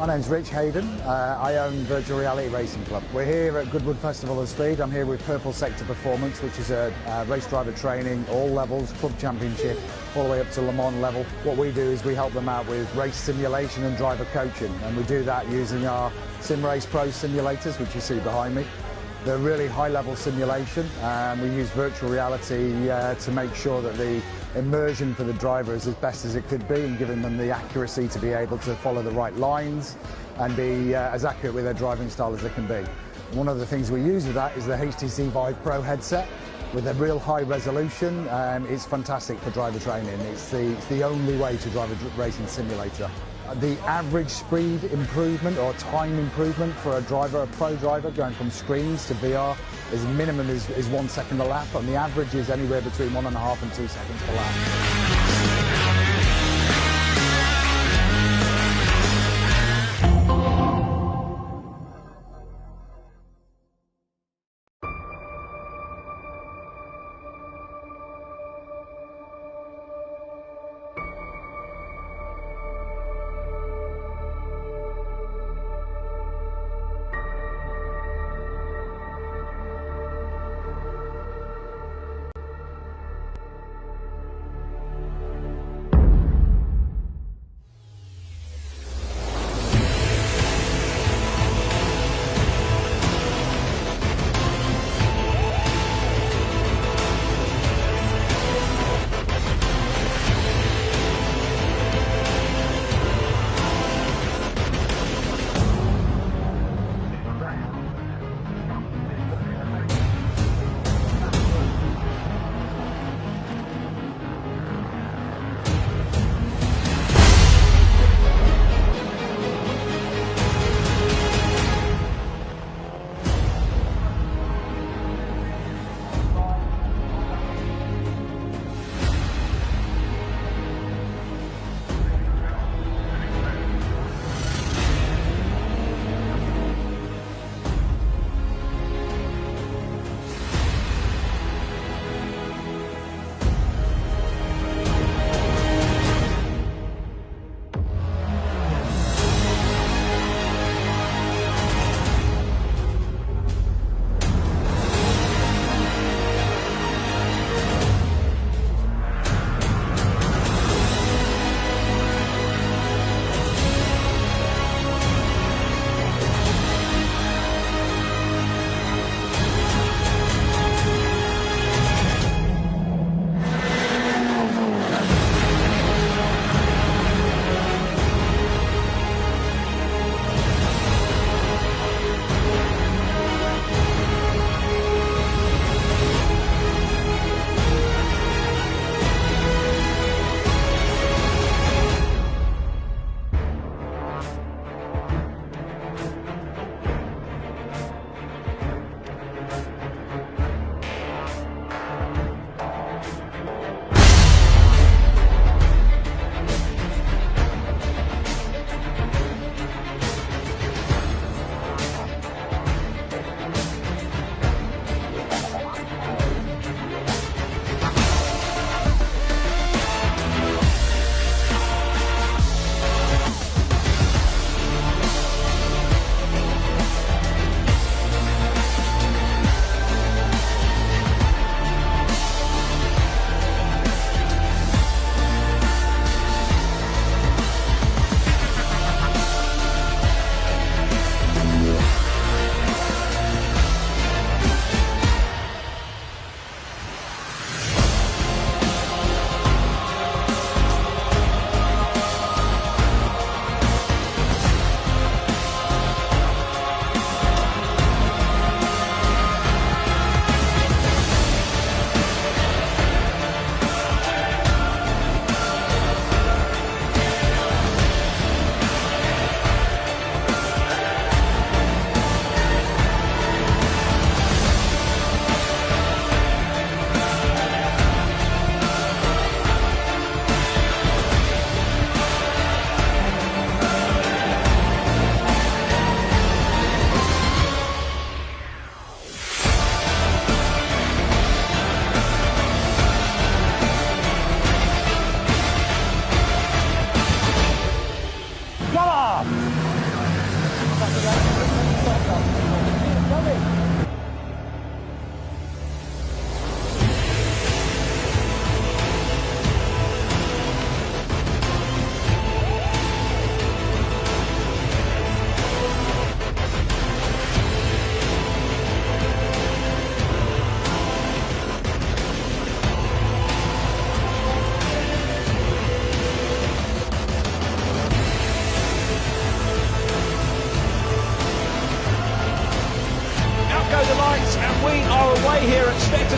My name's Rich Hayden. I own Virtual Reality Racing Club. We're here at Goodwood Festival of Speed. I'm here with Purple Sector Performance, which is a race driver training, all levels, club championship, all the way up to Le Mans level. What we do is we help them out with race simulation and driver coaching, and we do that using our SimRace Pro simulators, which you see behind me. They're really high-level simulation, and we use virtual reality to make sure that the immersion for the driver is as best as it could be, and giving them the accuracy to be able to follow the right lines and be as accurate with their driving style as they can be. One of the things we use with that is the HTC Vive Pro headset with a real high resolution. It's fantastic for driver training. It's the only way to drive a racing simulator. The average speed improvement or time improvement for a driver, a pro driver, going from screens to VR, is minimum is 1 second a lap, and the average is anywhere between 1.5 and 2 seconds per lap.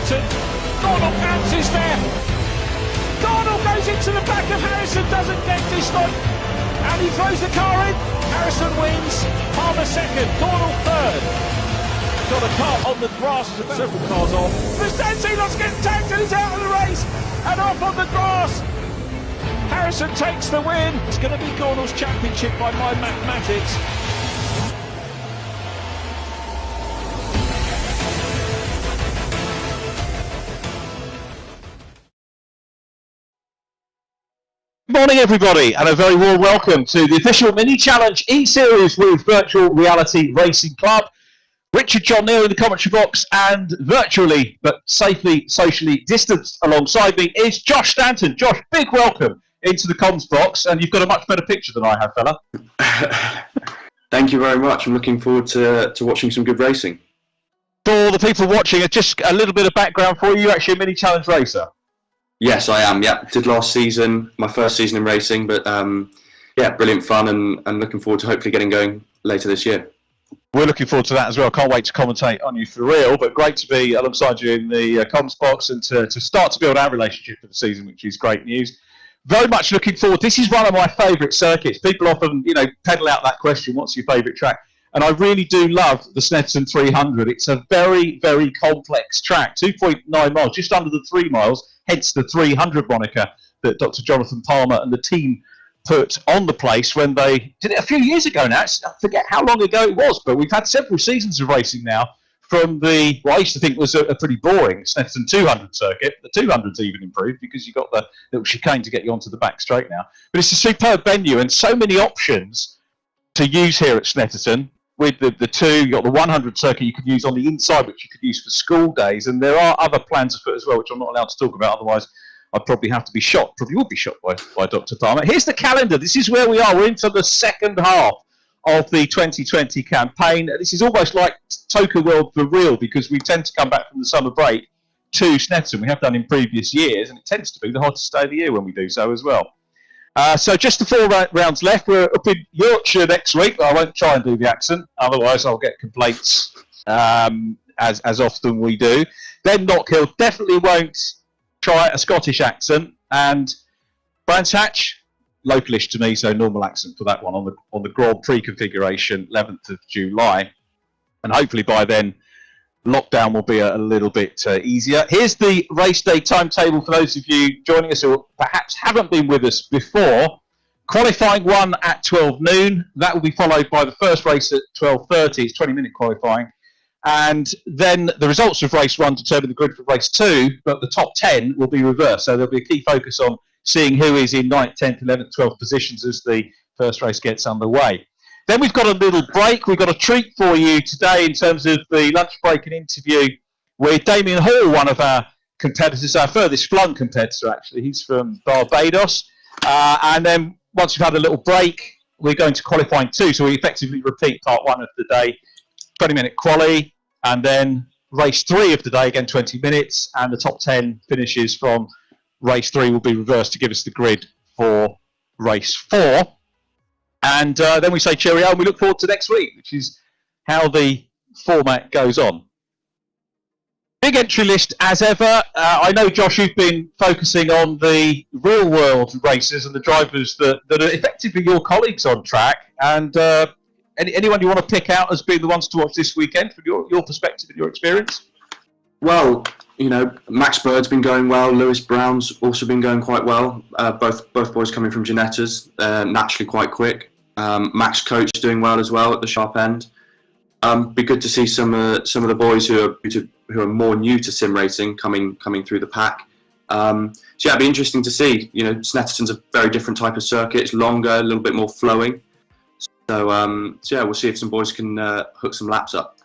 Hammerton. Donald bounces there. Donald goes into the back of Harrison, doesn't get Hislop, and he throws the car in. Harrison wins, Palmer second, Donald third. Got a car on the grass, several cars on. Vistantinos getting tagged and he's out of the race, and off on the grass. Harrison takes the win. It's going to be Gornall's championship by my mathematics. Morning everybody, and a very warm welcome to the official mini challenge eSeries with Virtual Reality Racing Club. Richard John Neal in the commentary box, and virtually but safely socially distanced alongside me is Josh Stanton. Josh, big welcome into the comms box, and you've got a much better picture than I have, fella. Thank you very much. I'm looking forward to watching some good racing. For the people watching, just a little bit of background for you. You're actually a mini challenge racer. Yes, I am. Yeah, did last season, my first season in racing, but yeah, brilliant fun, and looking forward to hopefully getting going later this year. We're looking forward to that as well. Can't wait to commentate on you for real, but great to be alongside you in the comms box and to start to build our relationship for the season, which is great news. Very much looking forward. This is one of my favourite circuits. People often, peddle out that question, what's your favourite track? And I really do love the Snetterton 300. It's a very, very complex track, 2.9 miles, just under the 3 miles, hence the 300 moniker that Dr. Jonathan Palmer and the team put on the place when they did it a few years ago now. I forget how long ago it was, but we've had several seasons of racing now from the, what I used to think was a pretty boring Snetterton 200 circuit. The 200's even improved because you've got the little chicane to get you onto the back straight now. But it's a superb venue and so many options to use here at Snetterton. With the two, you've got the 100 circuit you could use on the inside, which you could use for school days. And there are other plans afoot as well, which I'm not allowed to talk about. Otherwise, I'd probably have to be shot. Probably would be shot by Dr. Palmer. Here's the calendar. This is where we are. We're into the second half of the 2020 campaign. This is almost like Toka World for real, because we tend to come back from the summer break to Snetterton. We have done in previous years, and it tends to be the hottest day of the year when we do so as well. So just the 4 rounds left. We're up in Yorkshire next week. I won't try and do the accent, otherwise I'll get complaints, as often we do. Then Knockhill, definitely won't try a Scottish accent. And Brands Hatch, localish to me, so normal accent for that one on the Grand Prix configuration, 11th of July. And hopefully by then, lockdown will be a little bit easier. Here's the race day timetable for those of you joining us who perhaps haven't been with us before. Qualifying 1 at 12 noon. That will be followed by the first race at 12:30. It's 20-minute qualifying. And then the results of race 1 determine the grid for race 2, but the top 10 will be reversed. So there'll be a key focus on seeing who is in 9th, 10th, 11th, 12th positions as the first race gets underway. Then we've got a little break. We've got a treat for you today in terms of the lunch break and interview with Damien Hall, one of our competitors, our furthest flung competitor, actually. He's from Barbados. And then once we've had a little break, we're going to qualifying 2. So we effectively repeat part 1 of the day, 20-minute quali, and then race 3 of the day, again 20 minutes, and the top 10 finishes from race 3 will be reversed to give us the grid for race 4. And then we say cheerio and we look forward to next week, which is how the format goes on. Big entry list as ever. I know, Josh, you've been focusing on the real world racers and the drivers that are effectively your colleagues on track. And anyone you want to pick out as being the ones to watch this weekend from your perspective and your experience? Well, Max Bird's been going well. Lewis Brown's also been going quite well. Both boys coming from Ginettas, naturally quite quick. Max Coach doing well as well at the sharp end. Be good to see some of the boys who are more new to sim racing coming through the pack. So yeah, it'd be interesting to see. Snetterton's a very different type of circuit. It's longer, a little bit more flowing. So yeah, we'll see if some boys can hook some laps up.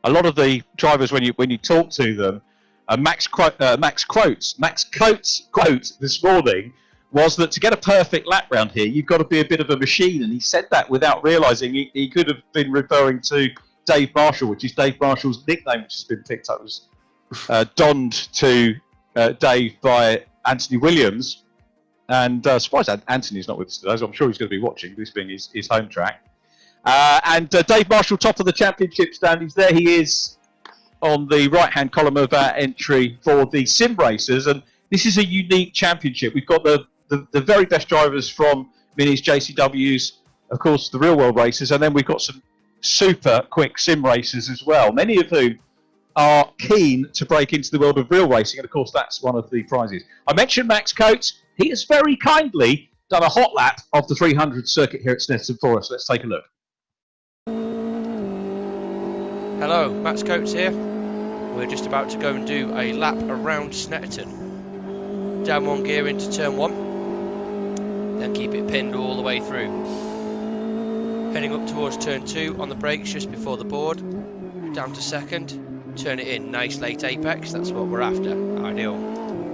A lot of the drivers, when you talk to them, Max Coates' quote this morning was that to get a perfect lap round here, you've got to be a bit of a machine. And he said that without realising he could have been referring to Dave Marshall, which is Dave Marshall's nickname, which has been picked up, was donned to Dave by Anthony Williams. And surprised Anthony's not with us today, so I'm sure he's going to be watching, this being his home track. And Dave Marshall, top of the championship standings there. He is on the right-hand column of our entry for the sim racers, and this is a unique championship. We've got the very best drivers from Minis, JCWs, of course, the real-world races, and then we've got some super quick sim racers as well, many of whom are keen to break into the world of real racing, and of course that's one of the prizes. I mentioned Max Coates. He has very kindly done a hot lap of the 300 circuit here at Snetterton for us. Let's take a look. Hello, Max Coates here. We're just about to go and do a lap around Snetterton. Down one gear into turn one, then keep it pinned all the way through. Heading up towards turn two on the brakes just before the board, down to second, turn it in, nice late apex, that's what we're after, ideal.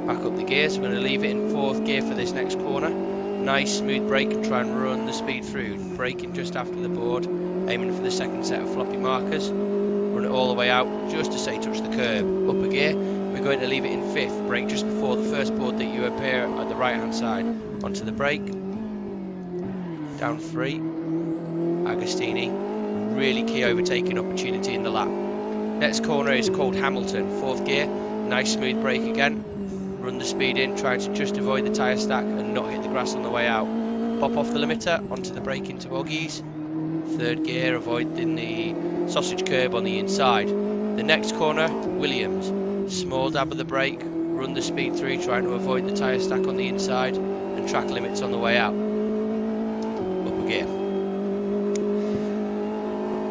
Back up the gears, we're going to leave it in fourth gear for this next corner. Nice smooth brake and try and run the speed through, braking just after the board, aiming for the second set of floppy markers. Run it all the way out, just to say touch the curb. Up a gear, we're going to leave it in fifth, brake just before the first board that you appear at the right hand side. Onto the brake, down three, Agostini, really key overtaking opportunity in the lap. Next corner is called Hammerton, fourth gear, nice smooth brake again. Run the speed in, trying to just avoid the tyre stack and not hit the grass on the way out. Pop off the limiter, onto the brake into Oggies. Third gear, avoiding the sausage curb on the inside. The next corner, Williams. Small dab of the brake, run the speed through, trying to avoid the tyre stack on the inside and track limits on the way out. Up a gear.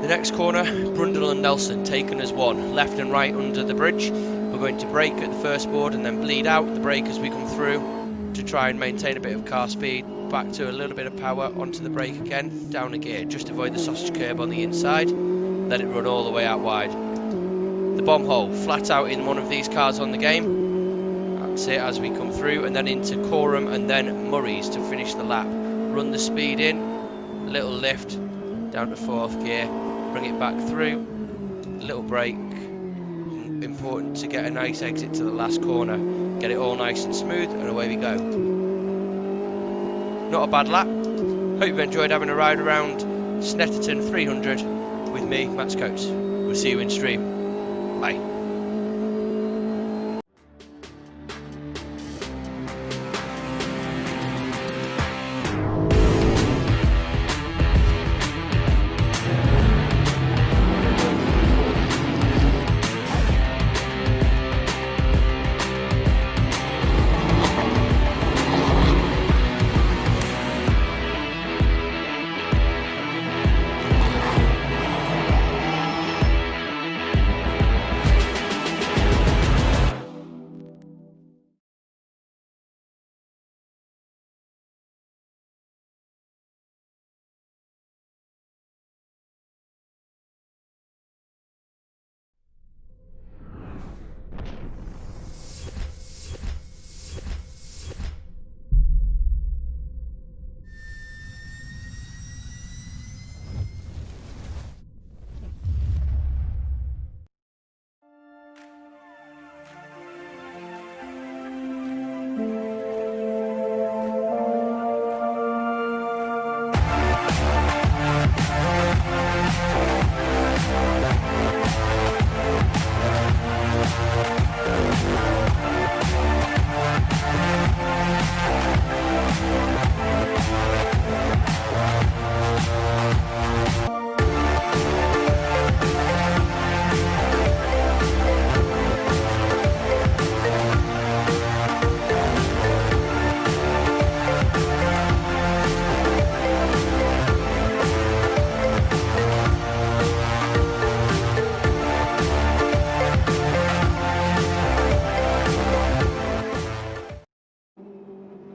The next corner, Brundle and Nelson, taken as one, left and right under the bridge. We're going to brake at the first board and then bleed out the brake as we come through to try and maintain a bit of car speed. Back to a little bit of power, onto the brake again, down a gear, just avoid the sausage curb on the inside, let it run all the way out wide. The bomb hole, flat out in one of these cars on the game. That's it as we come through, and then into Coram and then Murray's to finish the lap. Run the speed in, little lift, down to fourth gear, bring it back through, little brake. Important to get a nice exit to the last corner, get it all nice and smooth, and away we go. Not a bad lap. Hope you've enjoyed having a ride around Snetterton 300 with me, Max Coates. We'll see you in stream. Bye.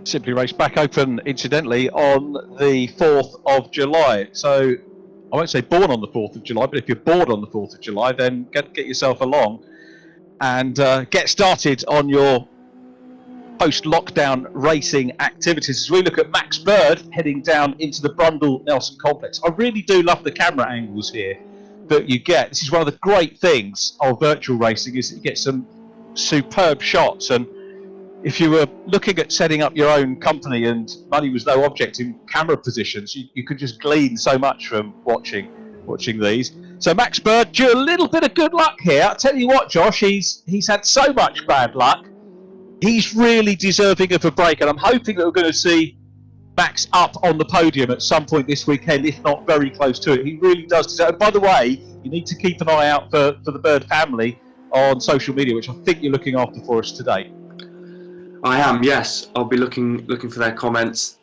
Simply Race back open, incidentally, on the 4th of July. So I won't say born on the 4th of July, but if you're bored on the 4th of July, then get yourself along and get started on your post-lockdown racing activities. As we look at Max Bird heading down into the Brundle-Nelson complex. I really do love the camera angles here that you get. This is one of the great things of virtual racing, is that you get some superb shots. And if you were looking at setting up your own company and money was no object in camera positions, you could just glean so much from watching these. So Max Bird, due a little bit of good luck here. I'll tell you what, Josh, he's had so much bad luck. He's really deserving of a break, and I'm hoping that we're going to see Max up on the podium at some point this weekend, if not very close to it. He really does deserve it. By the way, you need to keep an eye out for the Bird family on social media, which I think you're looking after for us today. I am, yes. I'll be looking for their comments.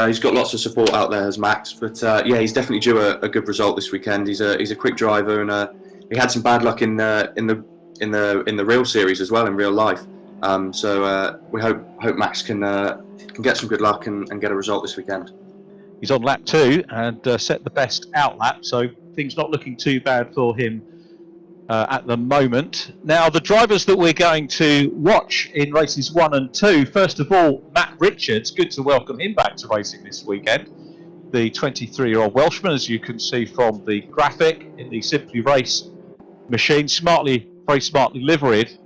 He's got lots of support out there as Max, but yeah, he's definitely due a good result this weekend. He's a quick driver, and he had some bad luck in the real series as well, in real life. So we hope Max can get some good luck and get a result this weekend. He's on lap 2 and set the best out lap, so things not looking too bad for him at the moment. Now, the drivers that we're going to watch in races 1 and 2, first of all, Matt Richards. Good to welcome him back to racing this weekend. The 23-year-old Welshman, as you can see from the graphic, in the Simply Race machine, very smartly liveried.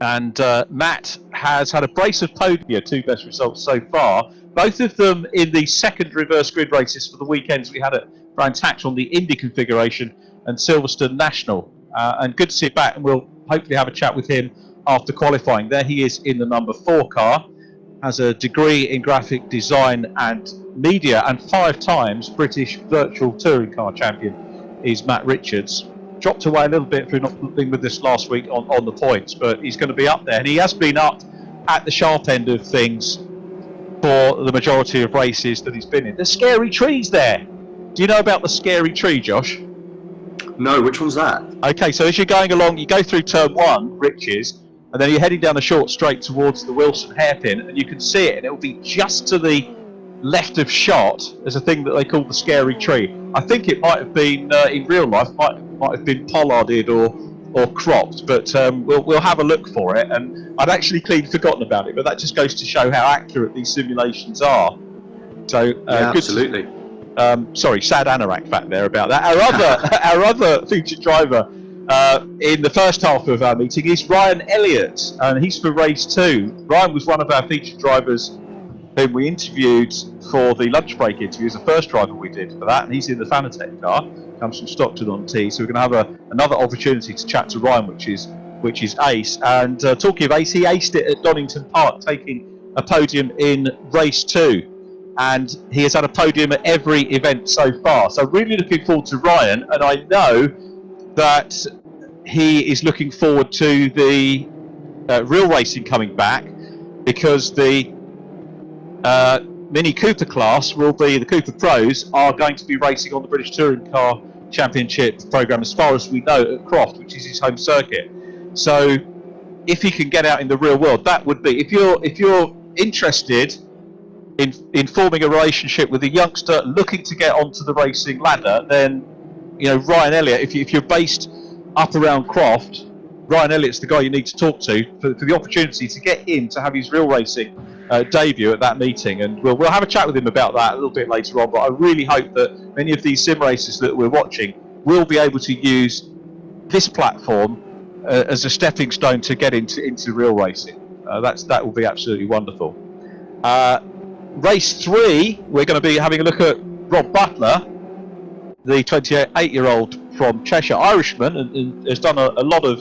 And Matt has had a brace of podia, 2 best results so far, both of them in the second reverse grid races for the weekends we had at Brands Hatch on the Indy configuration and Silverstone National. And good to see him back, and we'll hopefully have a chat with him after qualifying. There he is in the number 4 car, has a degree in graphic design and media, and 5 times British virtual touring car champion is Matt Richards. Dropped away a little bit through not being with us last week on the points, but he's going to be up there, and he has been up at the sharp end of things for the majority of races that he's been in. The scary trees there. Do you know about the scary tree, Josh? No, which one's that? Okay, so as you're going along, you go through turn 1, Riches, and then you're heading down the short straight towards the Wilson hairpin, and you can see it, and it'll be just to the left of shot. There's a thing that they call the scary tree. I think it might have been in real life, might have been pollarded or cropped, but we'll have a look for it. And I'd actually clean forgotten about it, but that just goes to show how accurate these simulations are. So yeah, absolutely. Sorry, sad anorak fact there about that. Our other featured driver in the first half of our meeting is Ryan Elliott, and he's for race 2. Ryan was one of our featured drivers whom we interviewed for the lunch break interview. He was the first driver we did for that, and he's in the Fanatec car, comes from Stockton-on-Tees. So we're going to have another opportunity to chat to Ryan, which is ace. And talking of ace, he aced it at Donington Park, taking a podium in race 2. And he has had a podium at every event so far. So really looking forward to Ryan, and I know that he is looking forward to the real racing coming back, because the Mini Cooper class will be, the Cooper Pros are going to be racing on the British Touring Car Championship programme, as far as we know, at Croft, which is his home circuit. So if he can get out in the real world, that would be, if you're interested in forming a relationship with a youngster looking to get onto the racing ladder, then Ryan Elliott, if you're based up around Croft, Ryan Elliott's the guy you need to talk to for the opportunity to get him to have his real racing debut at that meeting. And we'll have a chat with him about that a little bit later on, but I really hope that many of these sim races that we're watching will be able to use this platform as a stepping stone to get into real racing. That will be absolutely wonderful. Race 3, we're going to be having a look at Rob Butler, the 28-year-old from Cheshire, Irishman, and has done a lot of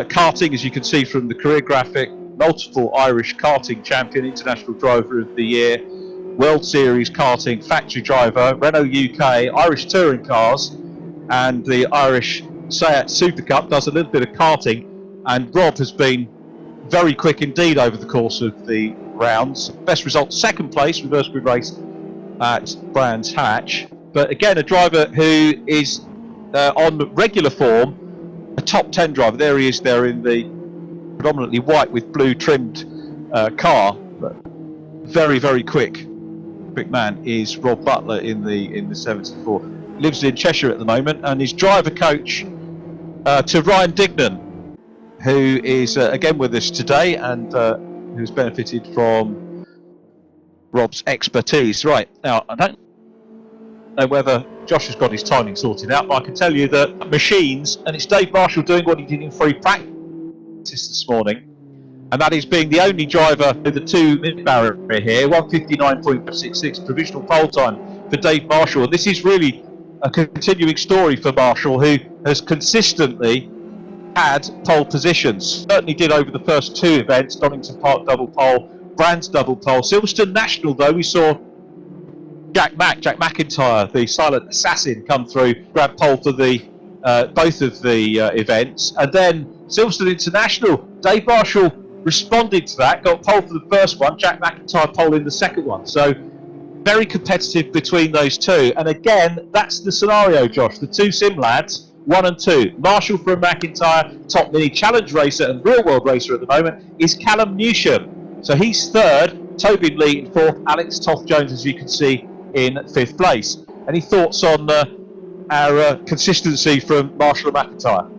karting, as you can see from the career graphic. Multiple Irish karting champion, International Driver of the Year, World Series karting factory driver, Renault UK, Irish touring cars, and the Irish Seat Super Cup. Does a little bit of karting, and Rob has been very quick indeed over the course of the rounds. Best result, 2nd place, reverse grid race at Brands Hatch. But again, a driver who is on regular form, a top 10 driver. There he is there in the predominantly white with blue trimmed car. But very, very quick man is Rob Butler in the 74. Lives in Cheshire at the moment, and his driver coach to Ryan Dignan, who is again with us today, and who's benefited from Rob's expertise. Right, now I don't know whether Josh has got his timing sorted out, but I can tell you that machines, and it's Dave Marshall doing what he did in free practice this morning, and that is being the only driver with the 2-minute barrier here. 1:59.66 provisional pole time for Dave Marshall. And this is really a continuing story for Marshall, who has consistently had pole positions. Certainly did over the first 2 events, Donington Park double pole, Brands double pole. Silverstone National, though, we saw Jack MacIntyre, the silent assassin, come through, grab pole for the both of the events. And then Silverstone International, Dave Marshall responded to that, got pole for the first one, Jack MacIntyre pole in the second one. So very competitive between those two. And again, that's the scenario, Josh. The 2 sim lads, 1 and 2. Marshall from MacIntyre, top mini challenge racer and real world racer at the moment, is Callum Newsham. So he's 3rd, Tobin Lee in 4th, Alex Toth-Jones, as you can see, in 5th place. Any thoughts on our consistency from Marshall and MacIntyre?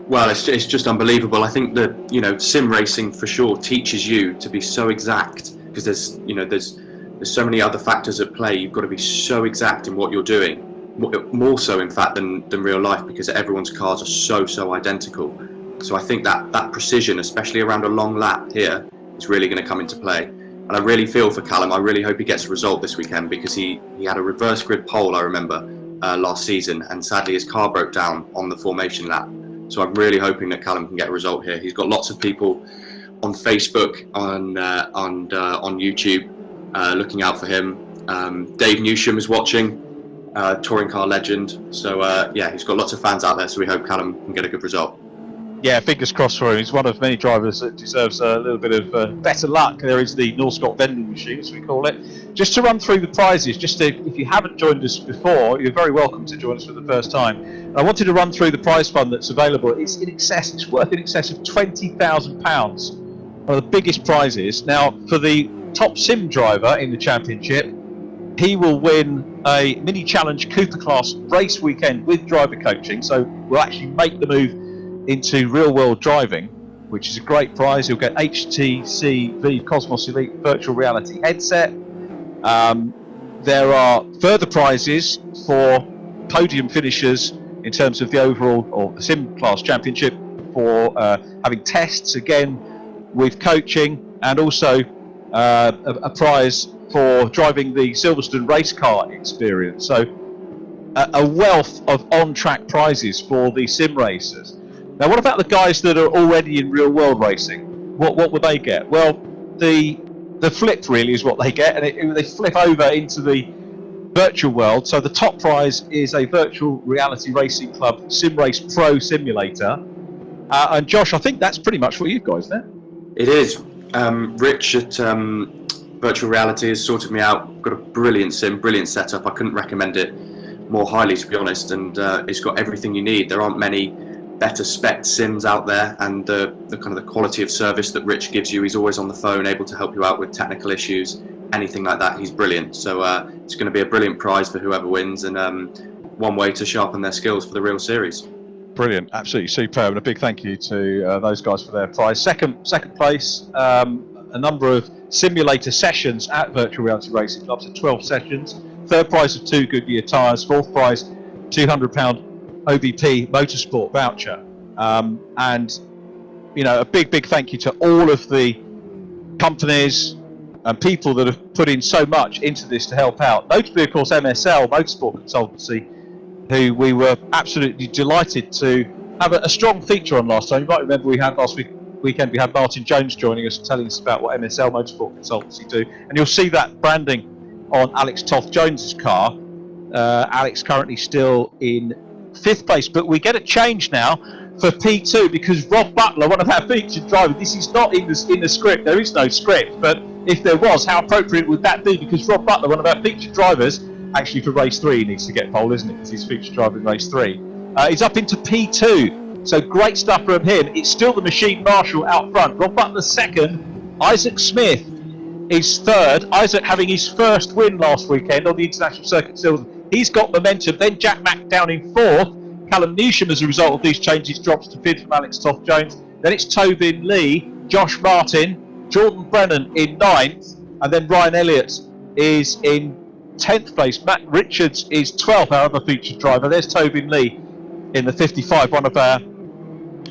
Well, it's just unbelievable. I think that, you know, sim racing for sure teaches you to be so exact, because there's so many other factors at play. You've got to be so exact in what you're doing, more so in fact than real life, because everyone's cars are so identical. So I think that precision, especially around a long lap here, is really going to come into play. And I really feel for Callum. I really hope he gets a result this weekend, because he had a reverse grid pole, I remember, last season, and sadly his car broke down on the formation lap. So I'm really hoping that Callum can get a result here. He's got lots of people on Facebook, on YouTube, looking out for him. Dave Newsham is watching, touring car legend. So yeah, he's got lots of fans out there, so we hope Callum can get a good result. Yeah, fingers crossed for him. He's one of many drivers that deserves a little bit of better luck. There is the Northcott vending machine, as we call it. Just to run through the prizes, if you haven't joined us before, you're very welcome to join us for the first time. I wanted to run through the prize fund that's available. It's worth in excess of £20,000. One of the biggest prizes. Now, for the top sim driver in the championship, he will win a mini challenge Cooper class race weekend with driver coaching. So we'll actually make the move into real world driving, which is a great prize. You'll get HTC Vive Cosmos Elite virtual reality headset. There are further prizes for podium finishers in terms of the overall or the sim class championship, for having tests again with coaching, and also a prize for driving the Silverstone race car experience. So a wealth of on-track prizes for the sim racers. Now, what about the guys that are already in real-world racing? What will they get? Well, the flip really is what they get, and they flip over into the virtual world. So the top prize is a virtual reality racing club Sim Race Pro simulator. And Josh, I think that's pretty much what you've got, isn't it? It is. Rich at Virtual Reality has sorted me out. Got a brilliant sim, brilliant setup. I couldn't recommend it more highly, to be honest. And it's got everything you need. There aren't many better spec sims out there, and the kind of the quality of service that Rich gives you. He's always on the phone, able to help you out with technical issues, anything like that. He's brilliant. So it's going to be a brilliant prize for whoever wins, and one way to sharpen their skills for the real series. Brilliant, absolutely superb, and a big thank you to those guys for their prize. Second place, a number of simulator sessions at Virtual Reality Racing Clubs, at 12 sessions. Third prize of 2 Goodyear tyres. Fourth prize, £200 OBP Motorsport voucher. And you know, a big thank you to all of the companies and people that have put in so much into this to help out. Notably, of course, MSL Motorsport Consultancy, who we were absolutely delighted to have a strong feature on last time. You might remember we had last weekend we had Martin Jones joining us, telling us about what MSL Motorsport Consultancy do, and you'll see that branding on Alex Toth-Jones's car. Alex currently still in 5th place, but we get a change now for P2 because Rob Butler, one of our featured drivers, this is not in the script, there is no script, but if there was, how appropriate would that be? Because Rob Butler, one of our featured drivers, actually for race 3 he needs to get pole, isn't it, because he's featured driver in race 3. He's up into P2, so great stuff from him. It's still the machine marshal out front. Rob Butler 2nd, Isaac Smith is 3rd. Isaac having his first win last weekend on the International Circuit Silverstone. He's got momentum. Then Jack Mack down in 4th. Callum Newsham, as a result of these changes, drops to 5th from Alex Toth-Jones. Then it's Tobin Lee, Josh Martin, Jordan Brennan in 9th, and then Ryan Elliott is in 10th place. Matt Richards is 12th, our other featured driver. There's Tobin Lee in the 55, one of our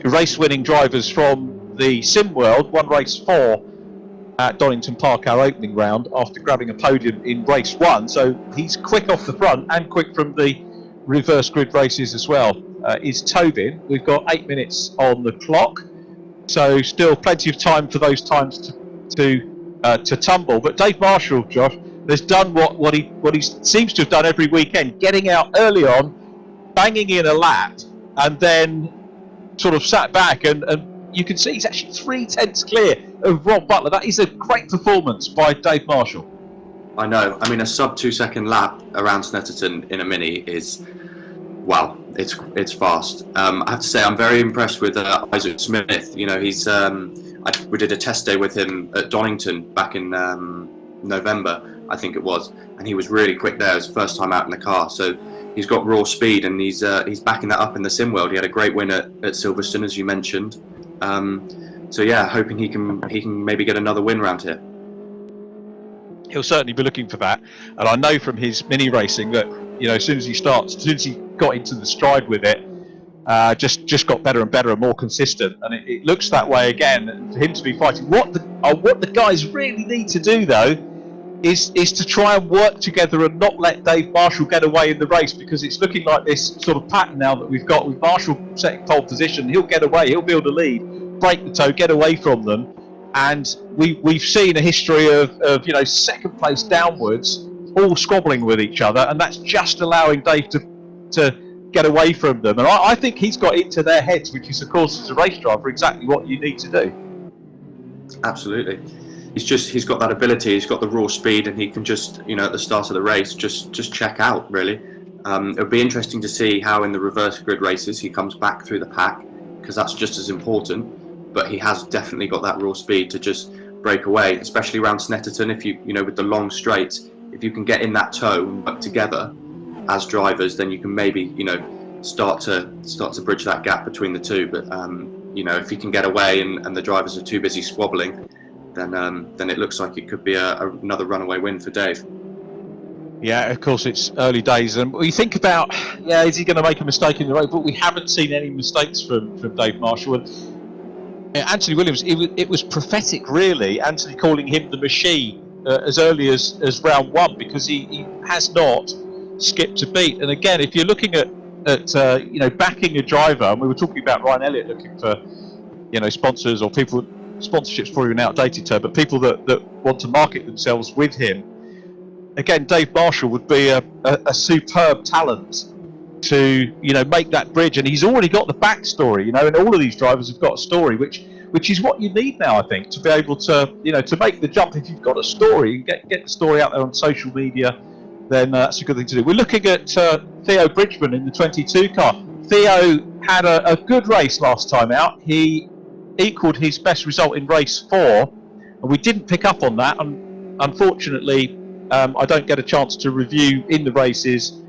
race-winning drivers from the sim world. Won race 4 at Donington Park, our opening round, after grabbing a podium in race 1. So he's quick off the front and quick from the reverse grid races as well is Tobin. We've got 8 minutes on the clock, so still plenty of time for those times to tumble. But Dave Marshall, Josh, has done what he seems to have done every weekend, getting out early on, banging in a lap, and then sort of sat back, and you can see he's actually 3/10 clear of Rob Butler. That is a great performance by Dave Marshall. I know. I mean, a sub 2 second lap around Snetterton in a Mini is, wow, it's fast. I have to say, I'm very impressed with Isaac Smith. You know, he's we did a test day with him at Donington back in November, I think it was, and he was really quick there. It was the first time out in the car, so he's got raw speed, and he's backing that up in the sim world. He had a great win at Silverstone, as you mentioned. So yeah, hoping he can maybe get another win round here. He'll certainly be looking for that, and I know from his mini racing that, you know, as soon as he got into the stride with it, just got better and better and more consistent, and it looks that way again. And for him to be fighting, what the guys really need to do though is to try and work together and not let Dave Marshall get away in the race, because it's looking like this sort of pattern now that we've got with Marshall setting pole position. He'll get away, he'll build a lead, break the toe, get away from them. And we've seen a history of you know, second place downwards, all squabbling with each other, and that's just allowing Dave to get away from them. And I think he's got into their heads, which is, of course, as a race driver, exactly what you need to do. Absolutely. He's got that ability. He's got the raw speed, and he can just, you know, at the start of the race, just check out. Really, it'll be interesting to see how in the reverse grid races he comes back through the pack, because that's just as important. But he has definitely got that raw speed to just break away, especially around Snetterton. If you know, with the long straights, if you can get in that toe and work together as drivers, then you can maybe, you know, start to bridge that gap between the two. But you know, if he can get away and the drivers are too busy squabbling, then it looks like it could be another runaway win for Dave. Yeah, of course, it's early days, and we think about, yeah, is he going to make a mistake in the race? But we haven't seen any mistakes from Dave Marshall. And Anthony Williams, it was prophetic, really. Anthony calling him the machine as early as round one, because he has not skipped a beat. And again, if you're looking at you know, backing a driver, and we were talking about Ryan Elliott looking for, you know, sponsors, or people. Sponsorship's probably an outdated term, but people that want to market themselves with him. Again, Dave Marshall would be a superb talent to, you know, make that bridge, and he's already got the backstory, you know, and all of these drivers have got a story, which is what you need now, I think, to be able to, you know, to make the jump. If you've got a story, get the story out there on social media, then that's a good thing to do. We're looking at Theo Bridgeman in the 22 car. Theo had a good race last time out. He equalled his best result in race 4, and we didn't pick up on that, and unfortunately I don't get a chance to review in the races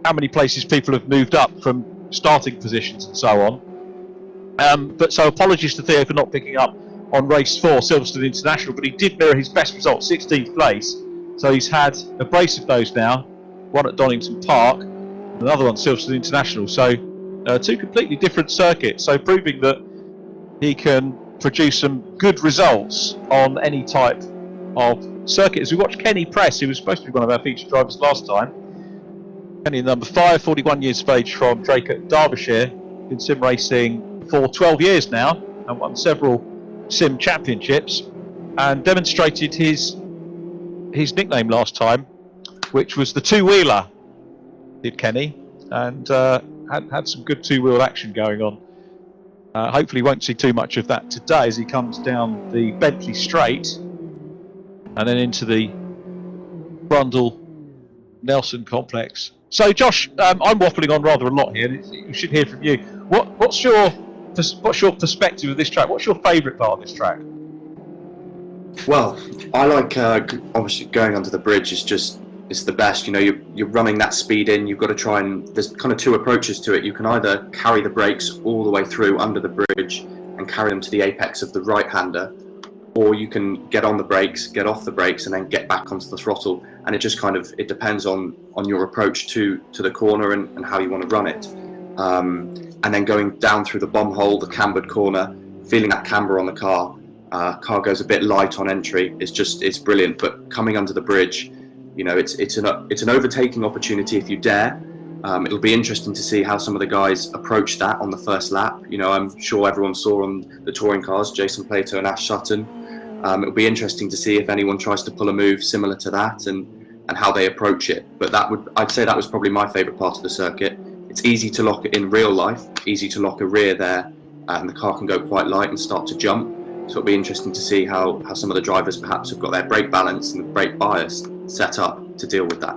how many places people have moved up from starting positions and so on, but so apologies to Theo for not picking up on race 4, Silverstone International, but he did mirror his best result, 16th place, so he's had a brace of those now, one at Donington Park, another one Silverstone International, so two completely different circuits, so proving that he can produce some good results on any type of circuit. As we watched Kenny Press, who was supposed to be one of our featured drivers last time. Kenny, number 5, 41 years of age, from Draycote, Derbyshire, been sim racing for 12 years now and won several sim championships, and demonstrated his nickname last time, which was the two-wheeler, did Kenny, and had some good two-wheel action going on. Hopefully won't see too much of that today as he comes down the Bentley Straight and then into the Brundle Nelson complex. So Josh, I'm waffling on rather a lot here. We should hear from you. What's your perspective of this track? What's your favourite part of this track? Well, I like obviously going under the bridge it's the best. You know, you're running that speed in. You've got to try and there's kind of two approaches to it. You can either carry the brakes all the way through under the bridge and carry them to the apex of the right-hander, or you can get on the brakes, get off the brakes, and then get back onto the throttle. And it just kind of it depends on your approach to the corner and how you want to run it. And then going down through the bomb hole, the cambered corner, feeling that camber on the car. Car goes a bit light on entry. It's brilliant. But coming under the bridge, you know, it's an overtaking opportunity if you dare, It'll be interesting to see how some of the guys approach that on the first lap. You know, I'm sure everyone saw on the touring cars, Jason Plato and Ash Sutton. It'll be interesting to see if anyone tries to pull a move similar to that and how they approach it. But I'd say that was probably my favourite part of the circuit. It's easy to lock it in real life, easy to lock a rear there, and the car can go quite light and start to jump. So it'll be interesting to see how some of the drivers perhaps have got their brake balance and the brake bias set up to deal with that.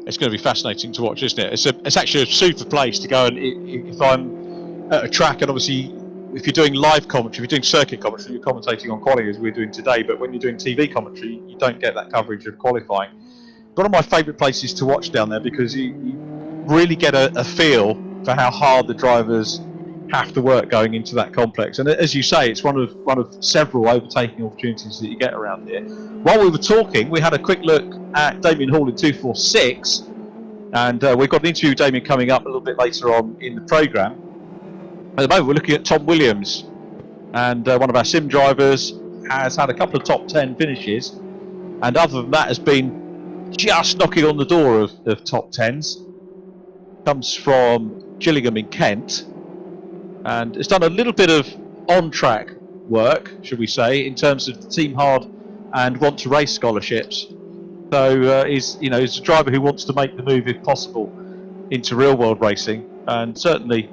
It's going to be fascinating to watch, isn't it? It's actually a super place to go, and if I'm at a track, and obviously if you're doing live commentary, if you're doing circuit commentary, you're commentating on qualifying as we're doing today, but when you're doing TV commentary, you don't get that coverage of qualifying. One of my favourite places to watch down there, because you really get a feel for how hard the drivers have to work going into that complex. And as you say, it's one of several overtaking opportunities that you get around here. While we were talking, we had a quick look at Damien Hall in 246, and we've got an interview with Damien coming up a little bit later on in the programme. At the moment, we're looking at Tom Williams, and one of our sim drivers has had a couple of top 10 finishes, and other than that has been just knocking on the door of top 10s. Comes from Gillingham in Kent, and has done a little bit of on-track work, should we say, in terms of Team Hard and Want to Race scholarships. So he's a driver who wants to make the move, if possible, into real-world racing, and certainly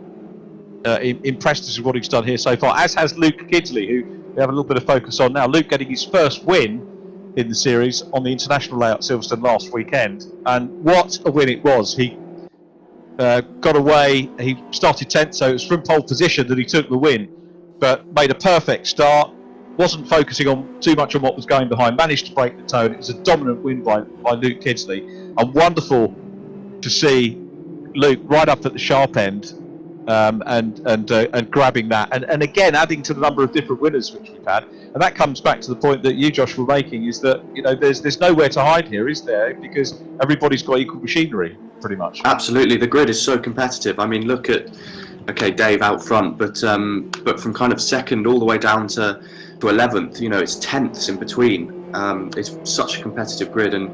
impressed us with what he's done here so far, as has Luke Kidsley, who we have a little bit of focus on now. Luke getting his first win in the series on the international layout Silverstone last weekend, and what a win it was. He got away, he started 10th, so it was from pole position that he took the win, but made a perfect start, wasn't focusing on too much on what was going behind, managed to break the tone. It was a dominant win by Luke Kidsley, and wonderful to see Luke right up at the sharp end, and grabbing that, and again adding to the number of different winners which we've had. And that comes back to the point that you, Josh, were making, is that there's nowhere to hide here, is there? Because everybody's got equal machinery, pretty much. Absolutely, the grid is so competitive. I mean, look at Dave out front, but from kind of second all the way down to 11th, it's tenths in between. It's such a competitive grid, and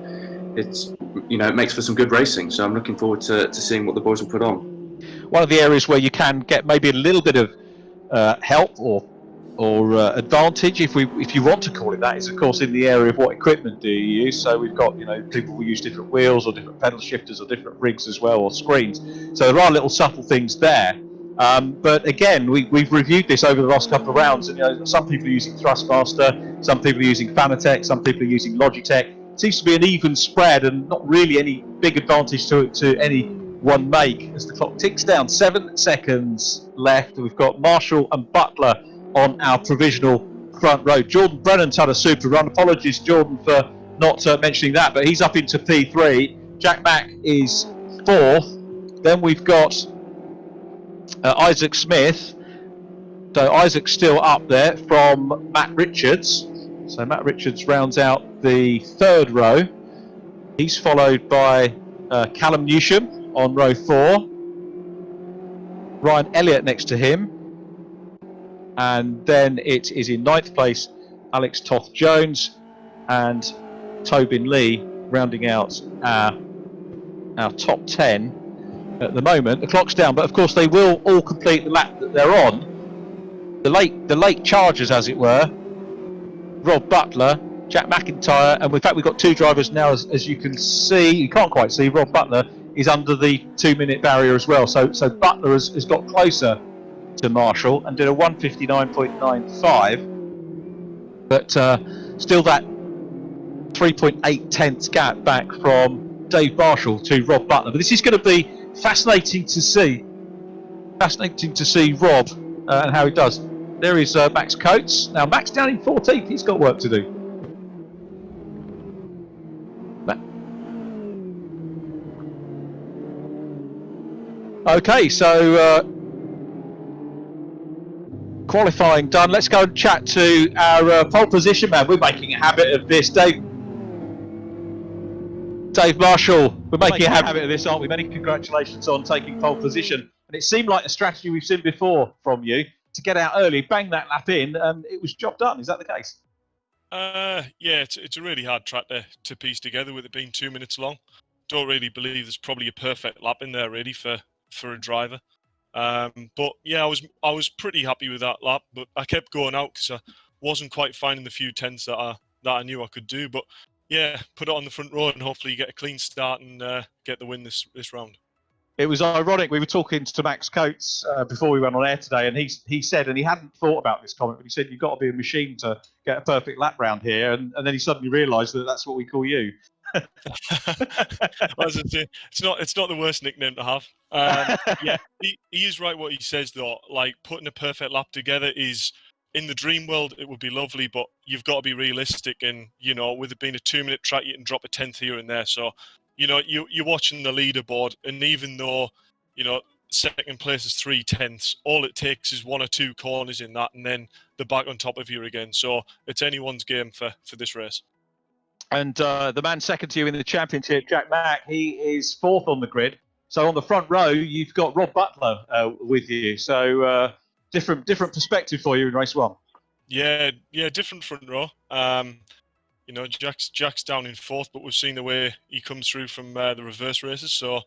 it's it makes for some good racing. So I'm looking forward to seeing what the boys will put on. One of the areas where you can get maybe a little bit of help or advantage, if you want to call it that, is of course in the area of what equipment do you use. So we've got people who use different wheels or different pedal shifters or different rigs as well, or screens. So there are little subtle things there. But again, we've reviewed this over the last couple of rounds, and some people are using Thrustmaster, some people are using Fanatec, some people are using Logitech. It seems to be an even spread, and not really any big advantage to any one make as the clock ticks down. 7 seconds left. We've got Marshall and Butler on our provisional front row. Jordan Brennan's had a super run. Apologies, Jordan, for not mentioning that, but he's up into P3. Jack Mack is 4th. Then we've got Isaac Smith. So Isaac's still up there from Matt Richards. So Matt Richards rounds out the 3rd row. He's followed by Callum Newsham on row 4. Ryan Elliott next to him. And then it is in 9th place, Alex Toth-Jones and Tobin Lee rounding out our top 10 at the moment. The clock's down, but of course they will all complete the lap that they're on. The late chargers, as it were, Rob Butler, Jack MacIntyre, and in fact we've got 2 drivers now, as you can see. You can't quite see, Rob Butler is under the 2-minute barrier as well. So Butler has got closer to Marshall and did a 1:59.95, but still that 3.8 tenths gap back from Dave Marshall to Rob Butler. But this is going to be fascinating to see. Fascinating to see Rob and how he does. There is Max Coates. Now Max down in 14th. He's got work to do. Okay, so qualifying done. Let's go and chat to our pole position man. We're making a habit of this, Dave Marshall. We're making a habit of this, aren't we? Many congratulations on taking pole position. And it seemed like a strategy we've seen before from you, to get out early, bang that lap in, and it was job done. Is that the case? Yeah, it's a really hard track to piece together with it being 2 minutes long. don't really believe there's probably a perfect lap in there really for a driver. But yeah, I was pretty happy with that lap, but I kept going out because I wasn't quite finding the few tenths that I knew I could do. But yeah, put it on the front row and hopefully get a clean start and get the win this round. It was ironic. We were talking to Max Coates before we went on air today, and he said, and he hadn't thought about this comment, but he said, you've got to be a machine to get a perfect lap round here. And then he suddenly realised that that's what we call you. As I say, it's not the worst nickname to have. Yeah, he is right what he says though. Like, putting a perfect lap together is, in the dream world, it would be lovely, but you've got to be realistic. And with it being a 2-minute track, you can drop a tenth here and there. So, you're watching the leaderboard, and even though, second place is 3 tenths, all it takes is 1 or 2 corners in that, and then they're back on top of you again. So it's anyone's game for this race. And the man second to you in the championship, Jack Mack, he is 4th on the grid. So on the front row, you've got Rob Butler with you. So different perspective for you in race 1. Yeah, different front row. Jack's down in 4th, but we've seen the way he comes through from the reverse races. So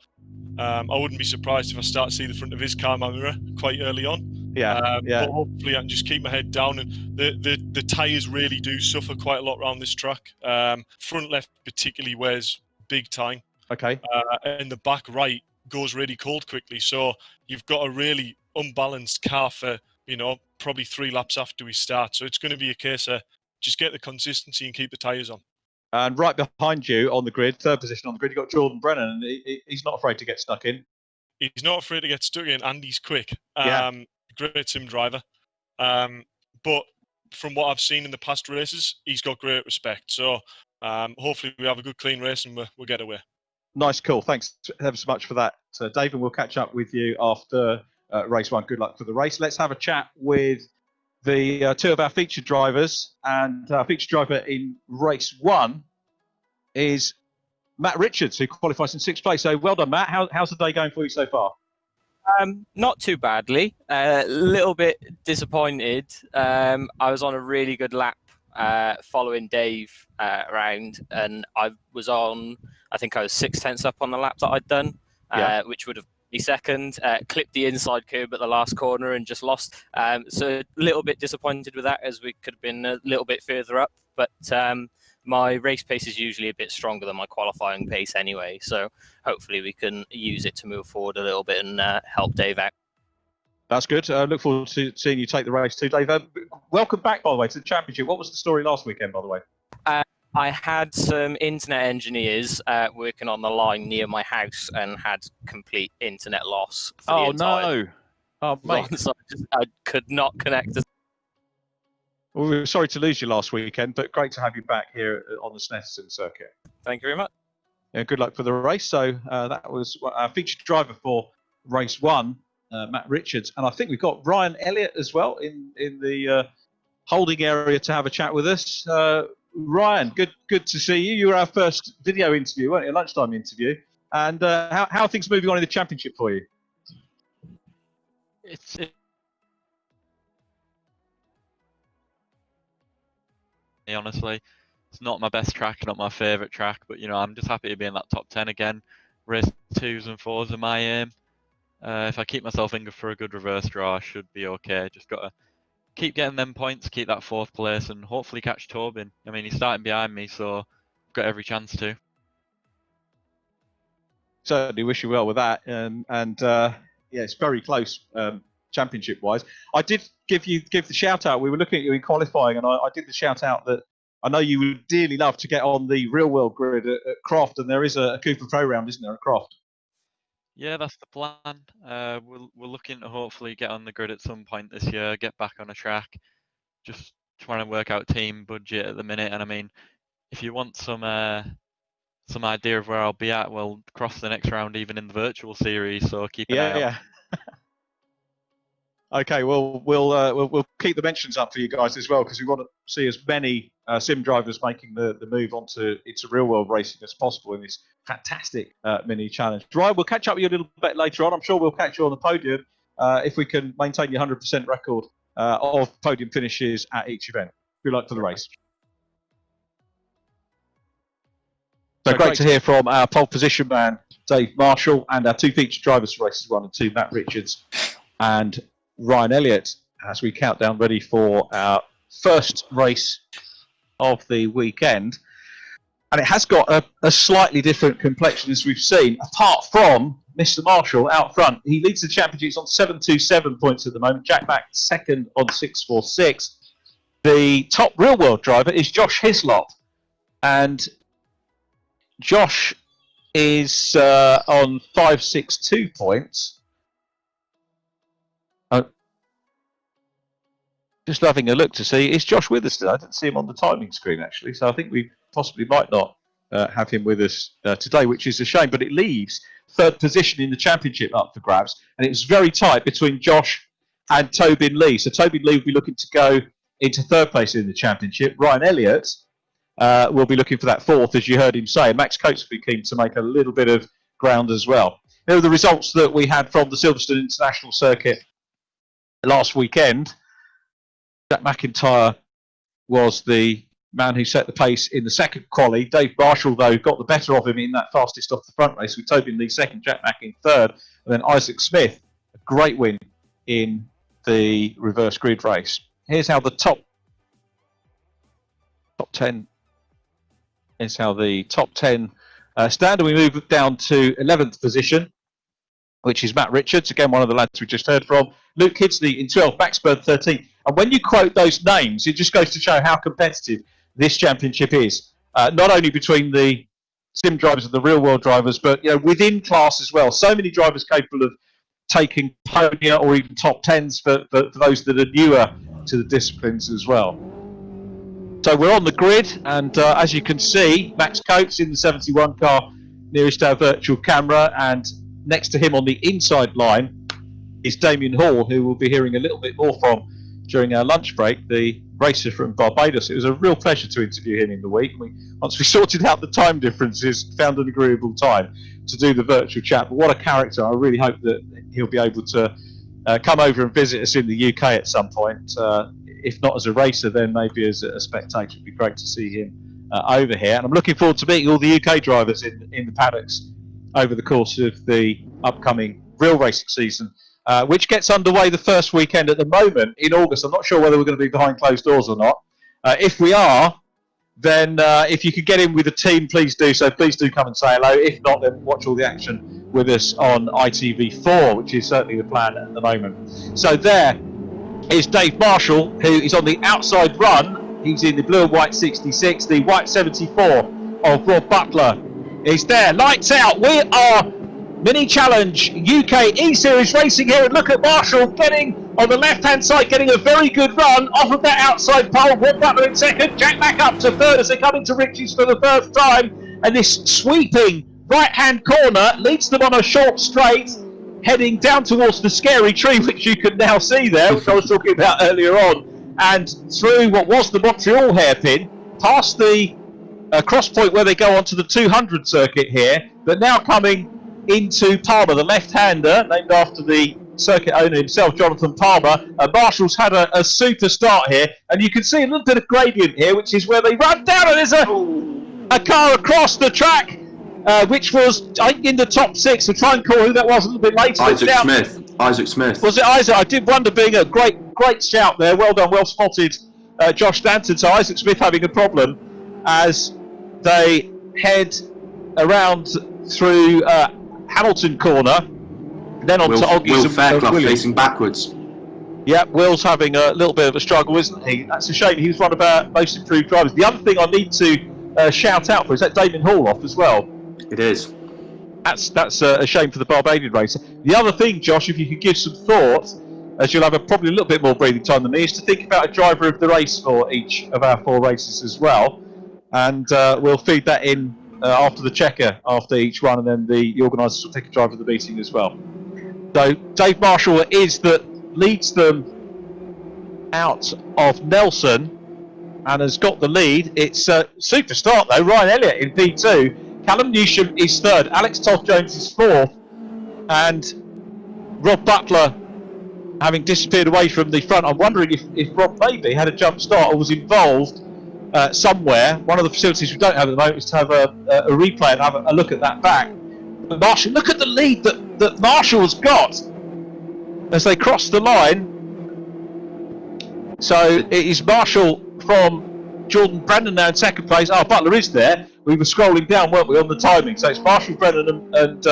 I wouldn't be surprised if I start to see the front of his car mirror quite early on. Yeah. But hopefully I can just keep my head down. And the tyres really do suffer quite a lot around this track. Front left particularly wears big time. Okay. And the back right goes really cold quickly. So you've got a really unbalanced car for, probably 3 laps after we start. So it's going to be a case of just get the consistency and keep the tyres on. And right behind you on the grid, 3rd position on the grid, you've got Jordan Brennan, and he's not afraid to get stuck in. He's not afraid to get stuck in, and he's quick. Great sim driver. But from what I've seen in the past races, he's got great respect. So hopefully we have a good, clean race and we'll get away. Nice, cool. Thanks ever so much for that, Davey. We'll catch up with you after race 1. Good luck for the race. Let's have a chat with the 2 of our featured drivers. And our featured driver in race 1 is Matt Richards, who qualifies in 6th place. So well done, Matt. How's the day going for you so far? Not too badly. A little bit disappointed. I was on a really good lap following Dave around, and I was 6 tenths up on the lap that I'd done, which would have been second. Clipped the inside curb at the last corner and just lost. So a little bit disappointed with that, as we could have been a little bit further up. But my race pace is usually a bit stronger than my qualifying pace anyway, so hopefully we can use it to move forward a little bit and help Dave out. That's good. Look forward to seeing you take the race too, Dave. Welcome back, by the way, to the championship. What was the story last weekend, by the way? I had some internet engineers working on the line near my house and had complete internet loss. For the entire mate. So I could not connect. Well, we were sorry to lose you last weekend, but great to have you back here on the SNETTERTON circuit. Thank you very much. Yeah, good luck for the race. So that was our featured driver for race 1, Matt Richards. And I think we've got Ryan Elliott as well in the holding area to have a chat with us. Ryan, good to see you. You were our first video interview, weren't you? A lunchtime interview. And how are things moving on in the championship for you? Honestly, it's not my best track, not my favourite track, but I'm just happy to be in that top 10 again. Race 2s and 4s are my aim. If I keep myself in for a good reverse draw, I should be okay. Just got to keep getting them points, keep that 4th place, and hopefully catch Tobin. I mean, he's starting behind me, so I've got every chance to. Certainly wish you well with that. Yeah, it's very close championship-wise. I did give the shout-out. We were looking at you in qualifying, and I did the shout-out that I know you would dearly love to get on the real-world grid at Croft, and there is a Cooper Pro round, isn't there, at Croft? Yeah, that's the plan. We're looking to hopefully get on the grid at some point this year, get back on a track. Just trying to work out team budget at the minute, and I mean, if you want some idea of where I'll be at, well, cross the next round even in the virtual series, so keep an eye out. Yeah. Okay, well, we'll keep the mentions up for you guys as well, because we want to see as many sim drivers making the move into real world racing as possible in this fantastic mini challenge. Ryan, we'll catch up with you a little bit later on. I'm sure we'll catch you on the podium if we can maintain your 100% record of podium finishes at each event. Good luck for the race. So great to hear from our pole position man, Dave Marshall, and our two featured drivers for races 1 and 2, Matt Richards and Ryan Elliott, as we count down ready for our first race of the weekend. And it has got a slightly different complexion, as we've seen, apart from Mr. Marshall out front. He leads the championships on 727 points at the moment. Jack Mack second on 646. The top real-world driver is Josh Hislop. And Josh is on 562 points. Just having a look to see, is Josh with us today? I didn't see him on the timing screen, actually, so I think we possibly might not have him with us today, which is a shame, but it leaves third position in the championship up for grabs, and it was very tight between Josh and Tobin Lee. So Tobin Lee will be looking to go into third place in the championship. Ryan Elliott will be looking for that fourth, as you heard him say. Max Coates will be keen to make a little bit of ground as well. Here are the results that we had from the Silverstone International Circuit last weekend. Jack MacIntrye was the man who set the pace in the second quali. Dave Marshall, though, got the better of him in that fastest off the front race, with Tobin Lee second, Jack Mack in third, and then Isaac Smith, a great win in the reverse grid race. Here's how the top 10 is how the top 10 stand, and we move down to 11th position, which is Matt Richards, again one of the lads we just heard from. Luke Kidsley in 12th, Max Bird 13th. And when you quote those names, it just goes to show how competitive this championship is. Not only between the sim drivers and the real world drivers, but within class as well. So many drivers capable of taking podium or even top 10s for those that are newer to the disciplines as well. So we're on the grid, and as you can see, Max Coates in the 71 car nearest our virtual camera, and next to him on the inside line is Damien Hall, who we'll be hearing a little bit more from during our lunch break, the racer from Barbados. It was a real pleasure to interview him in the week. Once we sorted out the time differences, found an agreeable time to do the virtual chat. But what a character. I really hope that he'll be able to come over and visit us in the UK at some point. If not as a racer, then maybe as a spectator. It'd be great to see him over here. And I'm looking forward to meeting all the UK drivers in the paddocks over the course of the upcoming real racing season, which gets underway the first weekend at the moment in August. I'm not sure whether we're going to be behind closed doors or not. If we are, then if you could get in with a team, please do so. Please do come and say hello. If not, then watch all the action with us on ITV4, which is certainly the plan at the moment. So there is Dave Marshall, who is on the outside run. He's in the blue and white 66. The white 74 of Rob Butler is there. Lights out. We are Mini Challenge UK eSeries racing here, and look at Marshall getting on the left-hand side, getting a very good run off of that outside pole. Rob Butler in second, Jack Mack up to third as they come into Ritchie's for the first time, and this sweeping right-hand corner leads them on a short straight, heading down towards the scary tree, which you can now see there, which I was talking about earlier on, and through what was the Montreal hairpin, past the cross point where they go onto the 200 circuit here, but now coming into Palmer, the left-hander, named after the circuit owner himself, Jonathan Palmer. Marshall's had a super start here, and you can see a little bit of gradient here, which is where they run down, and there's a car across the track, which was, I think, in the top 6. So try and call who that was a little bit later. Isaac Smith. Was it Isaac? I did wonder, being a great shout there. Well done, well spotted, Josh Stanton. So Isaac Smith having a problem as they head around through Hammerton corner, then on to Oggies. Will Fairclough facing backwards. Yeah, Will's having a little bit of a struggle, isn't he? That's a shame. He was one of our most improved drivers. The other thing I need to shout out for is that Damien Hall off as well. It is. That's a shame for the Barbadian racer. The other thing, Josh, if you could give some thought, as you'll have probably a little bit more breathing time than me, is to think about a driver of the race for each of our 4 races as well. And we'll feed that in after the checker, after each one, and then the organisers will take a driver of the meeting as well. So Dave Marshall is that leads them out of Nelson and has got the lead. It's a super start though. Ryan Elliott in P2, Callum Newsham is third, Alex Toth-Jones is fourth, and Rob Butler having disappeared away from the front. I'm wondering if Rob maybe had a jump start or was involved somewhere. One of the facilities we don't have at the moment is to have a replay and have a look at that back. But Marshall, look at the lead that Marshall's got as they cross the line. So it is Marshall from Jordan Brennan now in second place. Oh, Butler is there. We were scrolling down, weren't we, on the timing? So it's Marshall, Brennan and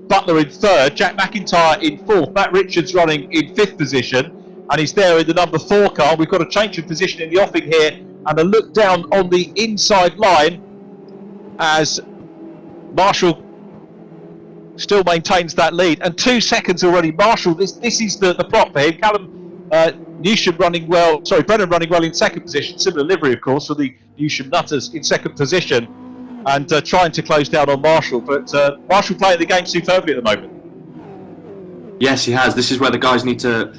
Butler in third, Jack MacIntyre in fourth, Matt Richards running in fifth position, and he's there in the number 4 car. We've got a change of position in the offing here and a look down on the inside line as Marshall still maintains that lead. And 2 seconds already. Marshall, this is the plot for him. Callum Newsham running well, Brennan running well in second position, similar livery of course for the Newsham Nutters in second position, and trying to close down on Marshall, but Marshall playing the game superbly at the moment. Yes, he has. This is where the guys need to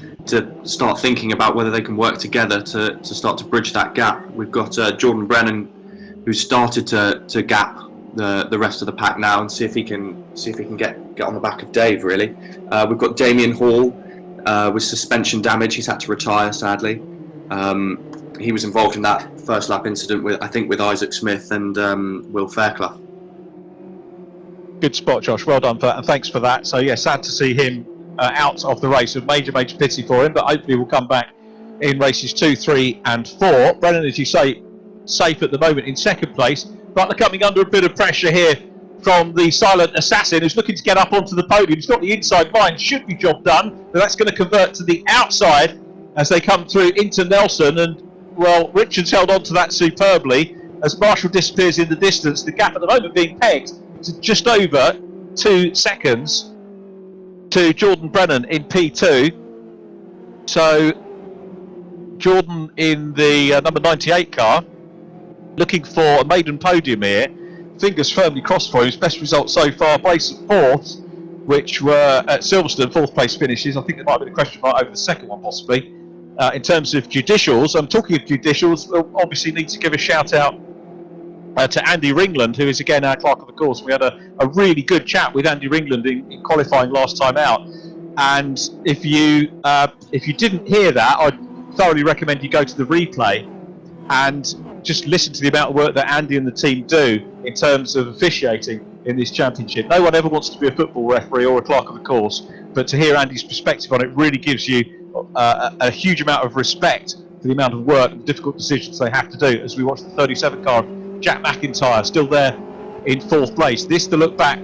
start thinking about whether they can work together to start to bridge that gap. We've got Jordan Brennan, who's started to gap the rest of the pack now, and see if he can get on the back of Dave. Really, we've got Damien Hall with suspension damage. He's had to retire, sadly. He was involved in that first lap incident with Isaac Smith and Will Fairclough. Good spot, Josh. Well done for that, and thanks for that. So yeah, sad to see him out of the race. A major pity for him, but hopefully we'll come back in races 2, 3 and 4. Brennan, as you say, safe at the moment in second place. Butler coming under a bit of pressure here from the silent assassin, who's looking to get up onto the podium. He's got the inside line, should be job done, but that's going to convert to the outside as they come through into Nelson. And well, Richards held on to that superbly as Marshall disappears in the distance. The gap at the moment being pegged to just over 2 seconds to Jordan Brennan in P2. So Jordan in the number 98 car, looking for a maiden podium here. Fingers firmly crossed for him. His best result so far, place of 4th, which were at Silverstone, 4th place finishes. I think there might have been a question mark over the second one possibly. In terms of judicials, I'm talking of judicials, we'll obviously need to give a shout out to Andy Ringland, who is again our clerk of the course. We had a really good chat with Andy Ringland in qualifying last time out, and if you didn't hear that, I'd thoroughly recommend you go to the replay and just listen to the amount of work that Andy and the team do in terms of officiating in this championship. No one ever wants to be a football referee or a clerk of the course, but to hear Andy's perspective on it really gives you a huge amount of respect for the amount of work and difficult decisions they have to do. As we watch the 37 car, Jack MacIntyre still there in 4th place. This to look back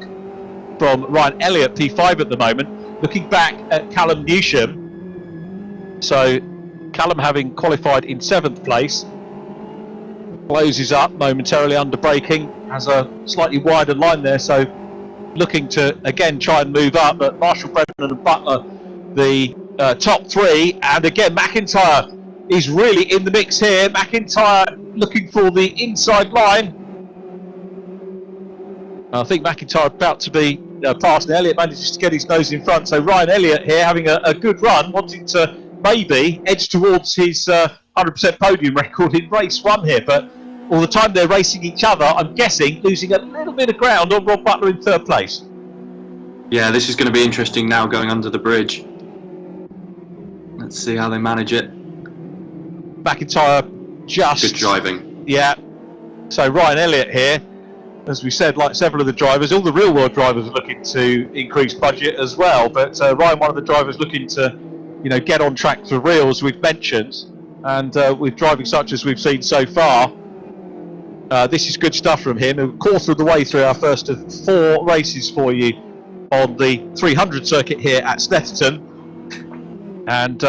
from Ryan Elliott, P5 at the moment, looking back at Callum Newsham. So Callum, having qualified in 7th place, closes up momentarily under braking, has a slightly wider line there, so looking to again try and move up. But Marshall, Brennan and Butler, the top 3, and again MacIntyre is really in the mix here. MacIntyre looking for the inside line. I think MacIntyre about to be passed, and Elliott manages to get his nose in front. So Ryan Elliott here having a good run, wanting to maybe edge towards his 100% podium record in race 1 here, but all the time they're racing each other, I'm guessing losing a little bit of ground on Rob Butler in 3rd place. Yeah, this is going to be interesting now going under the bridge. Let's see how they manage it. MacIntyre just... Good driving. Yeah. So Ryan Elliott here, as we said, like several of the drivers, all the real world drivers are looking to increase budget as well, but Ryan, one of the drivers looking to get on track for real, as we've mentioned, and with driving such as we've seen so far, this is good stuff from him. A quarter of the way through our first of 4 races for you on the 300 circuit here at Snetterton. And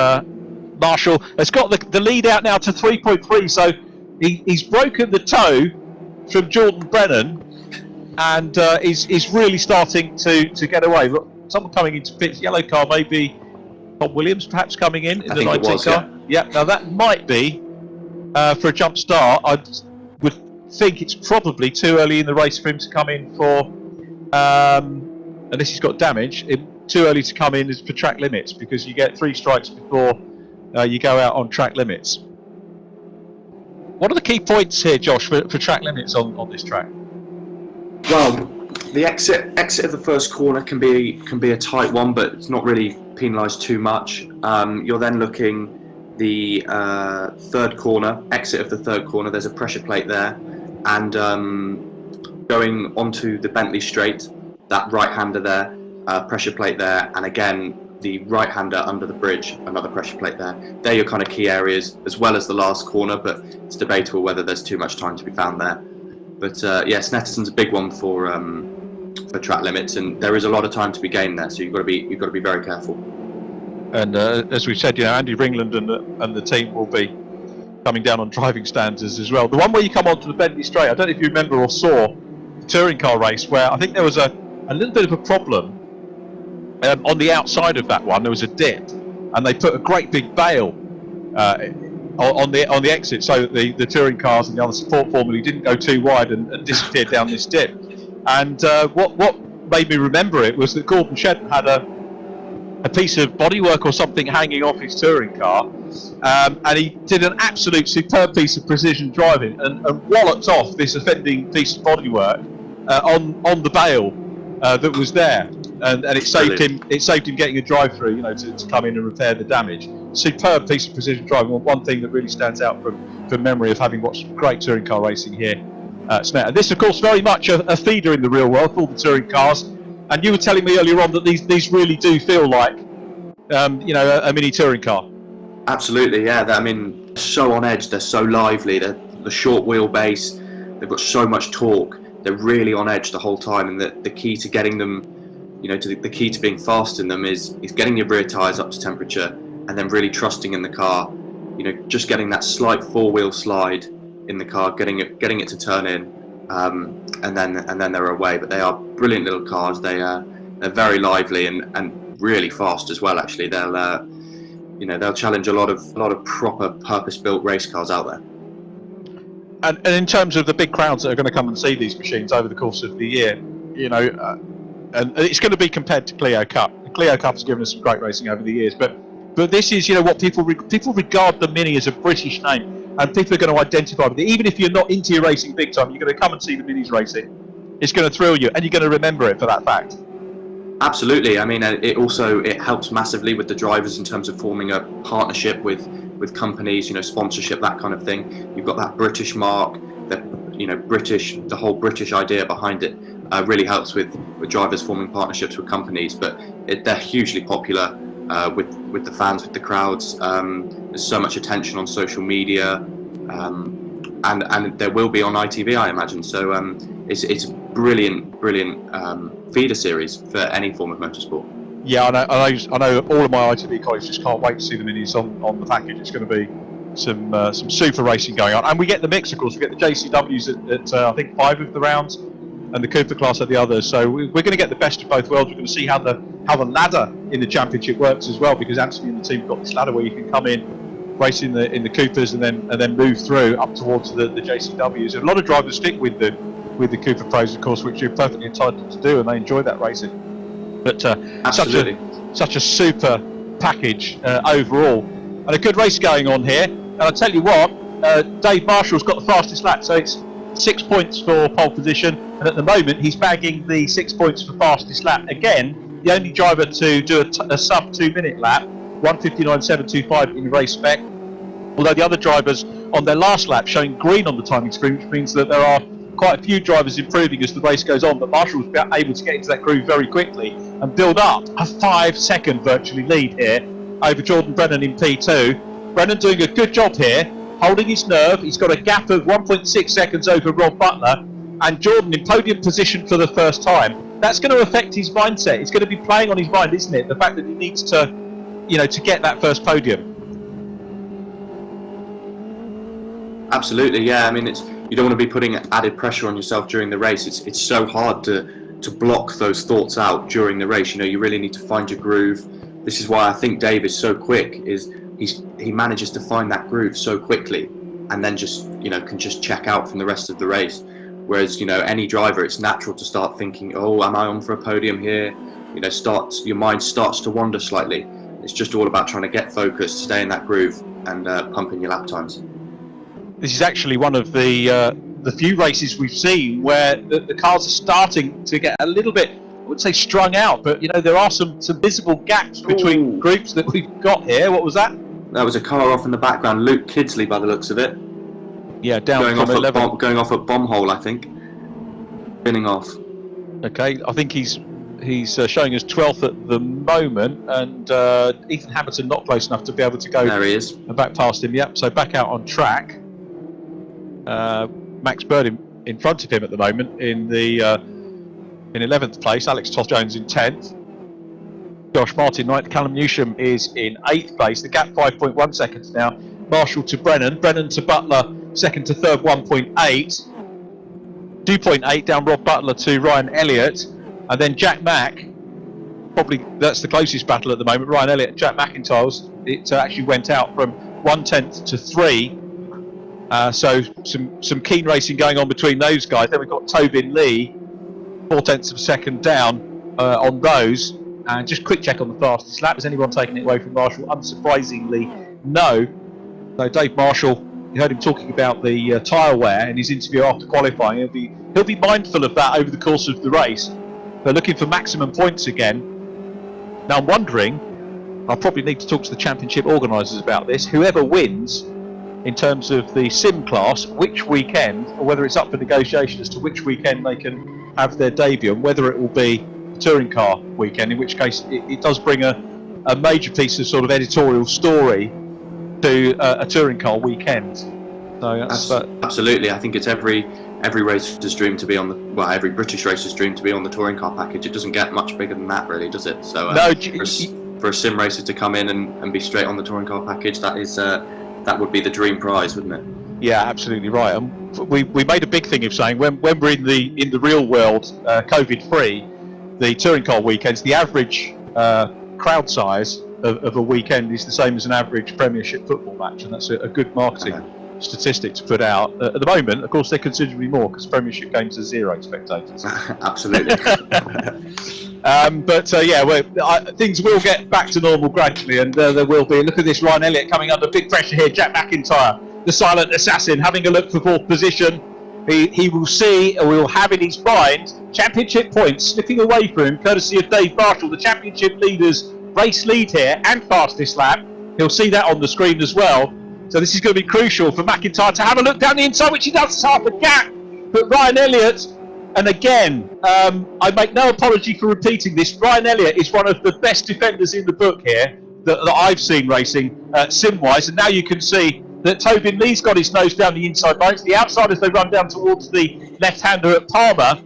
Marshall has got the lead out now to 3.3, so he's broken the toe from Jordan Brennan, and is really starting to get away. Look, someone coming into pits, yellow car, maybe Tom Williams perhaps coming in the 19 car. Yeah, now that might be for a jump start. I would think it's probably too early in the race for him to come in for, unless he's got damage, too early to come in is for track limits, because you get 3 strikes before you go out on track limits. What are the key points here, Josh, for track limits on this track? Well, the exit of the first corner can be a tight one, but it's not really penalised too much. You're then looking the third corner, exit of the third corner, there's a pressure plate there, and going onto the Bentley straight, that right-hander there, pressure plate there, and again the right-hander under the bridge, another pressure plate there. They're your kind of key areas, as well as the last corner, but it's debatable whether there's too much time to be found there. But yeah, Snetterton's a big one for track limits, and there is a lot of time to be gained there, so you've got to be very careful. And as we said, Andy Ringland and the team will be coming down on driving standards as well. The one where you come onto the Bentley Straight, I don't know if you remember or saw the touring car race, where I think there was a little bit of a problem on the outside of that one. There was a dip, and they put a great big bail on the exit, so that the touring cars and the other support formula didn't go too wide and disappear down this dip. And what made me remember it was that Gordon Shedden had a piece of bodywork or something hanging off his touring car, and he did an absolute superb piece of precision driving and walloped off this offending piece of bodywork on the bail that was there, and it saved him. It saved him getting a drive through, to come in and repair the damage. Superb piece of precision driving. One thing that really stands out from memory of having watched great touring car racing here at Snetter. This, of course, very much a feeder in the real world for all the touring cars. And you were telling me earlier on that these really do feel like, a mini touring car. Absolutely, yeah. They're so on edge. They're so lively. They're the short wheelbase. They've got so much torque. They're really on edge the whole time. And the key to getting them, the key to being fast in them is getting your rear tyres up to temperature, and then really trusting in the car. Just getting that slight four-wheel slide in the car, getting it to turn in. And then they're away. But they are brilliant little cars. They're very lively and really fast as well. Actually, they'll challenge a lot of proper purpose-built race cars out there. And in terms of the big crowds that are going to come and see these machines over the course of the year, and it's going to be compared to Clio Cup. The Clio Cup has given us some great racing over the years, but this is what people regard the Mini as a British name. And people are going to identify with it. Even if you're not into your racing big time, you're going to come and see the Minis racing. It's going to thrill you, and you're going to remember it for that fact. Absolutely. It helps massively with the drivers in terms of forming a partnership with companies, sponsorship, that kind of thing. You've got that British mark, the whole British idea behind it really helps with drivers forming partnerships with companies. But they're hugely popular. With the fans, with the crowds. There's so much attention on social media, and there will be on ITV, I imagine. So it's brilliant feeder series for any form of motorsport. Yeah, I know all of my ITV colleagues just can't wait to see the Minis on the package. It's going to be some super racing going on, and we get the mix, of course. We get the JCWs at I think 5 of the rounds, and the Cooper class at the others. So we're going to get the best of both worlds. We're going to see how the ladder in the championship works as well, because Anthony and the team have got this ladder where you can come in, race in the Coopers, and then move through up towards the JCWs. And a lot of drivers stick with the Cooper Pros, of course, which you're perfectly entitled to do, and they enjoy that racing. But such a super package overall, and a good race going on here. And I tell you what, Dave Marshall's got the fastest lap, so it's 6 points for pole position, and at the moment he's bagging the 6 points for fastest lap. Again, the only driver to do a sub 2 minute lap, 1:59.725 in race spec. Although the other drivers on their last lap showing green on the timing screen, which means that there are quite a few drivers improving as the race goes on. But Marshall was able to get into that groove very quickly and build up a 5-second virtually lead here over Jordan Brennan in P2. Brennan doing a good job here, holding his nerve. He's got a gap of 1.6 seconds over Rob Butler, and Jordan in podium position for the first time. That's going to affect his mindset. It's going to be playing on his mind, isn't it? The fact that he needs to, to get that first podium. Absolutely, yeah. You don't want to be putting added pressure on yourself during the race. It's so hard to block those thoughts out during the race. You really need to find your groove. This is why I think Dave is so quick. He manages to find that groove so quickly, and then just can just check out from the rest of the race. Whereas, any driver, it's natural to start thinking, oh, am I on for a podium here? Your mind starts to wander slightly. It's just all about trying to get focused, stay in that groove, and pumping your lap times. This is actually one of the few races we've seen where the cars are starting to get a little bit, I wouldn't say strung out, but there are some visible gaps between groups that we've got here. What was that? That was a car off in the background. Luke Kidsley, by the looks of it. Yeah, down going from off 11. Going off at bomb hole, I think. Spinning off. Okay, I think he's showing us 12th at the moment, and Ethan Hammerton not close enough to be able to go. There he is. Back past him. Yep. So back out on track. Max Bird in front of him at the moment in 11th place. Alex Toth-Jones in 10th. Josh Martin 9th. Callum Newsham is in 8th place. The gap 5.1 seconds now. Marshall to Brennan. Brennan to Butler. Second to third 1.8. 2.8 down Rob Butler to Ryan Elliott. And then Jack Mack. Probably that's the closest battle at the moment. Ryan Elliott and Jack MacIntyre. It actually went out from 1/10 to 3. So some keen racing going on between those guys. Then we've got Tobin Lee, 0.4 of a second down on those. And just quick check on the fastest lap. Has anyone taken it away from Marshall? Unsurprisingly, no. So Dave Marshall, you heard him talking about the tyre wear in his interview after qualifying. He'll be mindful of that over the course of the race. They're looking for maximum points again. Now I'm wondering, I'll probably need to talk to the championship organisers about this. Whoever wins in terms of the sim class, which weekend, or whether it's up for negotiation as to which weekend they can have their debut, and whether it will be the touring car weekend, in which case it does bring a major piece of sort of editorial story to a touring car weekend. So that's, absolutely. I think it's every racer's dream to be on every British racer's dream to be on the touring car package. It doesn't get much bigger than that, really, does it? So no, for a sim racer to come in and be straight on the touring car package, that would be the dream prize, wouldn't it? Yeah, absolutely right. And we made a big thing of saying when we're in the real world, COVID free, the touring car weekends, the average crowd size of a weekend is the same as an average Premiership football match, and that's a good marketing statistic to put out. At the moment, of course, they're considerably more because Premiership games are 0 spectators. Absolutely. Things will get back to normal gradually, and there will be. Look at this, Ryan Elliott coming under big pressure here. Jack MacIntyre, the silent assassin, having a look for fourth position. He will see, or will have in his mind, championship points slipping away from him, courtesy of Dave Marshall, the championship leader's race lead here and fastest lap. He'll see that on the screen as well. So this is going to be crucial for MacIntyre to have a look down the inside, which he does. It's half a gap. But Ryan Elliott, and again, I make no apology for repeating this, Ryan Elliott is one of the best defenders in the book here that I've seen racing sim-wise. And now you can see that Tobin Lee's got his nose down the inside lines. The outside as they run down towards the left-hander at Palmer.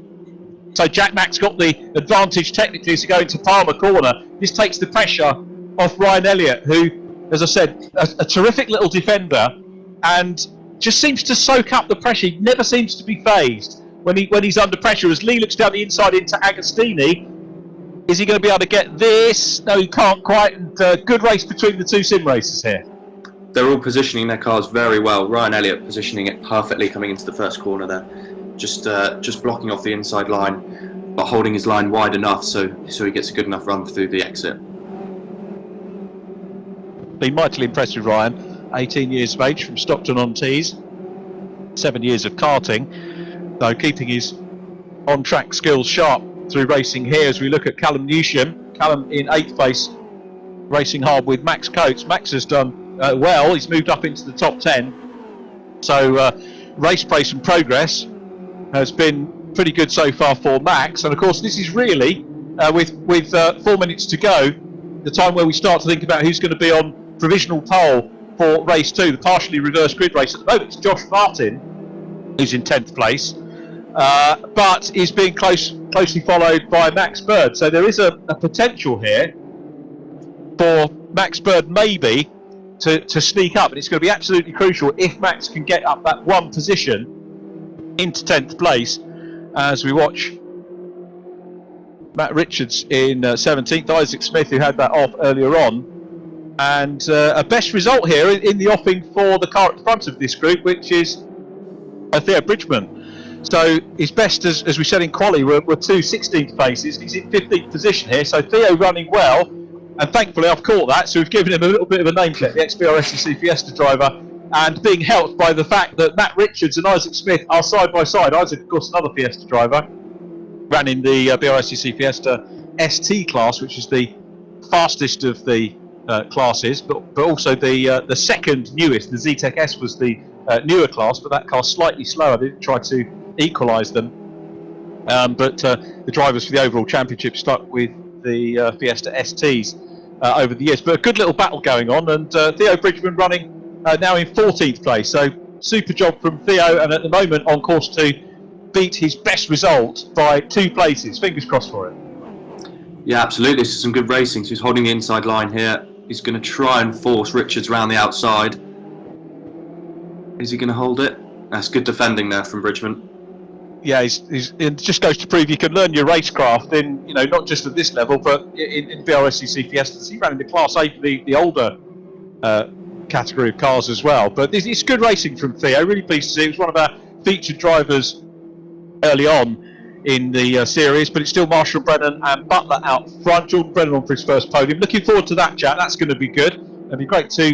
So Jack Mack's got the advantage technically as he go into Palmer corner. This takes the pressure off Ryan Elliott, who, as I said, a terrific little defender, and just seems to soak up the pressure. He never seems to be phased when he's under pressure. As Lee looks down the inside into Agostini, is he going to be able to get this? No, he can't quite. And good race between the two sim racers here. They're all positioning their cars very well. Ryan Elliott positioning it perfectly coming into the first corner there. Just blocking off the inside line, but holding his line wide enough so he gets a good enough run through the exit. Been mightily impressed with Ryan, 18 years of age from Stockton-on-Tees, 7 years of karting, though keeping his on-track skills sharp through racing here as we look at Callum Newsham. Callum in 8th place, racing hard with Max Coates. Max has done well, he's moved up into the top 10, so race pace and progress has been pretty good so far for Max. And of course this is really, with 4 minutes to go, the time where we start to think about who's going to be on provisional pole for race 2, the partially reversed grid race. At the moment it's Josh Martin who's in 10th place, but is being closely followed by Max Bird. So there is a potential here for Max Bird maybe to sneak up, and it's going to be absolutely crucial if Max can get up that one position into 10th place as we watch Matt Richards in 17th, Isaac Smith, who had that off earlier on, and a best result here in the offing for the car at the front of this group, which is Theo Bridgeman. So his best, as we said in quali, were 2 16th places. He's in 15th position here, so Theo running well, and thankfully I've caught that, so we've given him a little bit of a name check, the ex-BRSCC Fiesta driver, and being helped by the fact that Matt Richards and Isaac Smith are side by side. Isaac, of course, another Fiesta driver, ran in the BRSCC Fiesta ST class, which is the fastest of the classes, but also the second newest. The ZTEC S was the newer class, but that car's slightly slower. They didn't try to equalise them. But the drivers for the overall championship stuck with the Fiesta STs over the years. But a good little battle going on, and Theo Bridgeman running now in 14th place. So super job from Theo, and at the moment on course to beat his best result by 2 places. Fingers crossed for it. Yeah, absolutely. This is some good racing. So he's holding the inside line here. He's going to try and force Richards around the outside. Is he going to hold it? That's good defending there from Bridgeman. Yeah, it just goes to prove you can learn your racecraft in, not just at this level, but in VRSCC Fiestas. He ran in the Class A for the older category of cars as well. But it's good racing from Theo. Really pleased to see. He was one of our featured drivers early on in the series, but it's still Marshall, Brennan and Butler out front. Jordan Brennan on for his first podium. Looking forward to that chat. That's going to be good. It'll be great to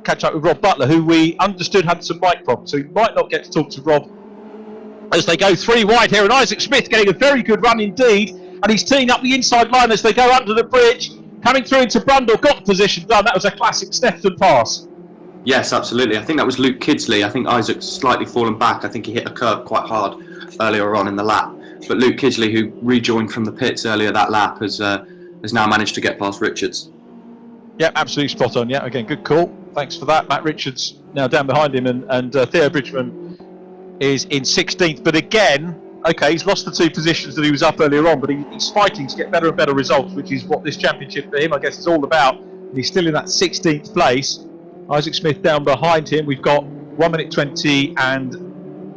catch up with Rob Butler, who we understood had some mic problems, so we might not get to talk to Rob as they go 3 wide here, and Isaac Smith getting a very good run indeed, and he's teeing up the inside line as they go under the bridge, coming through into Brundle, got the position done. That was a classic Snetterton pass. Yes, absolutely. I think that was Luke Kidsley. I think Isaac's slightly fallen back. I think he hit a curb quite hard earlier on in the lap. But Luke Kidsley, who rejoined from the pits earlier that lap, has now managed to get past Richards. Yeah, absolutely spot on. Yeah, again, good call. Thanks for that. Matt Richards now down behind him, and Theo Bridgeman is in 16th. But again, okay, he's lost the 2 positions that he was up earlier on, but he's fighting to get better and better results, which is what this championship for him, I guess, is all about. And he's still in that 16th place. Isaac Smith down behind him. We've got 1 minute 20 and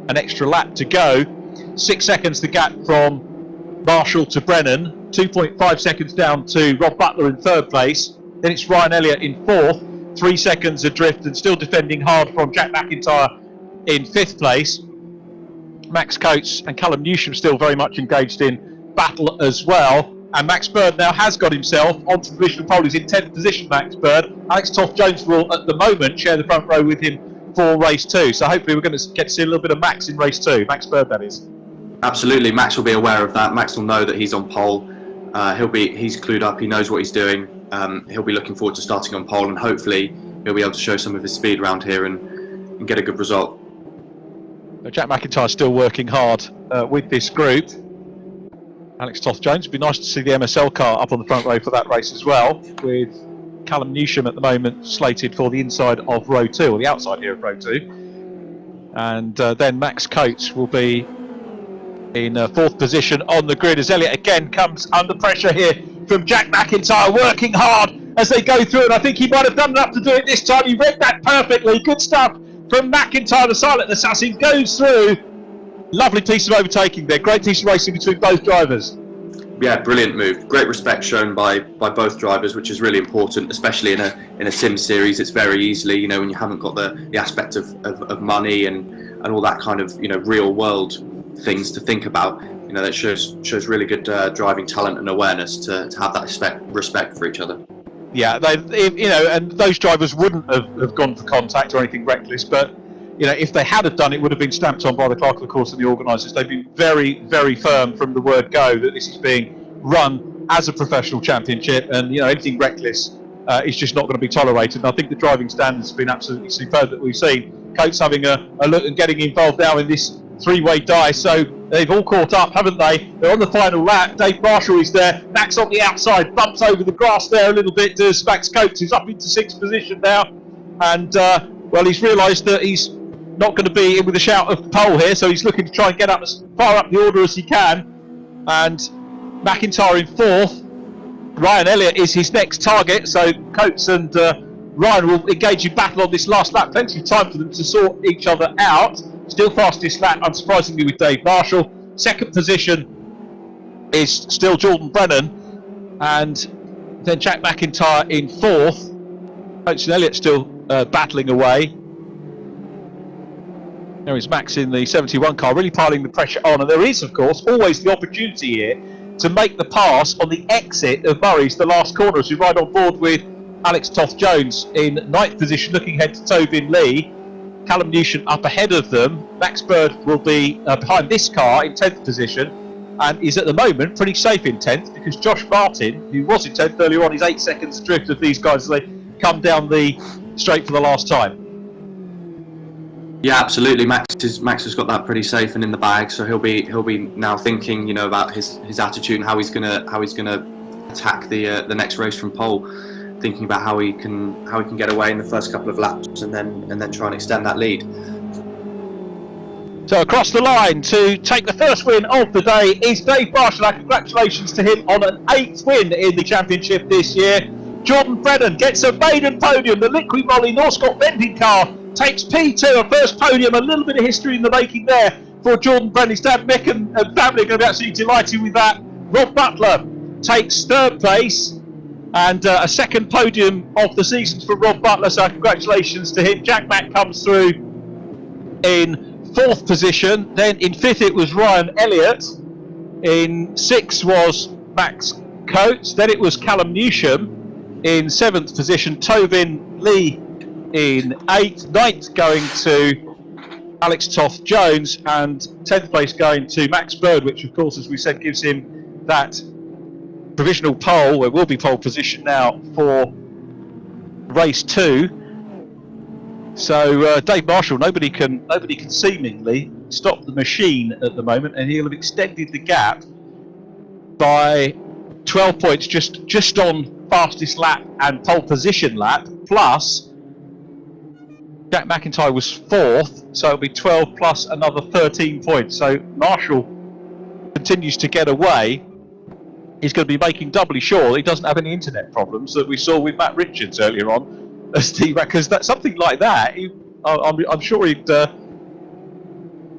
an extra lap to go. 6 seconds the gap from Marshall to Brennan. 2.5 seconds down to Rob Butler in 3rd place. Then it's Ryan Elliott in 4th. 3 seconds adrift and still defending hard from Jack MacIntyre in 5th place. Max Coates and Callum Newsham still very much engaged in battle as well. And Max Bird now has got himself onto the provisional pole. He's in 10th position, Max Bird. Alex Toth-Jones will, at the moment, share the front row with him for race 2. So hopefully we're going to get to see a little bit of Max in race 2. Max Bird, that is. Absolutely. Max will be aware of that. Max will know that he's on pole. He's clued up. He knows what he's doing. He'll be looking forward to starting on pole, and hopefully he'll be able to show some of his speed around here and get a good result. Jack MacIntyre still working hard with this group. Alex Toth-Jones. It'd be nice to see the MSL car up on the front row for that race as well, with Callum Newsham at the moment slated for the inside of row 2, or the outside here of row 2. And then Max Coates will be in 4th position on the grid, as Elliott again comes under pressure here from Jack MacIntyre, working hard as they go through, and I think he might have done enough to do it this time. He read that perfectly. Good stuff from MacIntyre. The silent assassin goes through. Lovely piece of overtaking there. Great piece of racing between both drivers. Yeah, brilliant move. Great respect shown by both drivers, which is really important, especially in a sim series. It's very easily, when you haven't got the aspect of money and all that kind of real world things to think about. That shows really good driving talent and awareness to have that respect for each other. Yeah, and those drivers wouldn't have gone for contact or anything reckless, but if they had done, it would have been stamped on by the clerk of the course and the organisers. They've been very, very firm from the word go that this is being run as a professional championship, and anything reckless is just not going to be tolerated. And I think the driving standards have been absolutely superb that we've seen. Coates having a look and getting involved now in this 3-way die, so they've all caught up, haven't they? They're on the final lap. Dave Marshall is there. Max on the outside, bumps over the grass there a little bit. Does Max Coates, who's up into 6th position now, and he's realised that he's not going to be in with a shout of pole here, so he's looking to try and get up as far up the order as he can. And MacIntyre in 4th. Ryan Elliott is his next target, so Coates and Ryan will engage in battle on this last lap. Plenty of time for them to sort each other out. Still fastest lap, unsurprisingly, with Dave Marshall. 2nd position is still Jordan Brennan, and then Jack MacIntyre in 4th. Coates and Elliott still battling away. There is Max in the 71 car, really piling the pressure on, and there is, of course, always the opportunity here to make the pass on the exit of Murray's, the last corner, as we ride on board with Alex Toth-Jones in 9th position, looking ahead to Tobin Lee. Callum Newsham up ahead of them. Max Bird will be behind this car in 10th position, and is at the moment pretty safe in 10th, because Josh Martin, who was in 10th earlier on, is 8 seconds adrift of these guys as they come down the straight for the last time. Yeah, absolutely. Max has got that pretty safe and in the bag, so he'll be now thinking, you know, about his attitude and how he's gonna attack the next race from pole, thinking about how he can get away in the first couple of laps and then try and extend that lead. So across the line to take the first win of the day is Dave Marshall. Congratulations to him on an 8th win in the championship this year. Jordan Brennan gets a maiden podium. The Liquid Moly Northcott vending car takes P2, a first podium. A little bit of history in the making there for Jordan Brennan. His dad Mick and family are going to be absolutely delighted with that. Rob Butler takes 3rd place, and a 2nd podium of the season for Rob Butler, so congratulations to him. Jack Mack comes through in 4th position. Then in 5th it was Ryan Elliott. In 6th was Max Coates. Then it was Callum Newsham in 7th position. Tovin Lee in 8th. 9th going to Alex Toth-Jones, and 10th place going to Max Bird, which of course, as we said, gives him that provisional pole. There will be pole position now for race 2. So Dave Marshall, nobody can seemingly stop the machine at the moment, and he'll have extended the gap by 12 points just on fastest lap and pole position lap, plus Jack MacIntrye was 4th, so it'll be 12 plus another 13 points. So Marshall continues to get away. He's going to be making doubly sure he doesn't have any internet problems that we saw with Matt Richards earlier on, because that something like that, I'm sure he'd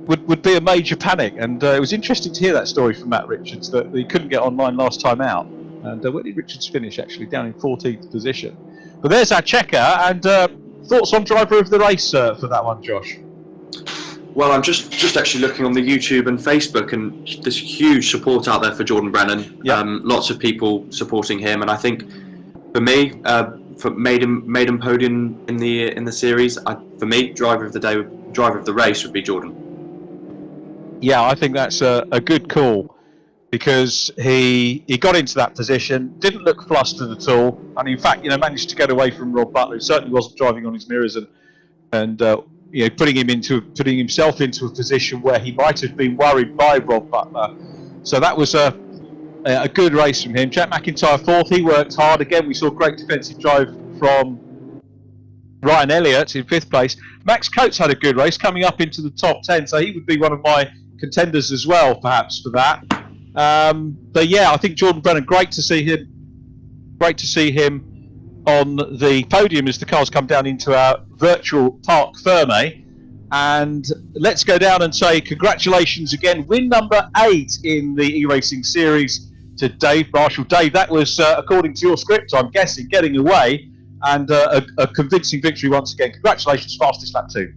would be a major panic. And it was interesting to hear that story from Matt Richards, that he couldn't get online last time out. And where did Richards finish? Actually, down in 14th position. But there's our checker, and thoughts on driver of the race for that one, Josh? Well, I'm just actually looking on the YouTube and Facebook, and there's huge support out there for Jordan Brennan. Yep. Lots of people supporting him, and I think for me, for maiden podium in the series, for me, driver of the race would be Jordan. Yeah, I think that's a good call, because he got into that position, didn't look flustered at all, and in fact, managed to get away from Rob Butler, who certainly wasn't driving on his mirrors, and putting himself into a position where he might have been worried by Rob Butler. So that was a good race from him. Jack MacIntyre 4th. He worked hard. Again, we saw great defensive drive from Ryan Elliott in 5th place. Max Coates had a good race, coming up into the top 10, so he would be one of my contenders as well, perhaps, for that. But yeah, I think Jordan Brennan, great to see him on the podium as the cars come down into our virtual Parc Ferme. And let's go down and say congratulations again, win number 8 in the e-racing series to Dave Marshall. Dave, that was according to your script, I'm guessing, getting away, and a convincing victory once again. Congratulations, fastest lap 2.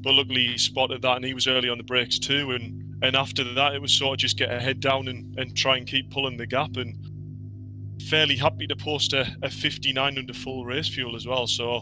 But luckily he spotted that, and he was early on the brakes too, and after that it was sort of just get a head down and try and keep pulling the gap, and fairly happy to post a 59 under full race fuel as well, so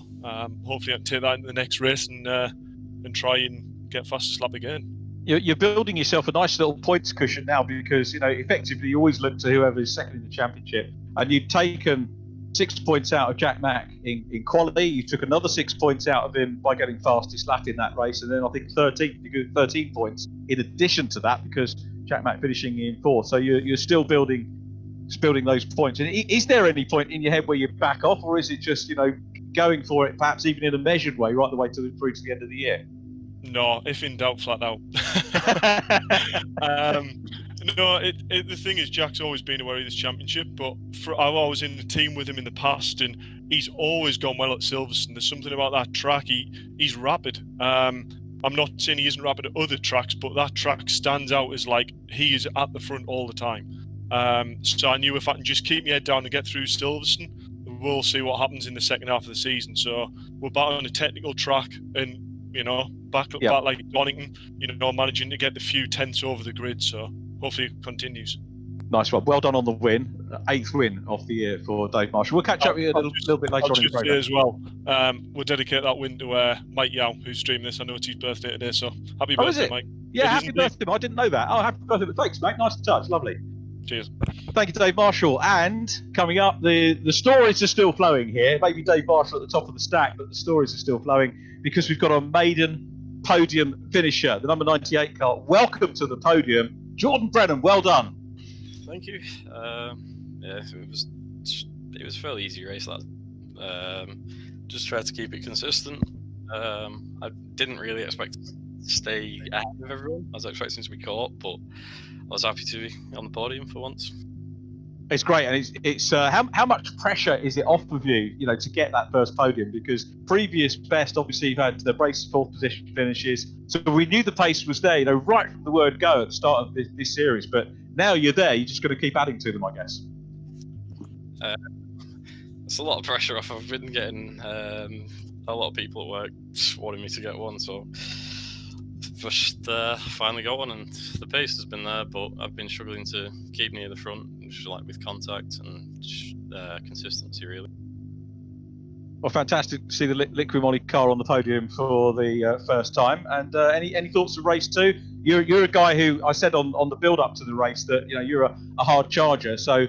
hopefully I can take that into the next race and try and get fastest lap again. You're building yourself a nice little points cushion now, because effectively you always look to whoever is second in the championship, and you've taken 6 points out of Jack Mack in quality. You took another 6 points out of him by getting fastest lap in that race, and then I think 13 points in addition to that, because Jack Mack finishing in 4th. So you're still building those points. And is there any point in your head where you back off, or is it just going for it, perhaps even in a measured way, right the way through to the end of the year? No, if in doubt, flat out. No, the thing is, Jack's always been aware of this championship, but I was in the team with him in the past, and he's always gone well at Silverstone. There's something about that track. He's rapid. I'm not saying he isn't rapid at other tracks, but that track stands out as like he is at the front all the time. So I knew if I can just keep my head down and get through Silverstone, we'll see what happens in the second half of the season. So we're back on a technical track, and back like Donington, managing to get the few tenths over the grid. So hopefully it continues. Nice one. Well done on the win. 8th win of the year for Dave Marshall. We'll catch up with you a little bit later on in the program. As well. We'll dedicate that win to Mike Yao, who's streamed this. I know it's his birthday today, so happy birthday, Mike. Yeah, happy birthday. I didn't know that. Oh, happy birthday. Thanks, mate. Nice touch. Lovely. Cheers. Thank you, Dave Marshall. And coming up, the stories are still flowing here. Maybe Dave Marshall at the top of the stack, but the stories are still flowing because we've got a maiden podium finisher, the number 98 car. Welcome to the podium, Jordan Brennan. Well done. Thank you. Yeah, it was a fairly easy race. That just tried to keep it consistent. I didn't really expect to stay ahead of everyone. I was expecting to be caught, but I was happy to be on the podium for once. It's great, and it's how much pressure is it off of you, to get that first podium? Because previous best, obviously, you've had the Brace's 4th position finishes, so we knew the pace was there, right from the word go at the start of this series. But now you're there, you're just going to keep adding to them, I guess. It's a lot of pressure off. I've been getting a lot of people at work wanting me to get one, so just finally got one, and the pace has been there, but I've been struggling to keep near the front, just like with contact and consistency, really. Well, fantastic to see the Liquid Moly car on the podium for the first time. And any thoughts of race 2? You're a guy who I said on the build up to the race that you're a hard charger. So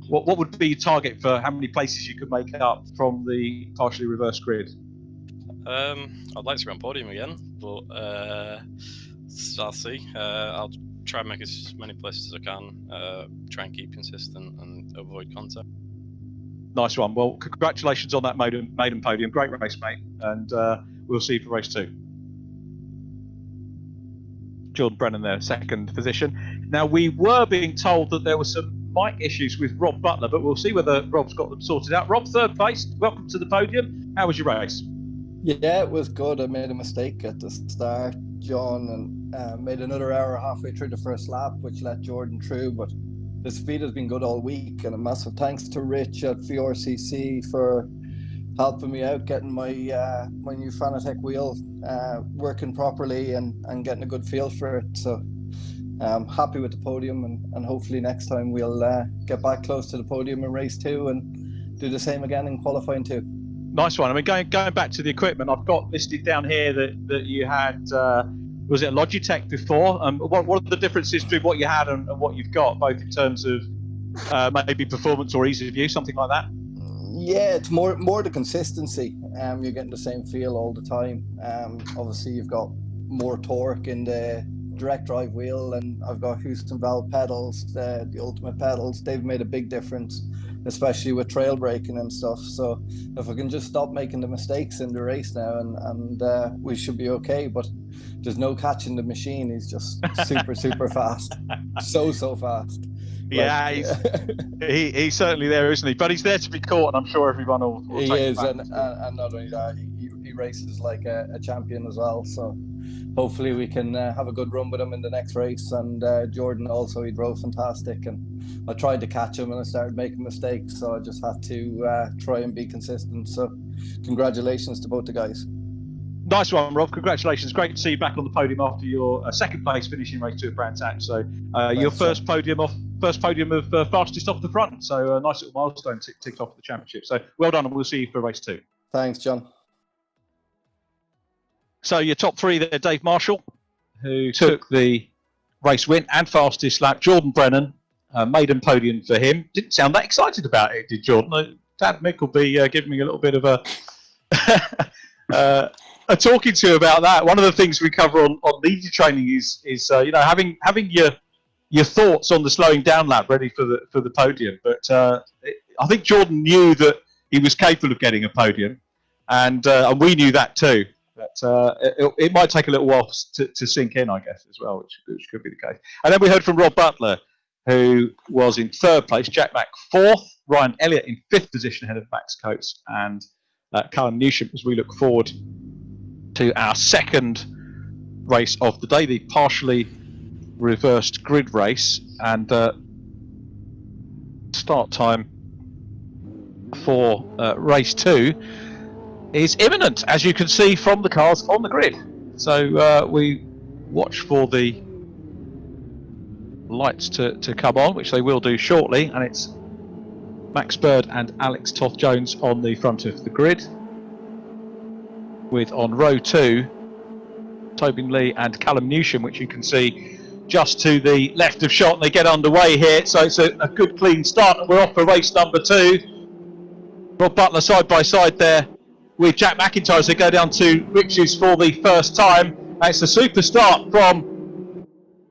what would be your target for how many places you could make up from the partially reversed grid? I'd like to be on podium again, but I'll see. I'll try and make as many places as I can. Try and keep consistent and avoid contact. Nice one. Well, congratulations on that maiden podium. Great race, mate. And we'll see you for race 2. Jordan Brennan there, 2nd position. Now, we were being told that there were some mic issues with Rob Butler, but we'll see whether Rob's got them sorted out. Rob, 3rd place. Welcome to the podium. How was your race? Yeah, it was good. I made a mistake at the start, John, and made another error halfway through the first lap, which let Jordan through. But the speed has been good all week, and a massive thanks to Rich at VRCC for helping me out, getting my new Fanatec wheel working properly and getting a good feel for it. So I'm happy with the podium, and hopefully next time we'll get back close to the podium in race 2 and do the same again in qualifying 2. Nice one. I mean, going back to the equipment, I've got listed down here that you had, was it a Logitech before? What are the differences between what you had and what you've got, both in terms of maybe performance or ease of use, something like that? Yeah, it's more the consistency. You're getting the same feel all the time. Obviously, you've got more torque in the direct drive wheel, and I've got Houston valve pedals, the ultimate pedals. They've made a big difference, especially with trail braking and stuff. So if I can just stop making the mistakes in the race now, and we should be okay. But there's no catching the machine. He's just super fast, so fast. Yeah, he's certainly there, isn't he? But he's there to be caught, and I'm sure everyone will he take is, him and not only that, he races like a champion as well. So hopefully we can have a good run with him in the next race. And Jordan also, he drove fantastic, and I tried to catch him and I started making mistakes, so I just had to try and be consistent. So congratulations to both the guys. Nice one, Rob. Congratulations. Great to see you back on the podium after your 2nd place finishing race 2 at Brands Hatch. So your first podium of fastest off the front. So a nice little milestone ticked off the championship. So well done, and we'll see you for race 2. Thanks, John. So your top 3 there, Dave Marshall, who took the race win and fastest lap. Jordan Brennan, maiden podium for him. Didn't sound that excited about it, did Jordan? Dad Mick will be giving me a little bit of a talking to about that. One of the things we cover on media training is having your thoughts on the slowing down lap ready for the podium. But I think Jordan knew that he was capable of getting a podium, and we knew that too. But it might take a little while to sink in, I guess, as well, which could be the case. And then we heard from Rob Butler, who was in 3rd place, Jack Mack 4th, Ryan Elliott in 5th position ahead of Max Coates, and Callum Newsham, as we look forward to our 2nd race of the day, the partially reversed grid race. And start time for race 2 is imminent, as you can see from the cars on the grid. So we watch for the lights to come on, which they will do shortly, and it's Max Bird and Alex Toth-Jones on the front of the grid, with on row 2 Tobin Lee and Callum Newsham, which you can see just to the left of shot, and they get underway here. So it's a good clean start, and we're off for race number 2. Rob Butler side by side there with Jack MacIntrye as they go down to Riches for the first time. And it's a super start from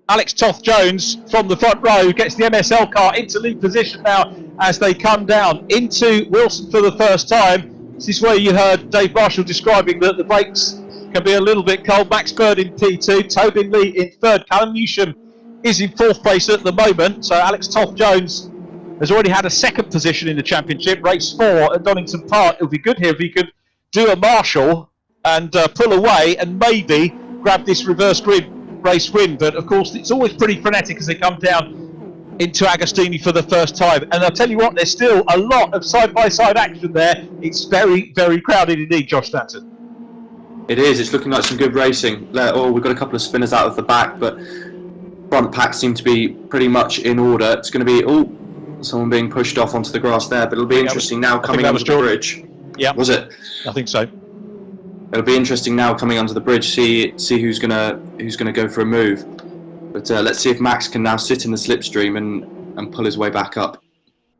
Alex Toth-Jones from the front row, who gets the MSL car into lead position now as they come down into Wilson for the first time. This is where you heard Dave Marshall describing that the brakes can be a little bit cold. Max Bird in P2, Tobin Lee in 3rd, Callum Newsham is in 4th place at the moment. So Alex Toth-Jones has already had a 2nd position in the championship, race 4 at Donington Park. It would be good here if he could do a Marshall and pull away and maybe grab this reverse grid race win. But of course, it's always pretty frenetic as they come down into Agostini for the first time. And I'll tell you what, there's still a lot of side-by-side action there. It's very, very crowded indeed, Josh Stanton. It is. It's looking like some good racing. Oh, we've got a couple of spinners out of the back, but front pack seem to be pretty much in order. It's going to be someone being pushed off onto the grass there, but it'll be interesting now coming onto the bridge. Yeah, was it? I think so. It'll be interesting now coming onto the bridge. See who's gonna go for a move. But let's see if Max can now sit in the slipstream and pull his way back up.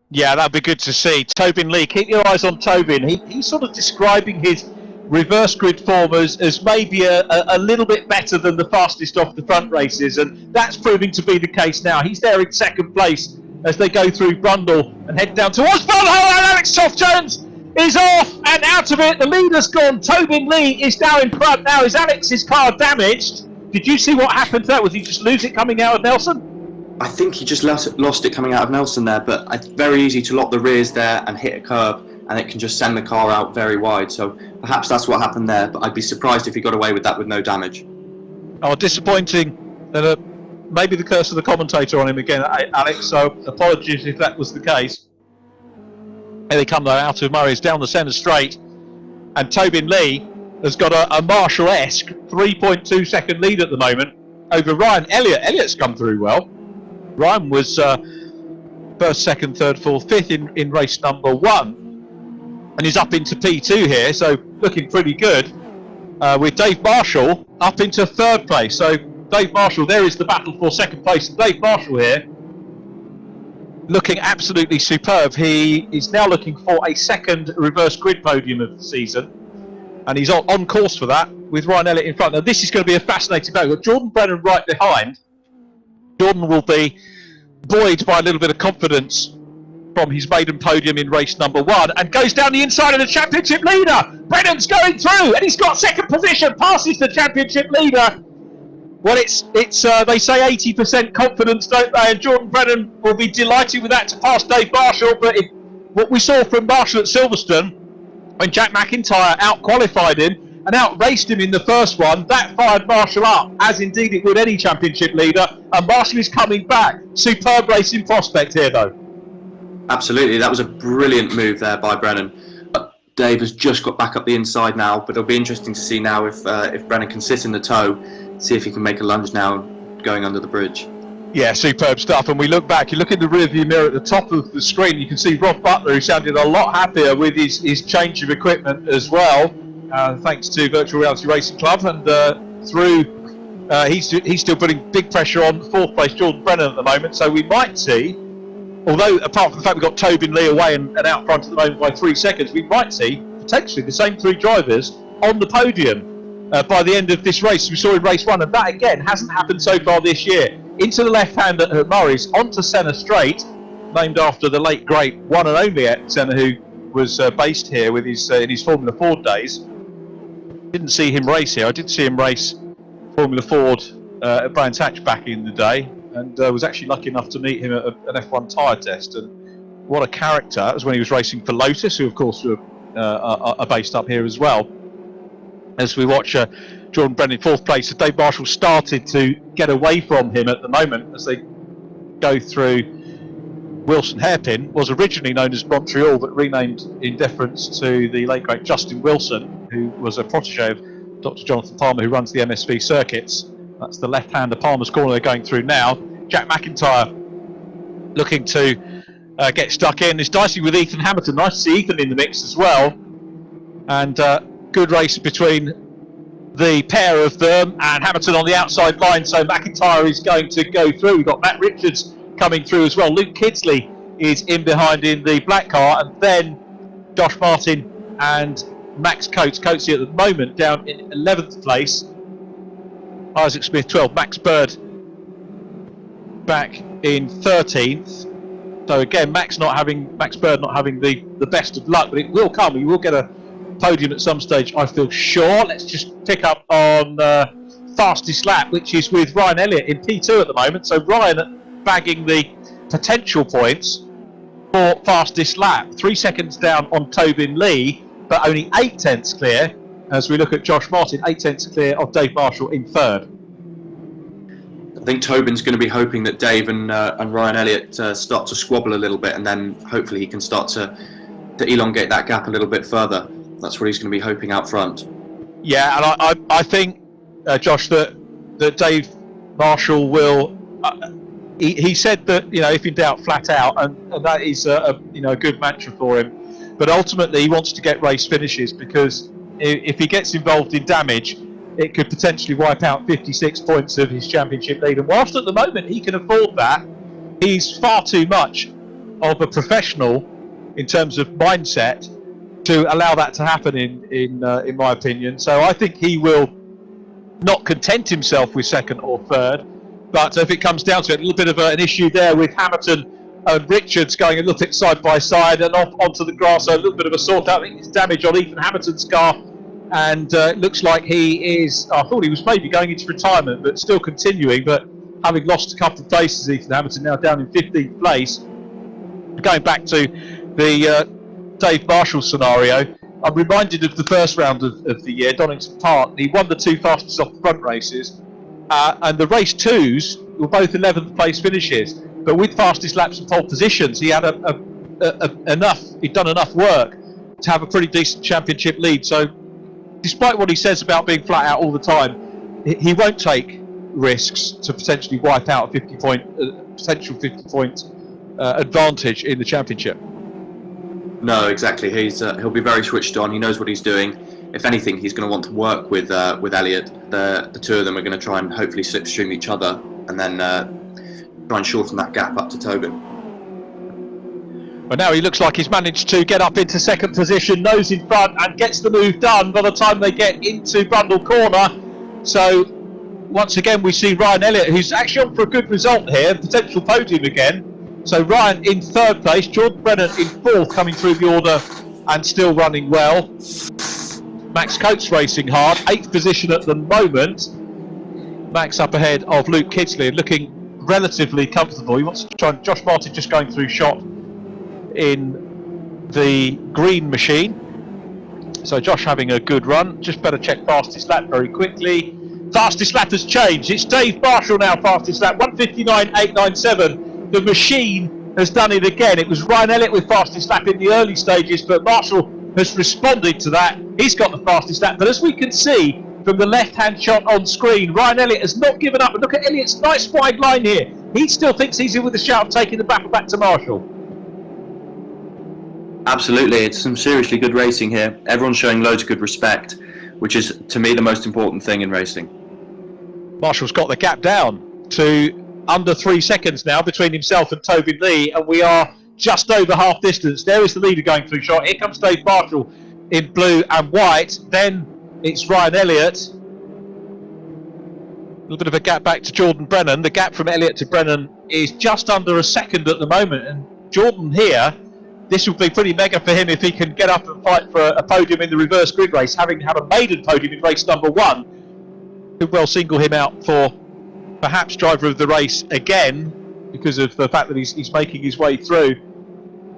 Yeah, that'd be good to see. Tobin Lee, keep your eyes on Tobin. He's sort of describing his reverse grid form as maybe a little bit better than the fastest off the front races, and that's proving to be the case now. He's there in 2nd place as they go through Brundle and head down towards Brundle, and Alex Toth-Jones is off and out of it. The leader's gone. Tobin Lee is now in front. Now, is Alex's car damaged? Did you see what happened to that? Was he just lose it coming out of Nelson? I think he just lost it coming out of Nelson there, but it's very easy to lock the rears there and hit a curb, and it can just send the car out very wide. So perhaps that's what happened there, but I'd be surprised if he got away with that with no damage. Oh, disappointing. That maybe the curse of the commentator on him again, Alex, so apologies if that was the case. Here they come though, out of Murray's down the centre straight, and Tobin Lee has got a Marshall-esque 3.2 second lead at the moment over Ryan Elliott. Elliott's come through well. Ryan was 1st, 2nd, 3rd, 4th, 5th in race number 1, and he's up into P2 here, so looking pretty good, with Dave Marshall up into 3rd place. So Dave Marshall, there is the battle for 2nd place. Dave Marshall here looking absolutely superb. He is now looking for a 2nd reverse grid podium of the season, and he's on course for that with Ryan Elliott in front. Now this is going to be a fascinating battle. We've got Jordan Brennan right behind. Jordan will be buoyed by a little bit of confidence from his maiden podium in race number 1, and goes down the inside of the championship leader. Brennan's going through, and he's got 2nd position, passes the championship leader. Well, it's they say 80% confidence, don't they? And Jordan Brennan will be delighted with that to pass Dave Marshall. But what we saw from Marshall at Silverstone, when Jack MacIntyre out-qualified him and out-raced him in the first one, that fired Marshall up, as indeed it would any championship leader. And Marshall is coming back. Superb racing prospect here, though. Absolutely, that was a brilliant move there by Brennan. Dave has just got back up the inside now, but it'll be interesting to see now if Brennan can sit in the tow, see if he can make a lunge now going under the bridge. Yeah, superb stuff. And we look back, you look in the rearview mirror at the top of the screen, you can see Rob Butler, who sounded a lot happier with his change of equipment as well, thanks to Virtual Reality Racing Club. And he's still putting big pressure on 4th place Jordan Brennan at the moment. So we might see, although apart from the fact we've got Tobin Lee away and out front at the moment by 3 seconds, we might see potentially the same 3 drivers on the podium by the end of this race we saw in race 1, and that again hasn't happened so far this year. Into the left hand at Murray's, onto Senna Straight, named after the late great one and only Senna, who was based here with his in his Formula Ford days. Didn't see him race here. I did see him race Formula Ford at Brands Hatch back in the day, and was actually lucky enough to meet him at an F1 tyre test. And what a character! That was when he was racing for Lotus, who of course are based up here as well. As we watch Jordan Brennan in 4th place, so Dave Marshall started to get away from him at the moment as they go through Wilson Hairpin. Was originally known as Montreal, but renamed in deference to the late great Justin Wilson, who was a protege of Dr. Jonathan Palmer, who runs the MSV circuits. That's the left-hander Palmer's corner they're going through now. Jack MacIntyre looking to get stuck in. It's dicey with Ethan Hammerton. Nice to see Ethan in the mix as well. And good race between the pair of them, and Hammerton on the outside line, so MacIntyre is going to go through. We've got Matt Richards coming through as well. Luke Kidsley is in behind in the black car, and then Josh Martin and Max Coates. Coates at the moment down in 11th place. Isaac Smith 12th. Max Bird back in 13th. So again, Max Bird not having the best of luck, but it will come. He will get a podium at some stage, I feel sure. Let's just pick up on fastest lap, which is with Ryan Elliott in P2 at the moment. So Ryan bagging the potential points for fastest lap. 3 seconds down on Tobin Lee, but only 8 tenths clear as we look at Josh Martin, 8 tenths clear of Dave Marshall in third. I think Tobin's going to be hoping that Dave and Ryan Elliott start to squabble a little bit, and then hopefully he can start to elongate that gap a little bit further. That's what he's going to be hoping out front. Yeah, and I think, Josh, that Dave Marshall will. He said that, you know, if in doubt, flat out, and that is a good mantra for him. But ultimately, he wants to get race finishes, because if he gets involved in damage, it could potentially wipe out 56 points of his championship lead. And whilst at the moment he can afford that, he's far too much of a professional in terms of mindset to allow that to happen in my opinion. So I think he will not content himself with second or third, but if it comes down to it, a little bit of an issue there with Hammerton and Richards going a little bit side by side and off onto the grass, so a little bit of a sort out. I think it's damage on Ethan Hammerton's car, and it looks like he is, I thought he was maybe going into retirement, but still continuing, but having lost a couple of places, Ethan Hammerton now down in 15th place. Going back to the Dave Marshall scenario, I'm reminded of the first round of the year, Donington Park. He won the 2 fastest off the front races, and the race 2s were both 11th place finishes, but with fastest laps and pole positions, he had he'd done enough work to have a pretty decent championship lead. So despite what he says about being flat out all the time, he won't take risks to potentially wipe out a potential 50-point advantage in the championship. No, exactly. He'll be very switched on. He knows what he's doing. If anything, he's going to want to work with Elliott. The two of them are going to try and hopefully slipstream each other, and then try and shorten that gap up to Tobin. But now he looks like he's managed to get up into second position, nose in front, and gets the move done by the time they get into Brundle Corner. So once again we see Ryan Elliott, who's actually on for a good result here, potential podium again. So Ryan in third place, Jordan Brennan in fourth, coming through the order and still running well. Max Coates racing hard, 8th position at the moment. Max up ahead of Luke Kidsley and looking relatively comfortable. He wants to try, and Josh Martin just going through shot in the green machine. So Josh having a good run. Just better check fastest lap very quickly. Fastest lap has changed. It's Dave Marshall now, fastest lap, 1:59.897. The machine has done it again. It was Ryan Elliott with fastest lap in the early stages, but Marshall has responded to that. He's got the fastest lap, but as we can see from the left-hand shot on screen, Ryan Elliott has not given up. And look at Elliott's nice wide line here. He still thinks he's in with a shout of taking the battle back to Marshall. Absolutely, it's some seriously good racing here. Everyone's showing loads of good respect, which is, to me, the most important thing in racing. Marshall's got the gap down to under 3 seconds now between himself and Tobin Lee, and we are just over half distance. There is the leader going through shot. Here comes Dave Marshall in blue and white. Then it's Ryan Elliott. A little bit of a gap back to Jordan Brennan. The gap from Elliott to Brennan is just under a second at the moment, and Jordan here, this would be pretty mega for him if he can get up and fight for a podium in the reverse grid race, having had a maiden podium in race number 1. Could well single him out for perhaps driver of the race again, because of the fact that he's making his way through.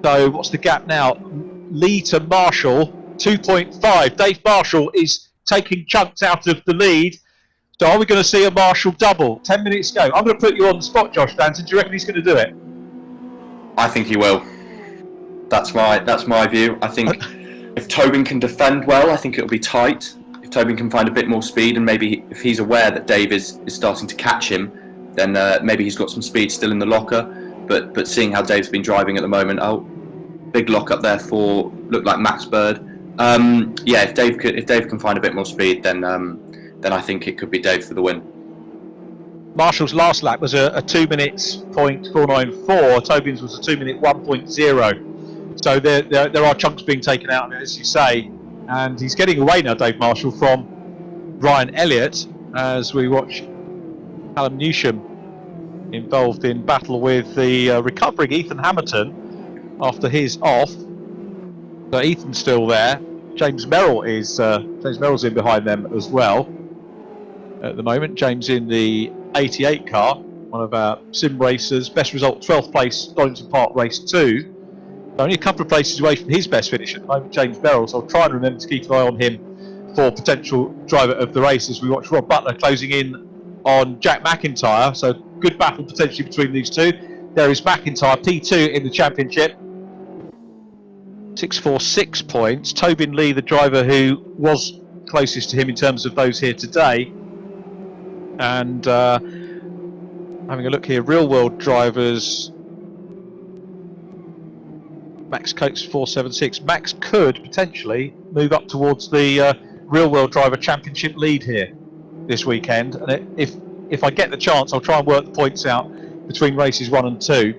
So what's the gap now? Lee to Marshall, 2.5. Dave Marshall is taking chunks out of the lead. So are we going to see a Marshall double? 10 minutes ago. I'm going to put you on the spot, Josh Stanton. Do you reckon he's going to do it? I think he will. That's my view. I think if Tobin can defend well, I think it'll be tight. If Tobin can find a bit more speed, and maybe if he's aware that Dave is starting to catch him, then maybe he's got some speed still in the locker. But seeing how Dave's been driving at the moment, big lock up there for looked like Max Bird. If Dave can find a bit more speed, then I think it could be Dave for the win. Marshall's last lap was a 2 minutes .494. Tobin's was a 2 minute 1.0. So there are chunks being taken out, as you say, and he's getting away now, Dave Marshall, from Ryan Elliott, as we watch Callum Newsham involved in battle with the recovering Ethan Hammerton after his off. So Ethan's still there. James Merrill's in behind them as well at the moment. James in the 88 car, one of our sim racers. Best result, 12th place, Donington Park Race 2. Only a couple of places away from his best finish at the moment, James Merrill. So I'll try and remember to keep an eye on him for potential driver of the race as we watch Rob Butler closing in on Jack MacIntyre. So good battle potentially between these two. There is MacIntyre, P2 in the championship. 646 points. Tobin Lee, the driver who was closest to him in terms of those here today. And having a look here, real world drivers. Max Coates 476. Max could potentially move up towards the real world driver championship lead here this weekend. And if I get the chance, I'll try and work the points out between races 1 and 2.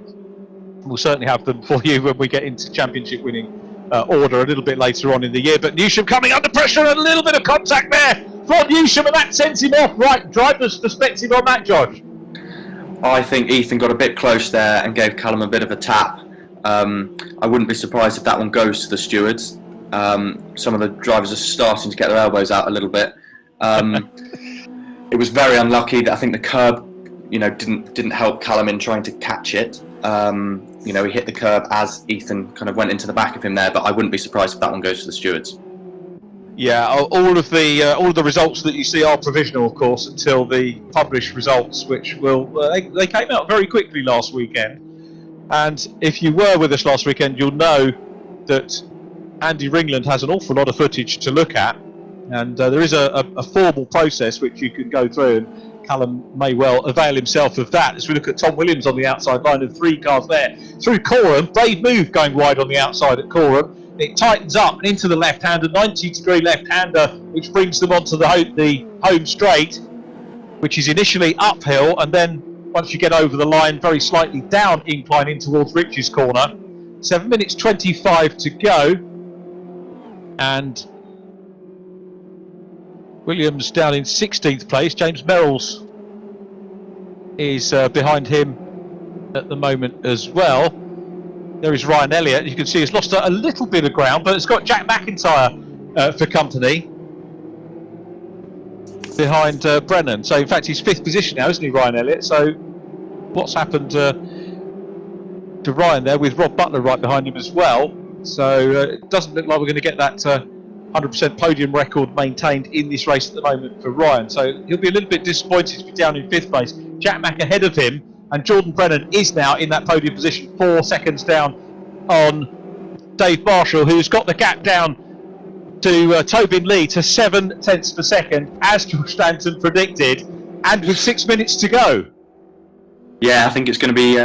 We'll certainly have them for you when we get into championship winning order a little bit later on in the year. But Newsham coming under pressure, and a little bit of contact there from Newsham, and that sends him off. Right, driver's perspective on that, Josh? I think Ethan got a bit close there and gave Callum a bit of a tap. I wouldn't be surprised if that one goes to the stewards. Some of the drivers are starting to get their elbows out a little bit. It was very unlucky that I think the curb, didn't help Callum in trying to catch it. He hit the curb as Ethan kind of went into the back of him there, but I wouldn't be surprised if that one goes to the stewards. Yeah, all of the results that you see are provisional, of course, until the published results, which will they came out very quickly last weekend. And if you were with us last weekend, you'll know that Andy Ringland has an awful lot of footage to look at, and there is a formal process which you can go through, and Callum may well avail himself of that as we look at Tom Williams on the outside line and 3 cars there through Coram. Brave move going wide on the outside at Coram. It tightens up and into the left-hander, 90-degree left-hander, which brings them onto the home straight, which is initially uphill, and then once you get over the line, very slightly down incline in towards Rich's corner. 7 minutes 25 to go, and Williams down in 16th place. James Merrill's is behind him at the moment as well. There is Ryan Elliott. You can see he's lost a little bit of ground, but it's got Jack MacIntyre for company behind Brennan. So in fact he's 5th position now, isn't he, Ryan Elliott? So what's happened to Ryan there with Rob Butler right behind him as well? So it doesn't look like we're going to get that 100% podium record maintained in this race at the moment for Ryan. So he'll be a little bit disappointed to be down in 5th place. Jack Mack ahead of him, and Jordan Brennan is now in that podium position, 4 seconds down on Dave Marshall, who's got the gap down to Tobin Lee to 7 tenths per second, as Josh Stanton predicted, and with 6 minutes to go. Yeah, I think it's going to be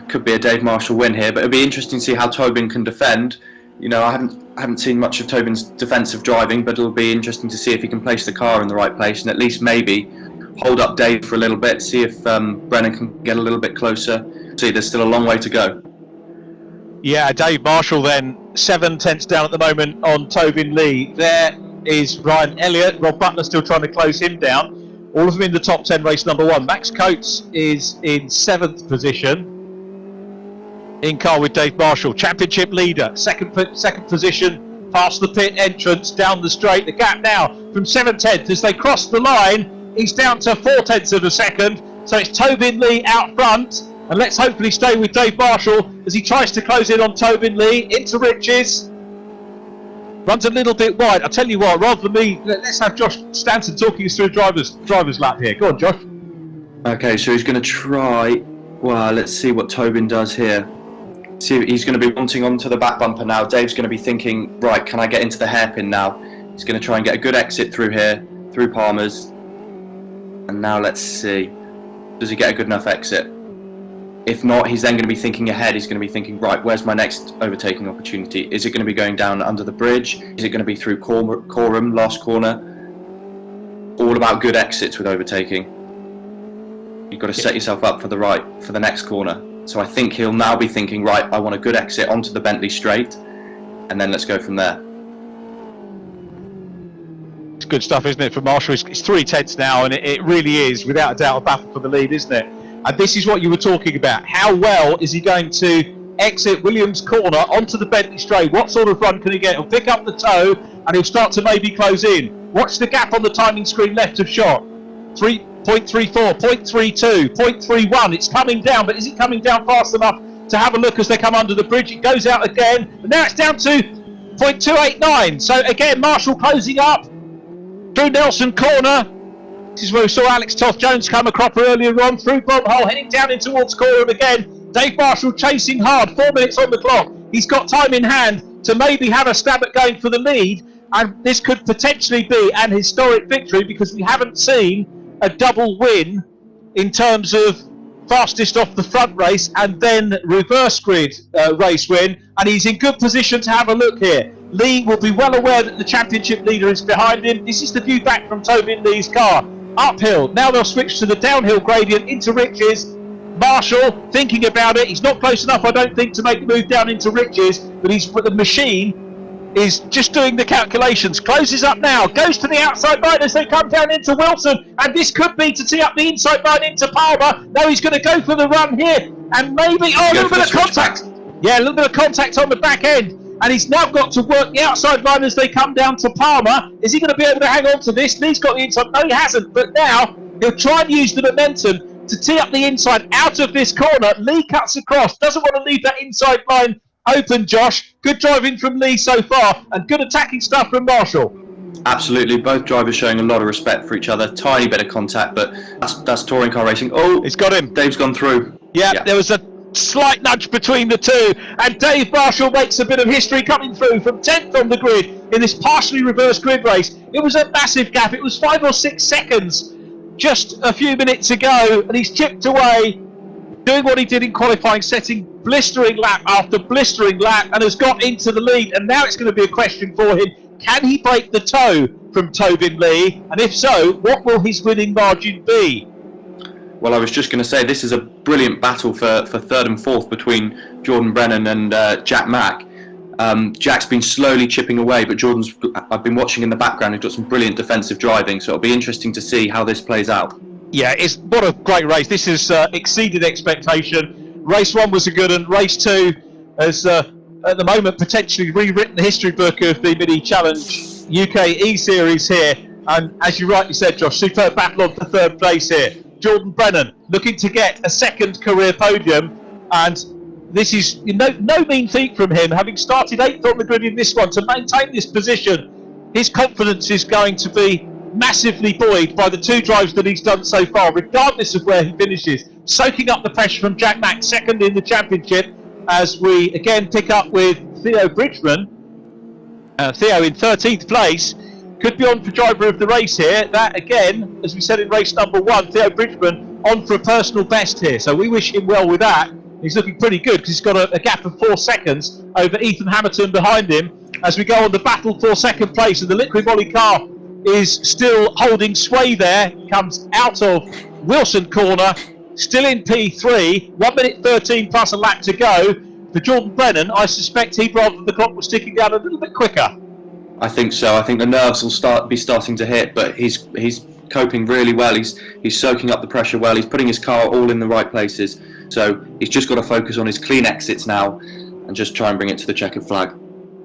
could be a Dave Marshall win here, but it'll be interesting to see how Tobin can defend. I haven't seen much of Tobin's defensive driving, but it'll be interesting to see if he can place the car in the right place and at least maybe hold up Dave for a little bit, see if Brennan can get a little bit closer. See, there's still a long way to go. Yeah, Dave Marshall then 7 tenths down at the moment on Tobin Lee. There is Ryan Elliott. Rob Butler still trying to close him down. All of them in the top 10, race number 1. Max Coates is in 7th position in car with Dave Marshall. Championship leader, second position past the pit entrance down the straight. The gap now from 7 tenths as they cross the line. He's down to 4 tenths of a second. So it's Tobin Lee out front. And let's hopefully stay with Dave Marshall as he tries to close in on Tobin Lee into Riches. Runs a little bit wide. I'll tell you what, rather than me, let's have Josh Stanton talking us through a driver's lap here. Go on, Josh. Okay, so he's going to try. Well, let's see what Tobin does here. See, he's going to be wanting onto the back bumper now. Dave's going to be thinking, right, can I get into the hairpin now? He's going to try and get a good exit through here, through Palmer's. And now let's see. Does he get a good enough exit? If not, he's then going to be thinking ahead. He's going to be thinking, right, where's my next overtaking opportunity? Is it going to be going down under the bridge? Is it going to be through Coram, last corner? All about good exits with overtaking. You've got to set yourself up for the next corner. So I think he'll now be thinking, right, I want a good exit onto the Bentley straight, and then let's go from there. It's good stuff, isn't it, for Marshall? It's 3 tenths now, and it really is, without a doubt, a battle for the lead, isn't it? And this is what you were talking about. How well is he going to exit Williams' corner onto the Bentley straight? What sort of run can he get? He'll pick up the toe, and he'll start to maybe close in. Watch the gap on the timing screen left of shot. 0.34, 0.32, 0.31. It's coming down, but is it coming down fast enough to have a look as they come under the bridge? It goes out again, but now it's down to 0.289. So again, Marshall closing up through Nelson corner. This is where we saw Alex Toth-Jones come across earlier on, through Bob Hole, heading down in towards Coram again. Dave Marshall chasing hard, 4 minutes on the clock. He's got time in hand to maybe have a stab at going for the lead, and this could potentially be an historic victory, because we haven't seen a double win in terms of fastest off the front race and then reverse grid race win, and he's in good position to have a look here. Lee will be well aware that the championship leader is behind him. This is the view back from Tobin Lee's car. Uphill, now they'll switch to the downhill gradient into Rich's. Marshall thinking about it. He's not close enough, I don't think, to make the move down into Rich's, but the machine is just doing the calculations. Closes up now, goes to the outside line as they come down into Wilson, and this could be to tee up the inside line into Palmer. No, he's going to go for the run here, and maybe a little bit of contact. Yeah, a little bit of contact on the back end, and he's now got to work the outside line as they come down to Palmer. Is he going to be able to hang on to this? Lee's got the inside. No, he hasn't, but now he'll try and use the momentum to tee up the inside out of this corner. Lee cuts across, doesn't want to leave that inside line open, Josh. Good driving from Lee so far, and good attacking stuff from Marshall. Absolutely, both drivers showing a lot of respect for each other. Tiny bit of contact, but that's touring car racing. Oh, it's got him. Dave's gone through. Yeah, there was a slight nudge between the two, and Dave Marshall makes a bit of history coming through from 10th on the grid in this partially reversed grid race. It was a massive gap. It was 5 or 6 seconds just a few minutes ago, and he's chipped away, doing what he did in qualifying, setting blistering lap after blistering lap, and has got into the lead. And now it's going to be a question for him: can he break the toe from Tobin Lee? And if so, what will his winning margin be? Well, I was just going to say, this is a brilliant battle for third and fourth between Jordan Brennan and Jack Mack. Jack's been slowly chipping away, but I've been watching in the background, he's got some brilliant defensive driving, so it'll be interesting to see how this plays out. Yeah, what a great race. This has exceeded expectation. Race 1 was a good one. Race 2 has, at the moment, potentially rewritten the history book of the Mini Challenge UK eSeries here. And as you rightly said, Josh, superb battle on for third place here. Jordan Brennan looking to get a second career podium, and this is no mean feat from him, having started 8th on the grid in this one. To maintain this position, his confidence is going to be massively buoyed by the 2 drives that he's done so far, regardless of where he finishes. Soaking up the pressure from Jack Mack, second in the championship, as we again pick up with Theo Bridgeman. Theo in 13th place, could be on for driver of the race here. That again, as we said in race number 1, Theo Bridgeman on for a personal best here, so we wish him well with that. He's looking pretty good because he's got a gap of 4 seconds over Ethan Hammerton behind him as we go on the battle for second place, and the Liquid Volley car is still holding sway there. Comes out of Wilson corner, still in P3, 1 minute 13 plus a lap to go. For Jordan Brennan, I suspect he'd rather the clock was ticking down a little bit quicker. I think so. I think the nerves will be starting to hit, but he's coping really well. He's soaking up the pressure well. He's putting his car all in the right places. So he's just got to focus on his clean exits now and just try and bring it to the checkered flag.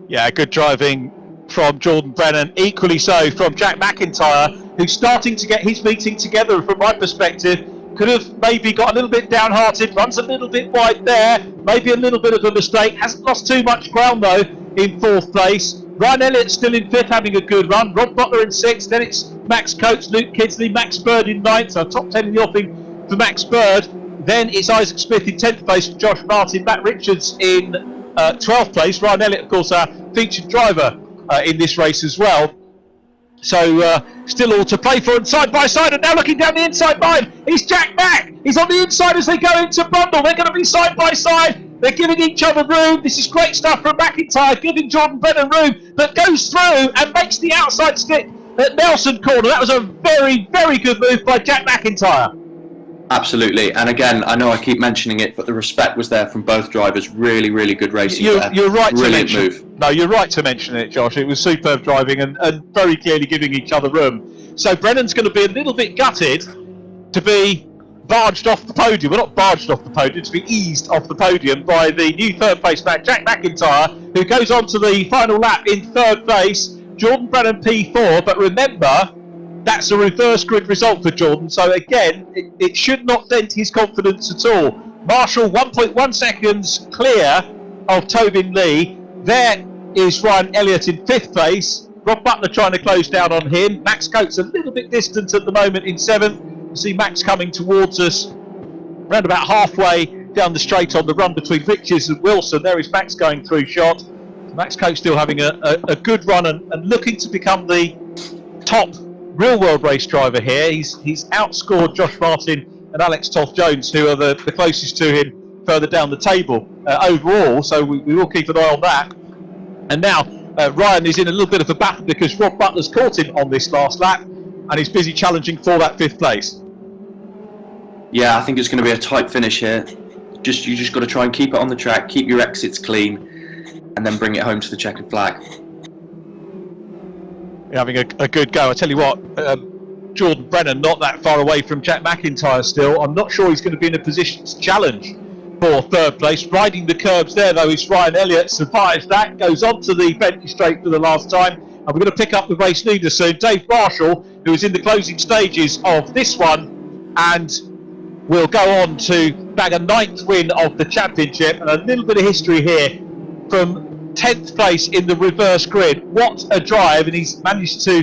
Yeah, good driving from Jordan Brennan, equally so from Jack MacIntrye, who's starting to get his meeting together from my perspective. Could have maybe got a little bit downhearted, runs a little bit wide there, maybe a little bit of a mistake, hasn't lost too much ground though in 4th place. Ryan Elliott still in 5th, having a good run. Rob Butler in 6th, then it's Max Coates, Luke Kidsley, Max Bird in 9th, so top 10 in the offing for Max Bird. Then it's Isaac Smith in 10th place, Josh Martin, Matt Richards in 12th place. Ryan Elliott, of course, our featured driver in this race as well. So still all to play for, and side by side, and now looking down the inside line, it's Jack Mack. He's on the inside as they go into Brundle. They're going to be side by side. They're giving each other room. This is great stuff from MacIntrye, giving Jordan Brennan room, but goes through and makes the outside stick at Nelson corner. That was a very, very good move by Jack MacIntyre. Absolutely, and again, I know I keep mentioning it, but the respect was there from both drivers. Really, really good racing. You're right Brilliant to mention. move. No, you're right to mention it, Josh. It was superb driving and very clearly giving each other room. So Brennan's going to be a little bit gutted to be barged off the podium. Well, not barged off the podium, to be eased off the podium by the new third place back, Jack MacIntyre, who goes on to the final lap in third place. Jordan Brennan P4, but remember, that's a reverse grid result for Jordan, so again, it should not dent his confidence at all. Marshall 1.1 seconds clear of Tobin Lee. There is Ryan Elliott in 5th place. Rob Butler trying to close down on him. Max Coates a little bit distant at the moment in 7th. You see Max coming towards us around about halfway down the straight on the run between Riches and Wilson. There is Max going through shot. Max Coates still having a good run and looking to become the top real world race driver here. He's outscored Josh Martin and Alex Toth-Jones, who are the closest to him further down the table overall, so we will keep an eye on that. And now Ryan is in a little bit of a battle because Rob Butler's caught him on this last lap and he's busy challenging for that 5th place. Yeah, I think it's going to be a tight finish here. You just got to try and keep it on the track, keep your exits clean, and then bring it home to the checkered flag. Having a good go. I tell you what, Jordan Brennan not that far away from Jack MacIntyre still. I'm not sure he's going to be in a position to challenge for 3rd place. Riding the curbs there though is Ryan Elliott, survives that, goes on to the Bentley Straight for the last time, and we're going to pick up the race leader soon, Dave Marshall, who is in the closing stages of this one and will go on to bag a 9th win of the championship. And a little bit of history here from 10th place in the reverse grid. What a drive, and he's managed to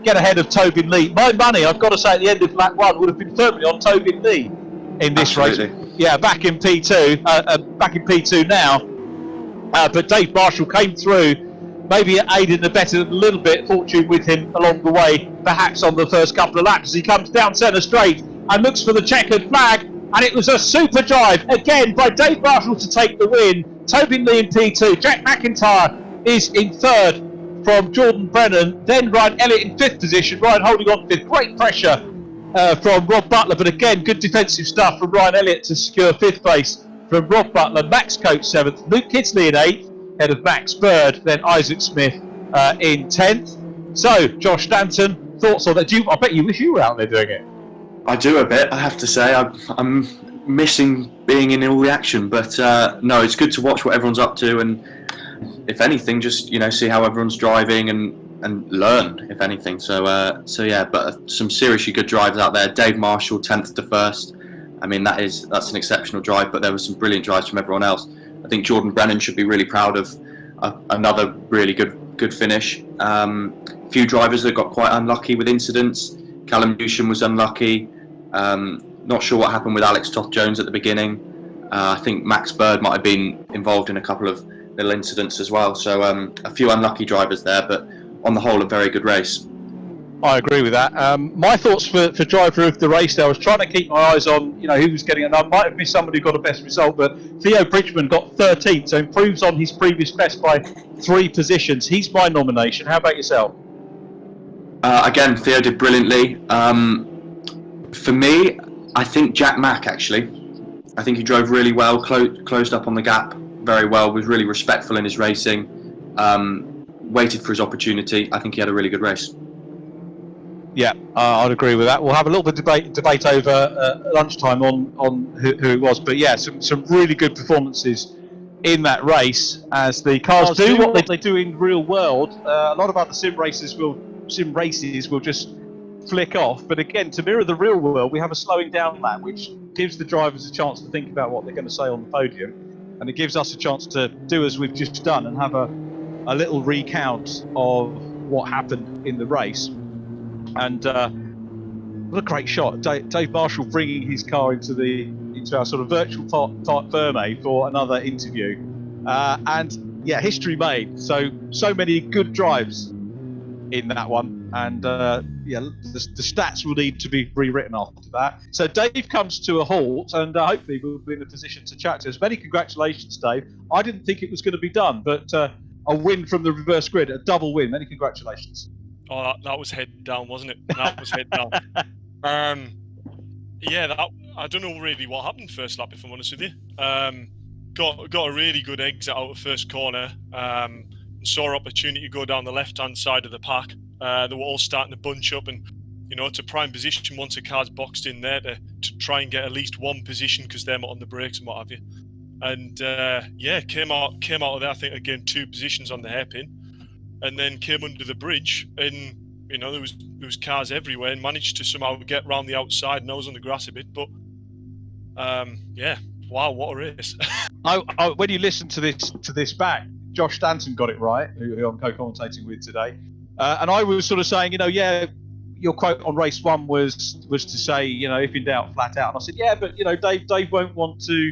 get ahead of Tobin Lee. My money, I've got to say, at the end of lap 1 would have been firmly on Tobin Lee in this race. Yeah, back in P2 now. But Dave Marshall came through, maybe aided and abetted a little bit, fortune with him along the way, perhaps on the first couple of laps as he comes down centre straight and looks for the checkered flag. And it was a super drive again by Dave Marshall to take the win. Tobin Lee in P2, Jack MacIntyre is in 3rd from Jordan Brennan, then Ryan Elliott in 5th position, Ryan holding on 5th, great pressure from Rob Butler, but again good defensive stuff from Ryan Elliott to secure 5th place from Rob Butler. Max Coates 7th, Luke Kidsley in 8th, ahead of Max Bird, then Isaac Smith in 10th. So, Josh Stanton, thoughts on that? I bet you wish you were out there doing it. I do a bit, I have to say. I'm missing being in all the action, but no, it's good to watch what everyone's up to, and if anything, just see how everyone's driving and learn, if anything. So yeah, but some seriously good drives out there. Dave Marshall 10th to 1st. I mean, that's an exceptional drive, but there were some brilliant drives from everyone else. I think Jordan Brennan should be really proud of another really good finish. Few drivers that got quite unlucky with incidents. Callum Newsham was unlucky. Not sure what happened with Alex Toth-Jones at the beginning. I think Max Bird might have been involved in a couple of little incidents as well. So a few unlucky drivers there, but on the whole, a very good race. I agree with that. My thoughts for driver of the race there, I was trying to keep my eyes on, who was getting it. I might have missed somebody who got a best result, but Theo Bridgeman got 13th, so improves on his previous best by 3 positions. He's my nomination. How about yourself? Again, Theo did brilliantly. For me, I think Jack Mack, actually. I think he drove really well, closed up on the gap very well, was really respectful in his racing, waited for his opportunity. I think he had a really good race. Yeah, I'd agree with that. We'll have a little bit of debate over lunchtime on who it was, but yeah, some really good performances in that race as the cars do what they do in real world. A lot of other sim races will just flick off, but again, to mirror the real world, we have a slowing down lap, which gives the drivers a chance to think about what they're going to say on the podium, and it gives us a chance to do as we've just done and have a little recount of what happened in the race. And what a great shot! Dave Marshall bringing his car into our sort of virtual type Verme for another interview, and yeah, history made. So many good drives in that one. And yeah, the stats will need to be rewritten after that. So Dave comes to a halt, and hopefully we'll be in a position to chat to us. Many congratulations, Dave. I didn't think it was going to be done, but a win from the reverse grid, a double win. Many congratulations. Oh, that was head down, wasn't it? That was head down. Yeah, I don't know really what happened first lap, if I'm honest with you. Got a really good exit out of first corner. And saw an opportunity to go down the left-hand side of the pack. They were all starting to bunch up, and to prime position once a car's boxed in there to try and get at least one position because they're not on the brakes and what have you. And yeah, came out of there. I think again 2 positions on the hairpin, and then came under the bridge, and there was cars everywhere, and managed to somehow get round the outside, and I was on the grass a bit. But yeah, wow, what a race! When you listen to this back, Josh Stanton got it right, who I'm co-commentating with today, and I was sort of saying, yeah, your quote on race 1 was to say, if in doubt, flat out. And I said, yeah, but Dave won't want to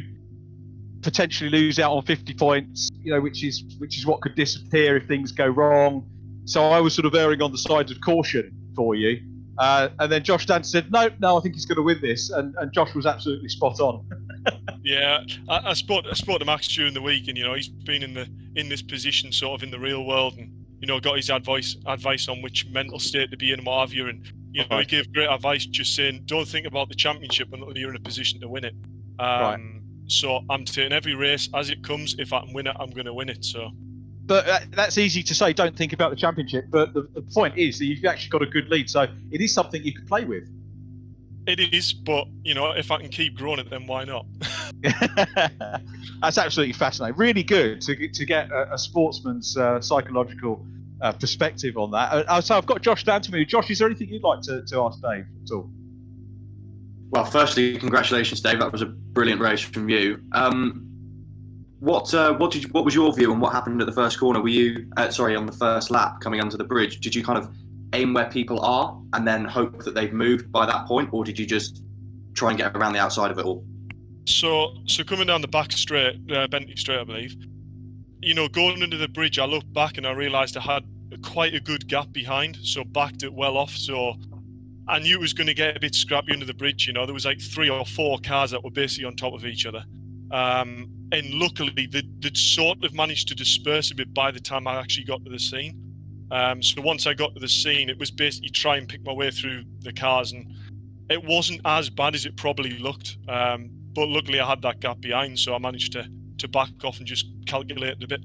potentially lose out on 50 points, which is what could disappear if things go wrong. So I was sort of erring on the side of caution for you. And then Josh Stanton said, no, I think he's going to win this, and Josh was absolutely spot on. Yeah, I spoke to Max during the week, and he's been in this position sort of in the real world, and got his advice on which mental state to be in and what have you, and he gave great advice, just saying don't think about the championship until you're in a position to win it. So I'm taking every race as it comes. If I can win it, I'm going to win it. So. But that's easy to say, don't think about the championship. But the point is that you've actually got a good lead, so it is something you can play with. It is, but if I can keep growing it, then why not? That's absolutely fascinating. Really good to get a sportsman's psychological perspective on that. So I've got Josh down to me. Josh, is there anything you'd like to ask Dave at all? Well, firstly, congratulations, Dave. That was a brilliant race from you. What was your view on what happened at the first corner? Were you on the first lap coming under the bridge? Did you kind of aim where people are and then hope that they've moved by that point, or did you just try and get around the outside of it all? So coming down the back straight, Bentley straight, I believe. Going under the bridge, I looked back and I realised I had quite a good gap behind, so backed it well off. So I knew it was going to get a bit scrappy under the bridge. There was like 3 or 4 cars that were basically on top of each other. And luckily, they'd sort of managed to disperse a bit by the time I actually got to the scene. So once I got to the scene, it was basically try and pick my way through the cars, and it wasn't as bad as it probably looked. But luckily, I had that gap behind, so I managed to back off and just calculate a bit.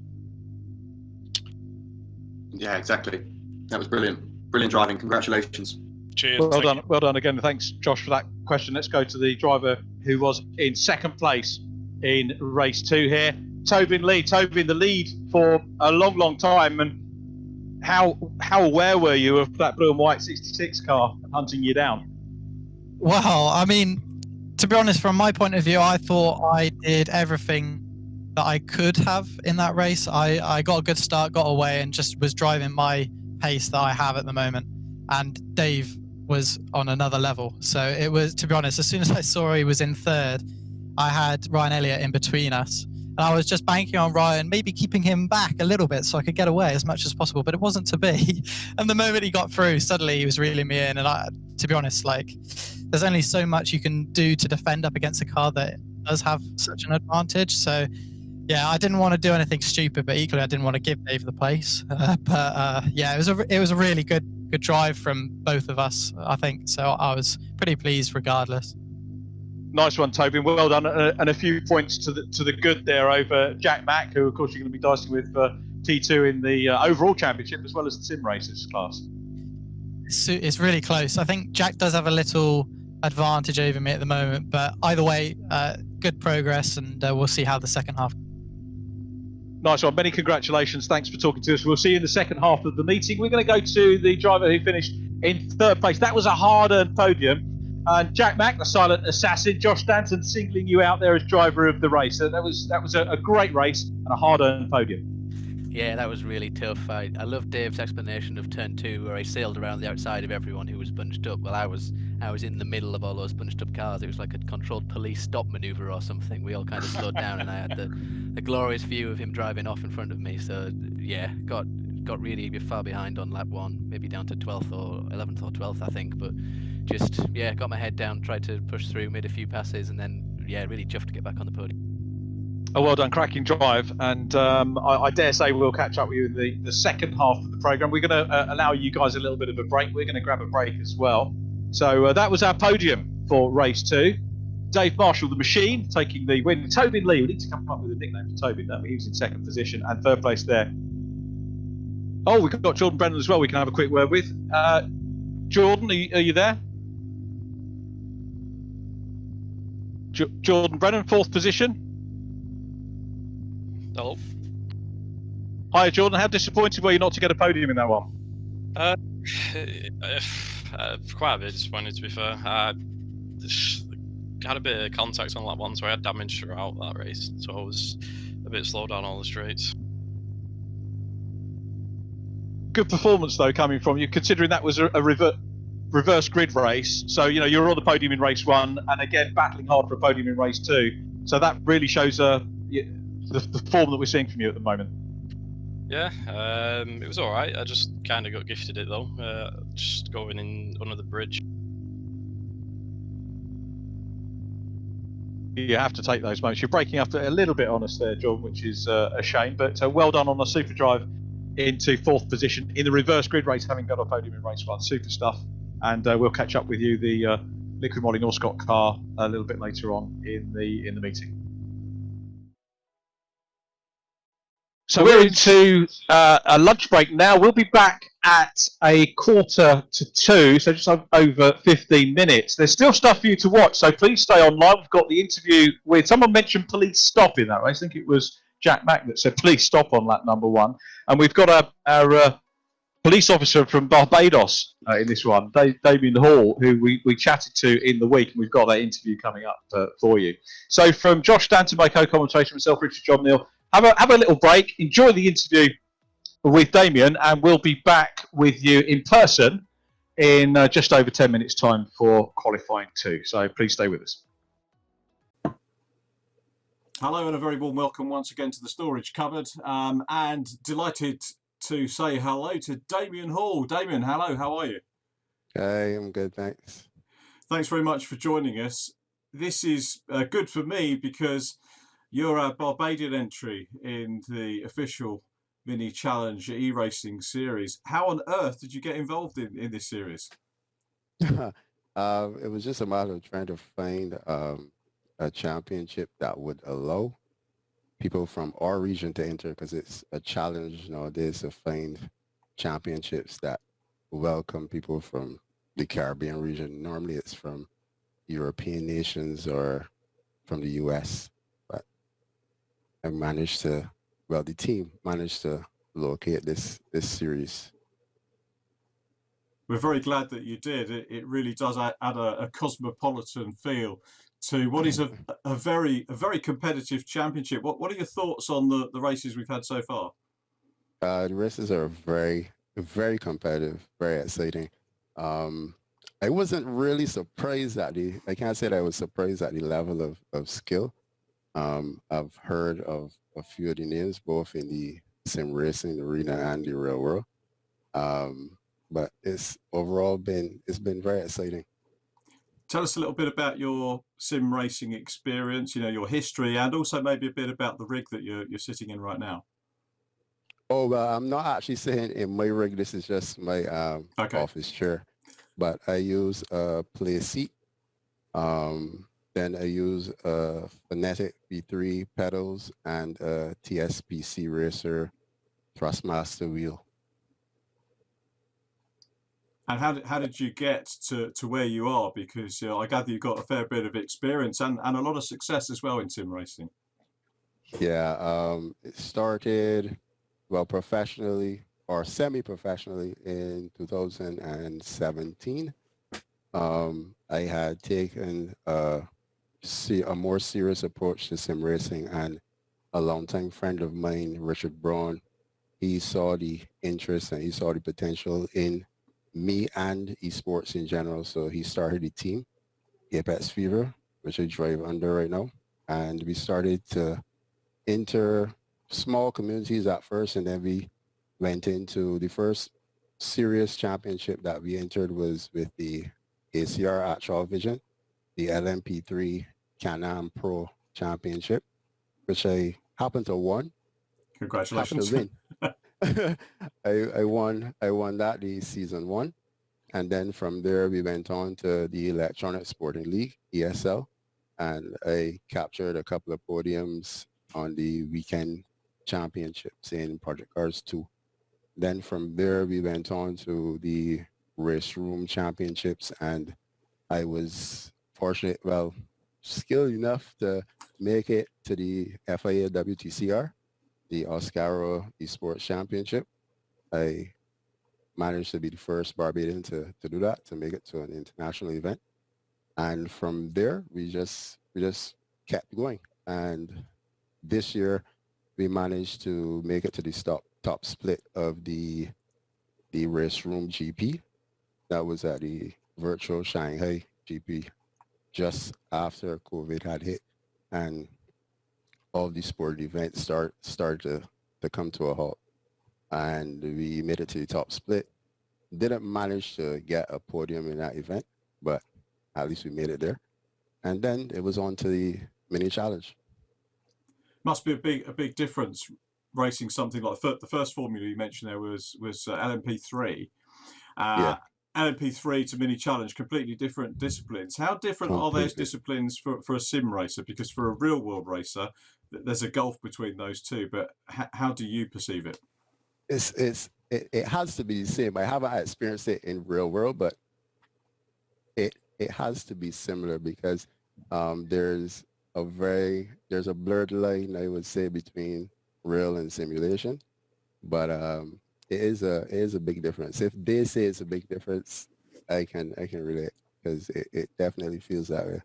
Yeah, exactly. That was brilliant. Brilliant driving. Congratulations. Cheers. Well done again. Thanks, Josh, for that question. Let's go to the driver who was in second place in race 2 here. Tobin Lee. Tobin, the lead for a long time. And how aware were you of that blue and white 66 car hunting you down? Well, I mean, to be honest, from my point of view, I thought I did everything that I could have in that race. I got a good start, got away, and just was driving my pace that I have at the moment. And Dave was on another level. So it was, to be honest, as soon as I saw he was in third, I had Ryan Elliott in between us. And I was just banking on Ryan, maybe keeping him back a little bit so I could get away as much as possible, but it wasn't to be. And the moment he got through, suddenly he was reeling me in. And to be honest, there's only so much you can do to defend up against a car that does have such an advantage. So yeah, I didn't want to do anything stupid, but equally I didn't want to give Dave the place. Yeah, it was a really good drive from both of us, I think. So I was pretty pleased regardless. Nice one, Toby. Well done, and a few points to the good there over Jack Mack, who of course you're going to be dicing with T2 in the overall championship as well as the sim races class. It's really close. I think Jack does have a little advantage over me at the moment, but either way, good progress, and we'll see how the second half. Nice one. Many congratulations. Thanks for talking to us. We'll see you in the second half of the meeting. We're going to go to the driver who finished in third place. That was a hard-earned podium. And Jack Mack, the silent assassin, Josh Stanton singling you out there as driver of the race. So that was a great race and a hard-earned podium. Yeah, that was really tough. I love Dave's explanation of turn 2, where I sailed around the outside of everyone who was bunched up. Well, I was in the middle of all those bunched up cars. It was like a controlled police stop maneuver or something. We all kind of slowed down, and I had the glorious view of him driving off in front of me. So yeah, got got really far behind on lap 1, maybe down to 12th or 11th or 12th, I think. But just, yeah, got my head down, tried to push through, made a few passes, and then, yeah, really chuffed to get back on the podium. A well done, cracking drive, and I dare say we'll catch up with you in the second half of the programme. We're going to allow you guys a little bit of a break. We're going to grab a break as well. So that was our podium for race 2. Dave Marshall, the machine, taking the win. Tobin Lee, we need to come up with a nickname for Tobin, don't we? He was in second position and third place there. Oh, we've got Jordan Brennan as well we can have a quick word with. Jordan, are you there? Jordan Brennan, 4th position. Hello. Hi, Jordan. How disappointed were you not to get a podium in that one? Quite a bit disappointed, to be fair. Had a bit of contact on lap 1, so I had damage throughout that race. So I was a bit slow down all the straights. Good performance, though, coming from you, considering that was a reverse grid race. So, you know, you're on the podium in race 1, and again, battling hard for a podium in race 2. So that really shows the form that we're seeing from you at the moment. Yeah, it was all right. I just kind of got gifted it, though, just going in under the bridge. You have to take those moments. You're breaking up a little bit on us there, John, which is a shame. But well done on the super drive into 4th position in the reverse grid race, having got a podium in race 1. Super stuff. And we'll catch up with you, the Liquid Moly Norscott car, a little bit later on in the meeting. So we're into a lunch break now. We'll be back at 1:45, so just over 15 minutes. There's still stuff for you to watch, so please stay online. We've got the interview with, someone mentioned police stop in that race. I think it was Jack Mack that said police stop on lap number 1. And we've got our police officer from Barbados in this one, Damien Hall, who we chatted to in the week, and we've got that interview coming up for you. So from Josh Stanton, my co-commentator, myself, Richard John Neal, have a little break, enjoy the interview with Damien, and we'll be back with you in person in just over 10 minutes' time for qualifying 2. So please stay with us. Hello and a very warm welcome once again to the storage cupboard, and delighted to say hello to Damien Hall. Damien, hello, how are you? Hey, I'm good, thanks. Thanks very much for joining us. This is good for me because you're a Barbadian entry in the official Mini Challenge e-racing series. How on earth did you get involved in this series? It was just a matter of trying to find a championship that would allow people from our region to enter, because it's a challenge nowadays to find championships that welcome people from the Caribbean region. Normally it's from European nations or from the US, but I managed to, well, the team managed to locate this series. We're very glad that you did. It really does add a cosmopolitan feel to what is a very competitive championship. What are your thoughts on the races we've had so far? The races are very competitive, very exciting. I wasn't really surprised at I can't say that I was surprised at the level of skill. I've heard of a few of the names, both in the sim racing arena and the real world. But it's been very exciting. Tell us a little bit about your sim racing experience, your history, and also maybe a bit about the rig that you're sitting in right now. Oh, well, I'm not actually sitting in my rig. This is just my office chair. But I use a play seat. Then I use a Kinetic V3 pedals and a TSPC Racer Thrustmaster wheel. And how did you get to where you are? Because I gather you've got a fair bit of experience and a lot of success as well in sim racing. Yeah, it started, well, professionally or semi-professionally in 2017. I had taken a more serious approach to sim racing, and a longtime friend of mine, Richard Braun, he saw the interest and he saw the potential in me and esports in general. So he started the team, Apex Fever, which I drive under right now. And we started to enter small communities at first, and then we went into the first serious championship that we entered was with the ACR Actual Vision, the LMP3 Can-Am Pro Championship, which I happened to win. Congratulations. Happened to win. I won that the season 1. And then from there, we went on to the Electronic Sporting League, ESL, and I captured a couple of podiums on the weekend championships in Project Cars 2. Then from there, we went on to the Race Room Championships, and I was fortunate, well, skilled enough to make it to the FIA WTCR, the Oscaro Esports Championship. I managed to be the first Barbadian to do that, to make it to an international event. And from there, we just kept going. And this year, we managed to make it to the top split of the Race Room GP. That was at the virtual Shanghai GP just after COVID had hit, and all the sport events started to come to a halt. And we made it to the top split. Didn't manage to get a podium in that event, but at least we made it there. And then it was on to the mini challenge. Must be a big difference racing something like the first formula you mentioned there was LMP3. LMP3 to mini challenge, completely different disciplines. How different are those disciplines for a sim racer? Because for a real world racer, there's a gulf between those two. But how do you perceive it? It has to be the same. I haven't experienced it in real world, but it has to be similar because there's a blurred line, I would say, between real and simulation. But it is a big difference. If they say it's a big difference, I can relate, because it definitely feels that way.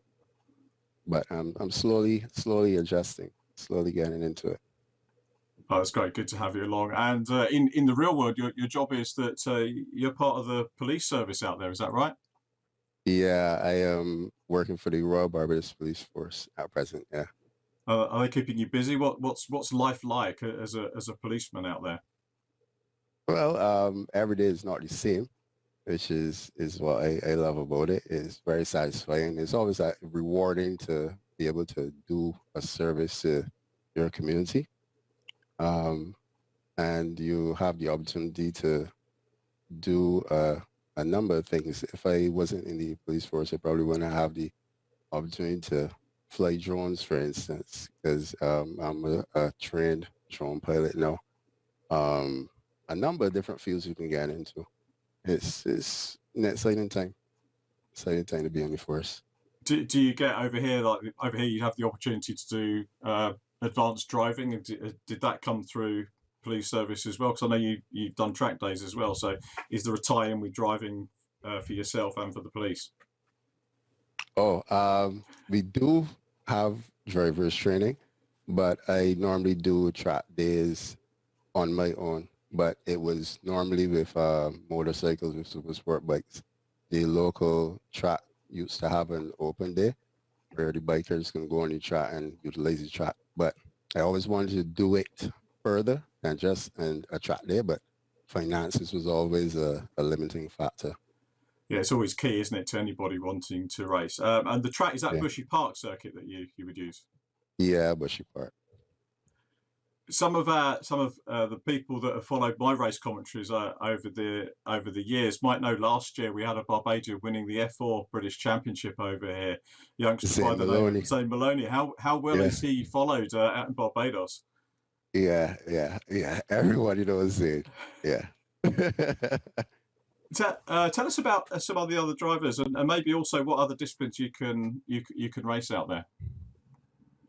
But I'm slowly adjusting, slowly getting into it. Oh, that's great. Good to have you along. And in the real world, your job is that you're part of the police service out there. Is that right? Yeah, I am working for the Royal Barbados Police Force at present. Yeah. Are they keeping you busy? What's life like as a policeman out there? Well, every day is not the same, which is what I love about it. It's very satisfying. It's always rewarding to be able to do a service to your community. And you have the opportunity to do a number of things. If I wasn't in the police force, I probably wouldn't have the opportunity to fly drones, for instance, because I'm a trained drone pilot now. A number of different fields you can get into. It's an exciting time. Exciting time to be in the force. Do you get over here, you have the opportunity to do advanced driving, and did that come through police service as well? Because I know you've done track days as well. So is there a tie-in with driving for yourself and for the police? We do have driver's training, but I normally do track days on my own. But it was normally with motorcycles, with super sport bikes. The local track used to have an open day where the bikers can go on the track and utilize the track. But I always wanted to do it further than just a track day, but finances was always a limiting factor. Yeah, it's always key, isn't it, to anybody wanting to race? And the track, is that Bushy Park circuit that you would use? Yeah, Bushy Park. Some of the people that have followed my race commentaries over the years might know last year we had a Barbadian winning the F4 British Championship over here, youngster by the name of Zane Maloney. How well is he followed out in Barbados? Yeah. Everybody knows Zane. Yeah. Tell us about some of the other drivers, and maybe also what other disciplines you can race out there.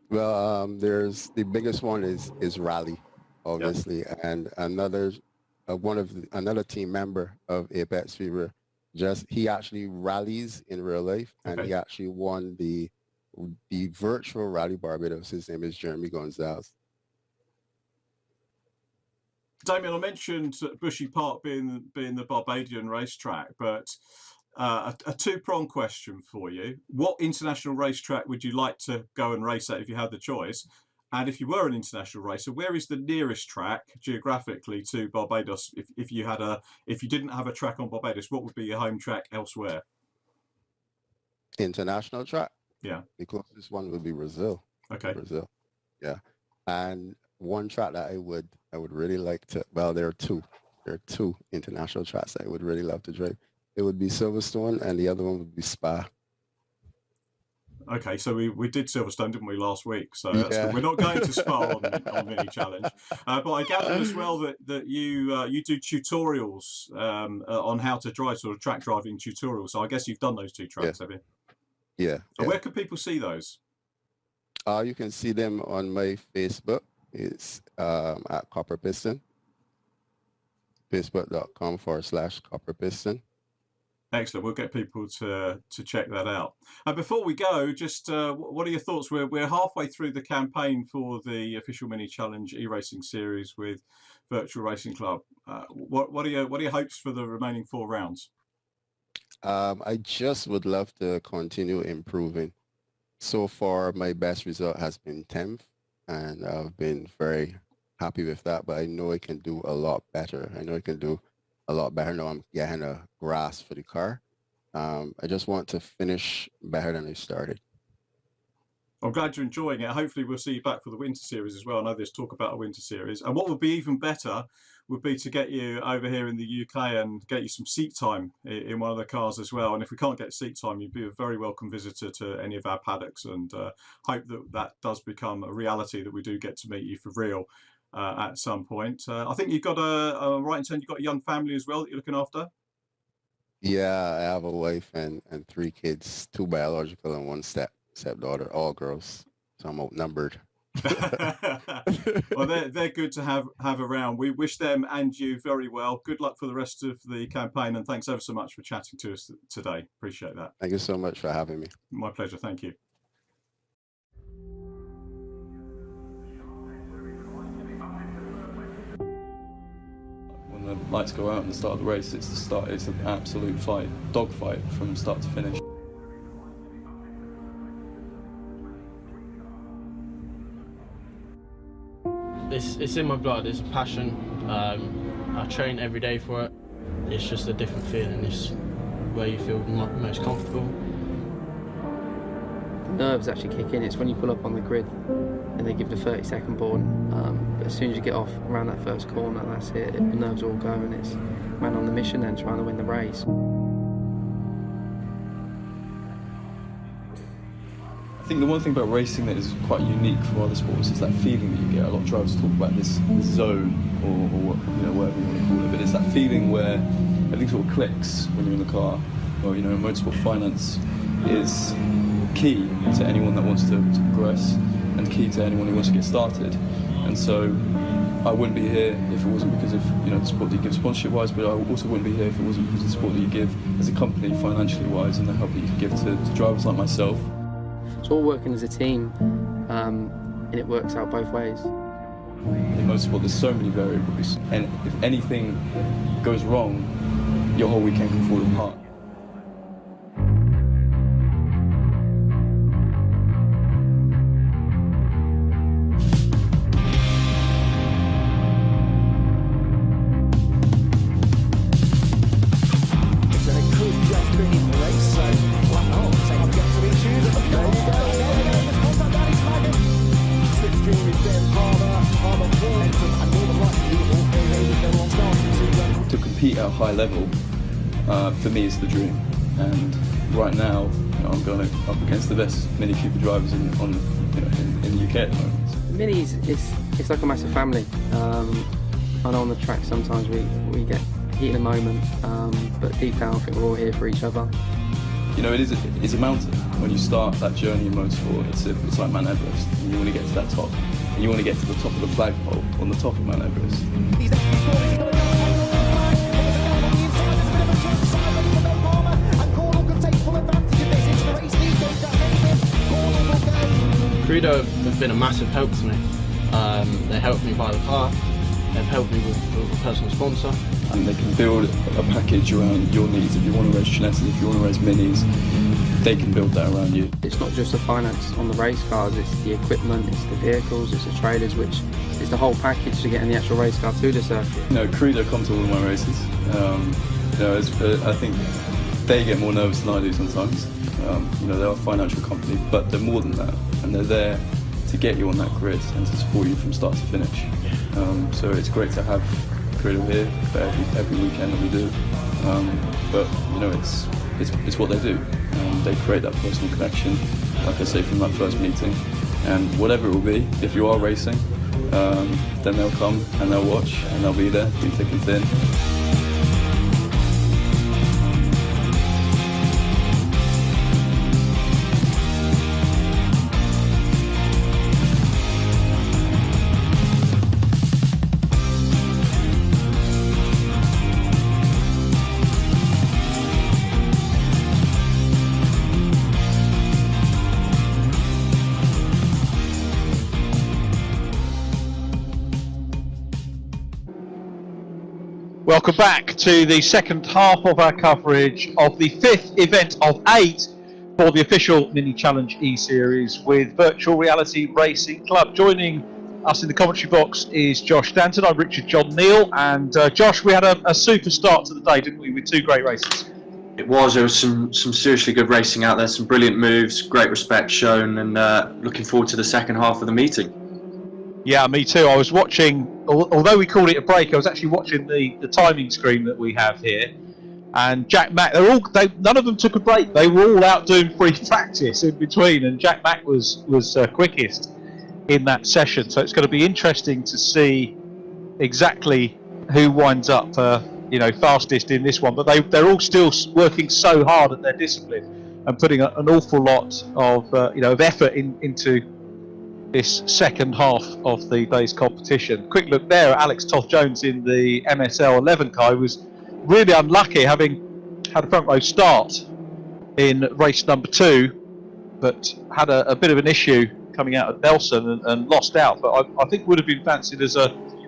Well, there's the biggest one is rally, obviously, and another team member of Apex Fever, he actually rallies in real life, and he actually won the virtual Rally Barbados. His name is Jeremy Gonzalez. Damien, I mentioned Bushy Park being the Barbadian racetrack, but a two-pronged question for you. What international racetrack would you like to go and race at if you had the choice? And if you were an international racer, where is the nearest track geographically to Barbados? If you didn't have a track on Barbados, what would be your home track elsewhere? International track? Yeah. The closest one would be Brazil. Okay. Brazil. Yeah. And one track that I would really like to, well, there are two international tracks that I would really love to drive. It would be Silverstone, and the other one would be Spa. Okay, so we did Silverstone, didn't we, last week? So that's good. We're not going to Spa on Mini Challenge, but I gathered as well that you do tutorials on how to drive, sort of track driving tutorials. So I guess you've done those two tracks, have you? Yeah. And where can people see those? You can see them on my Facebook. It's at Copper Piston. Facebook.com/Copper Piston. Excellent. We'll get people to check that out. And before we go, just what are your thoughts? We're halfway through the campaign for the official Mini Challenge e-racing series with Virtual Racing Club. What are your hopes for the remaining 4 rounds? I just would love to continue improving. So far, my best result has been 10th, and I've been very happy with that. But I know I can do a lot better. Now I'm getting a grasp for the car. I just want to finish better than I started. I'm glad you're enjoying it. Hopefully we'll see you back for the Winter Series as well. I know there's talk about a Winter Series. And what would be even better would be to get you over here in the UK and get you some seat time in one of the cars as well. And if we can't get seat time, you'd be a very welcome visitor to any of our paddocks, and hope that does become a reality, that we do get to meet you for real at some point. I think you've got right in turn, you've got a young family as well that you're looking after. Yeah, I have a wife and 3 kids, 2 biological and 1 stepdaughter, all girls. So I'm outnumbered. Well, they're good to have around. We wish them and you very well. Good luck for the rest of the campaign, and thanks ever so much for chatting to us today. Appreciate that. Thank you so much for having me. My pleasure. Thank you. When the lights go out at the start of the race, it's an absolute fight, dogfight from start to finish. It's in my blood, it's a passion. I train every day for it. It's just a different feeling. It's where you feel most comfortable. The nerves actually kick in. It's when you pull up on the grid and they give the 30-second warning. But as soon as you get off around that first corner, that's it. The nerves all go, and it's man on the mission then trying to win the race. I think the one thing about racing that is quite unique from other sports is that feeling that you get. A lot of drivers talk about this zone, or whatever you want to call it, but it's that feeling where everything sort of clicks when you're in the car. Or motorsport finance is key to anyone that wants to progress, and key to anyone who wants to get started. And so I wouldn't be here if it wasn't because of the support that you give sponsorship-wise, but I also wouldn't be here if it wasn't because of the support that you give as a company financially-wise, and the help that you can give to drivers like myself. It's all working as a team, and it works out both ways. In motorsport, there's so many variables, and if anything goes wrong, your whole weekend can fall apart. At a high level, for me, is the dream. And right now, I'm going up against the best Mini Cooper drivers in the UK at the moment. Mini's it's like a massive family. I know on the track sometimes we get heat in a moment, but deep down I think we're all here for each other. It's a mountain. When you start that journey in motorsport, it's like Mount Everest. And you want to get to that top. And you want to get to the top of the flagpole on the top of Mount Everest. Crudo have been a massive help to me. They helped me buy the car, they've helped me with a personal sponsor. And they can build a package around your needs. If you want to race Kinetic, if you want to race minis, they can build that around you. It's not just the finance on the race cars, it's the equipment, it's the vehicles, it's the trailers, which is the whole package to getting the actual race car to the circuit. You know, Credo come to all of my races. You know, I think they get more nervous than I do sometimes. You know, they're a financial company, but they're more than that, and they're there to get you on that grid and to support you from start to finish. So it's great to have Credo here for every weekend that we do. But you know, it's what they do. They create that personal connection, like I say, from that first meeting. And whatever it will be, if you are racing, then they'll come and they'll watch and they'll be there through thick and thin. Welcome back to the second half of our coverage of the 5th event of 8 for the official Mini Challenge E-Series with Virtual Reality Racing Club. Joining us in the commentary box is Josh Stanton. I'm Richard John Neal, and Josh, we had a super start to the day, didn't we, with 2 great races? There was some seriously good racing out there, some brilliant moves, great respect shown, and looking forward to the second half of the meeting. Yeah, me too. I was watching, although we called it a break, I was actually watching the timing screen that we have here. And Jack Mack, none of them took a break. They were all out doing free practice in between, and Jack Mack was quickest in that session. So it's going to be interesting to see exactly who winds up, fastest in this one. But they're all still working so hard at their discipline and putting an awful lot of effort into this second half of the day's competition. Quick look there at Alex Toth-Jones in the MSL 11 car, who was really unlucky, having had a front row start in race number 2, but had a bit of an issue coming out at Nelson and lost out. But I think would have been fancied as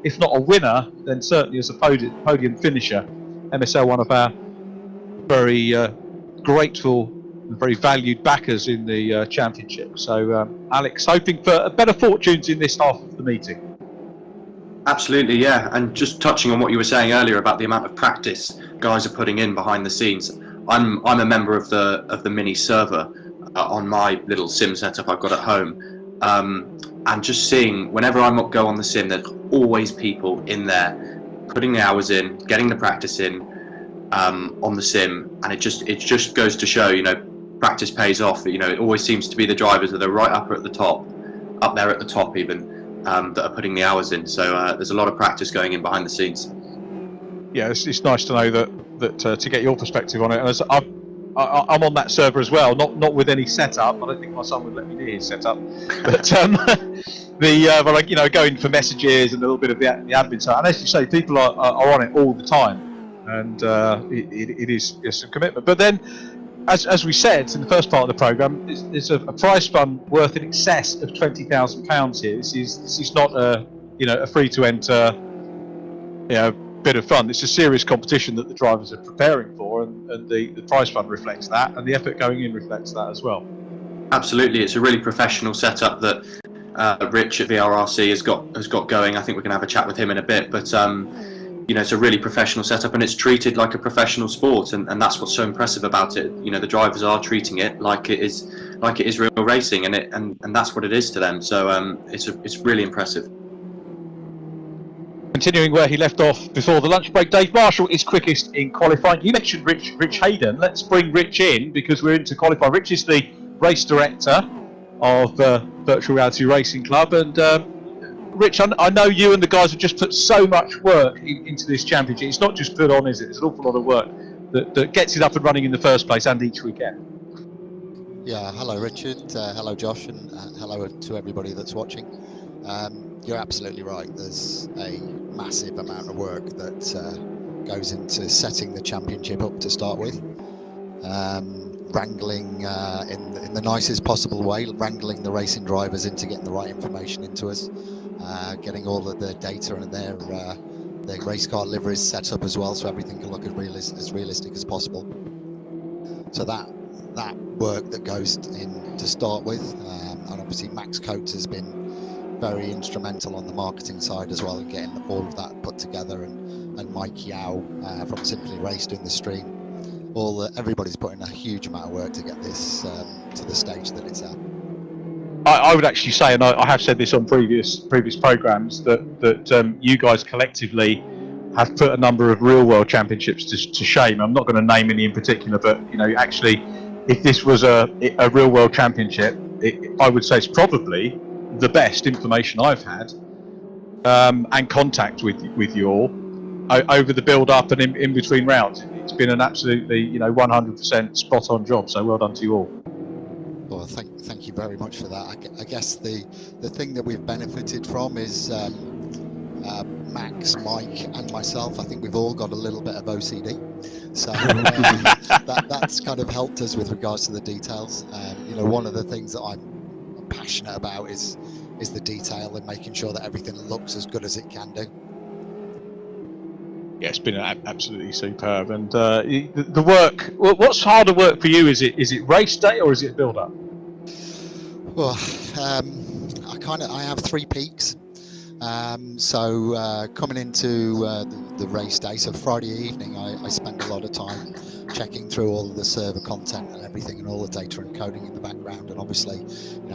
if not a winner, then certainly as a podium finisher. MSL, one of our very grateful and very valued backers in the championship. So Alex, hoping for better fortunes in this half of the meeting. Absolutely, yeah. And just touching on what you were saying earlier about the amount of practice guys are putting in behind the scenes. I'm a member of the mini server on my little sim setup I've got at home, and just seeing whenever I go on the sim, there's always people in there putting the hours in, getting the practice in on the sim, and it just goes to show, practice pays off. It always seems to be the drivers that are right up there at the top even, that are putting the hours in. So there's a lot of practice going in behind the scenes. Yeah, it's nice to know that to get your perspective on it. And as I'm on that server as well, not with any setup. I don't think my son would let me near his setup, but going for messages and a little bit of the admin side. And as you say, people are on it all the time, and it's a commitment. But then, as we said in the first part of the programme, there's a prize fund worth in excess of £20,000 here. This is not a free to enter bit of fun. It's a serious competition that the drivers are preparing for, and the prize fund reflects that, and the effort going in reflects that as well. Absolutely, it's a really professional setup that Rich at VRRC has got going. I think we can have a chat with him in a bit, but it's a really professional setup, and it's treated like a professional sport, and that's what's so impressive about it. The drivers are treating it like it is real racing, and that's what it is to them. So it's really impressive. Continuing where he left off before the lunch break, Dave Marshall is quickest in qualifying. You mentioned Rich Hayden. Let's bring Rich in because we're into qualifying. Rich is the race director of Virtual Reality Racing Club, and Rich, I know you and the guys have just put so much work into this championship. It's not just put on, is it? It's an awful lot of work that gets it up and running in the first place and each weekend. Yeah, hello Richard, hello Josh, and hello to everybody that's watching. You're absolutely right. There's a massive amount of work that goes into setting the championship up to start with. Wrangling in the nicest possible way, wrangling the racing drivers into getting the right information into us. getting all of the data and their race car liveries set up as well, so everything can look as realistic as possible. So that work that goes in to start with, and obviously Max Coates has been very instrumental on the marketing side as well, in getting all of that put together, and Mike Yao from Simply Race doing the stream. Everybody's put in a huge amount of work to get this to the stage that it's at. I would actually say, and I have said this on previous programmes, that you guys collectively have put a number of real world championships to shame. I'm not going to name any in particular, but actually, if this was a real world championship, I would say it's probably the best information I've had and contact with you all over the build up and in between rounds. It's been an absolutely 100% spot on job. So well done to you all. Well, thank you very much for that. I guess the thing that we've benefited from is Max, Mike, and myself. I think we've all got a little bit of OCD, so that's kind of helped us with regards to the details. One of the things that I'm passionate about is the detail and making sure that everything looks as good as it can do. Yeah, it's been absolutely superb. And the work. What's harder work for you? Is it race day or is it build up? Well, I have 3 peaks. So coming into the race day, so Friday evening, I spend a lot of time checking through all of the server content and everything, and all the data and coding in the background. And obviously,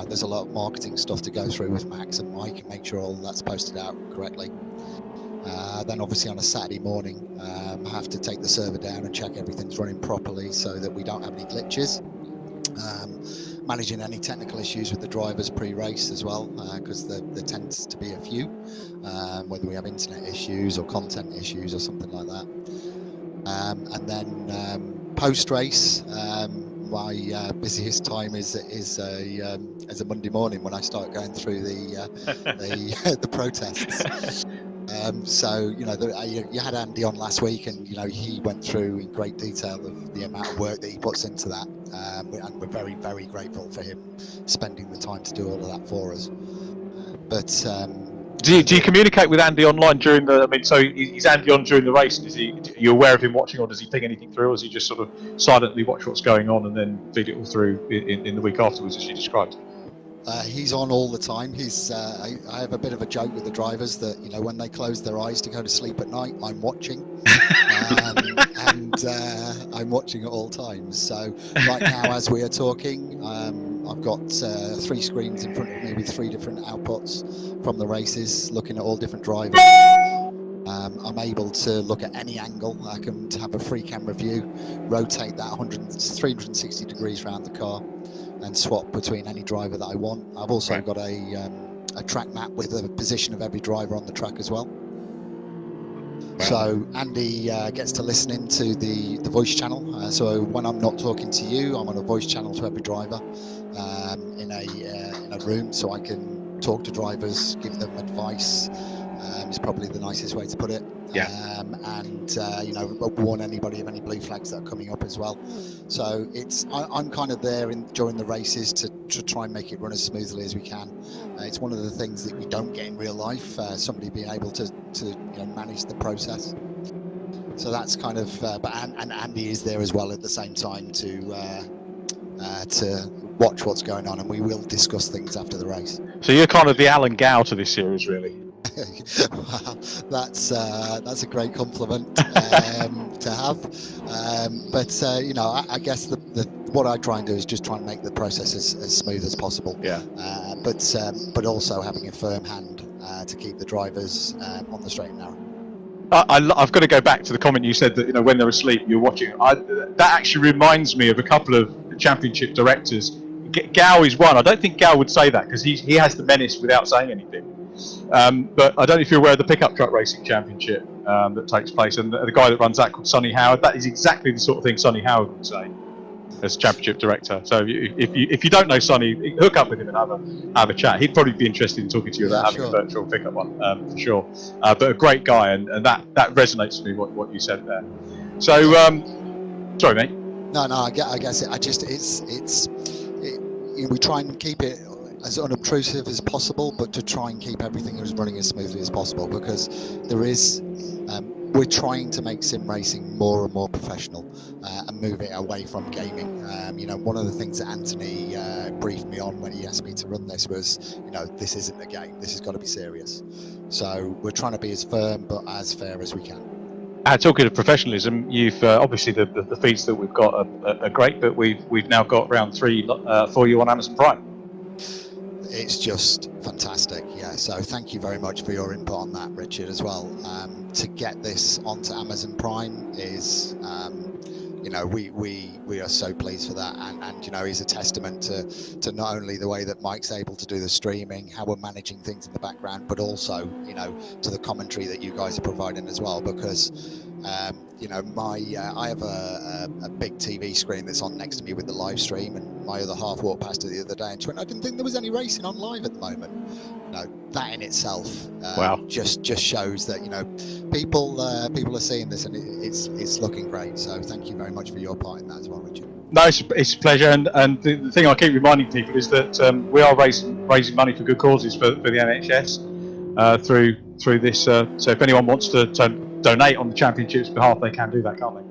there's a lot of marketing stuff to go through with Max and Mike and make sure all that's posted out correctly. Then obviously on a Saturday morning, I have to take the server down and check everything's running properly so that we don't have any glitches. Managing any technical issues with the drivers pre-race as well, because there tends to be a few, whether we have internet issues or content issues or something like that. And then post-race, my busiest time is a Monday morning when I start going through the protests. So you had Andy on last week, and he went through in great detail of the amount of work that he puts into that, and we're very, very grateful for him spending the time to do all of that for us. But do you communicate with Andy online during the? I mean, so is Andy on during the race? And are you aware of him watching, or does he ping anything through, or does he just sort of silently watch what's going on and then feed it all through in the week afterwards, as you described? He's on all the time. I have a bit of a joke with the drivers that when they close their eyes to go to sleep at night, I'm watching, and I'm watching at all times. So right now, as we are talking, I've got 3 screens in front of me with 3 different outputs from the races, looking at all different drivers. I'm able to look at any angle. I can have a free camera view, rotate that 360 degrees around the car, and swap between any driver that I want. I've also got a track map with the position of every driver on the track as well. So Andy gets to listen into the voice channel. So when I'm not talking to you, I'm on a voice channel to every driver in a room, so I can talk to drivers, give them advice. Is probably the nicest way to put it. And warn anybody of any blue flags that are coming up as well. So I'm kind of there during the races to try and make it run as smoothly as we can. It's one of the things that we don't get in real life. Somebody being able to manage the process. So that's kind of. And Andy is there as well at the same time to watch what's going on, and we will discuss things after the race. So you're kind of the Alan Gow to this series, really. Wow, that's a great compliment to have. But I guess what I try and do is just try and make the process as smooth as possible. Yeah. But also having a firm hand to keep the drivers on the straight and narrow. I've got to go back to the comment you said that when they're asleep you're watching. That actually reminds me of a couple of championship directors. Gow is one. I don't think Gow would say that because he has the menace without saying anything. But I don't know if you're aware of the pickup truck racing championship that takes place, and the guy that runs that called Sonny Howard. That is exactly the sort of thing Sonny Howard would say as championship director. So if you don't know Sonny, hook up with him and have a chat. He'd probably be interested in talking to you about having a virtual pickup one for sure. But a great guy, and that resonates with me what you said there. So sorry, mate. No, I guess we try and keep it as unobtrusive as possible, but to try and keep everything as running as smoothly as possible, because there is we're trying to make sim racing more and more professional and move it away from gaming. You know, one of the things that Anthony briefed me on when he asked me to run this was, you know, this isn't a game. This has got to be serious. So we're trying to be as firm but as fair as we can. Talking of professionalism, you've obviously the feeds that we've got are great, but we've now got round 3 for you on Amazon Prime. It's just fantastic, yeah. So thank you very much for your input on that, Richard, as well. To get this onto Amazon Prime is, you know, we are so pleased for that, and you know, is a testament to not only the way that Mike's able to do the streaming, how we're managing things in the background, but also, you know, to the commentary that you guys are providing as well, because you know, I have a big TV screen that's on next to me with the live stream, and my other half walked past it the other day and she went, I didn't think there was any racing on live at the moment. You know, that in itself just shows that, you know, people are seeing this, and it's looking great. So thank you very much for your part in that as well, Richard. No, it's a pleasure, and the thing I keep reminding people is that we are raising money for good causes for the NHS through this. So if anyone wants to donate on the championship's behalf, they can do that, can't they?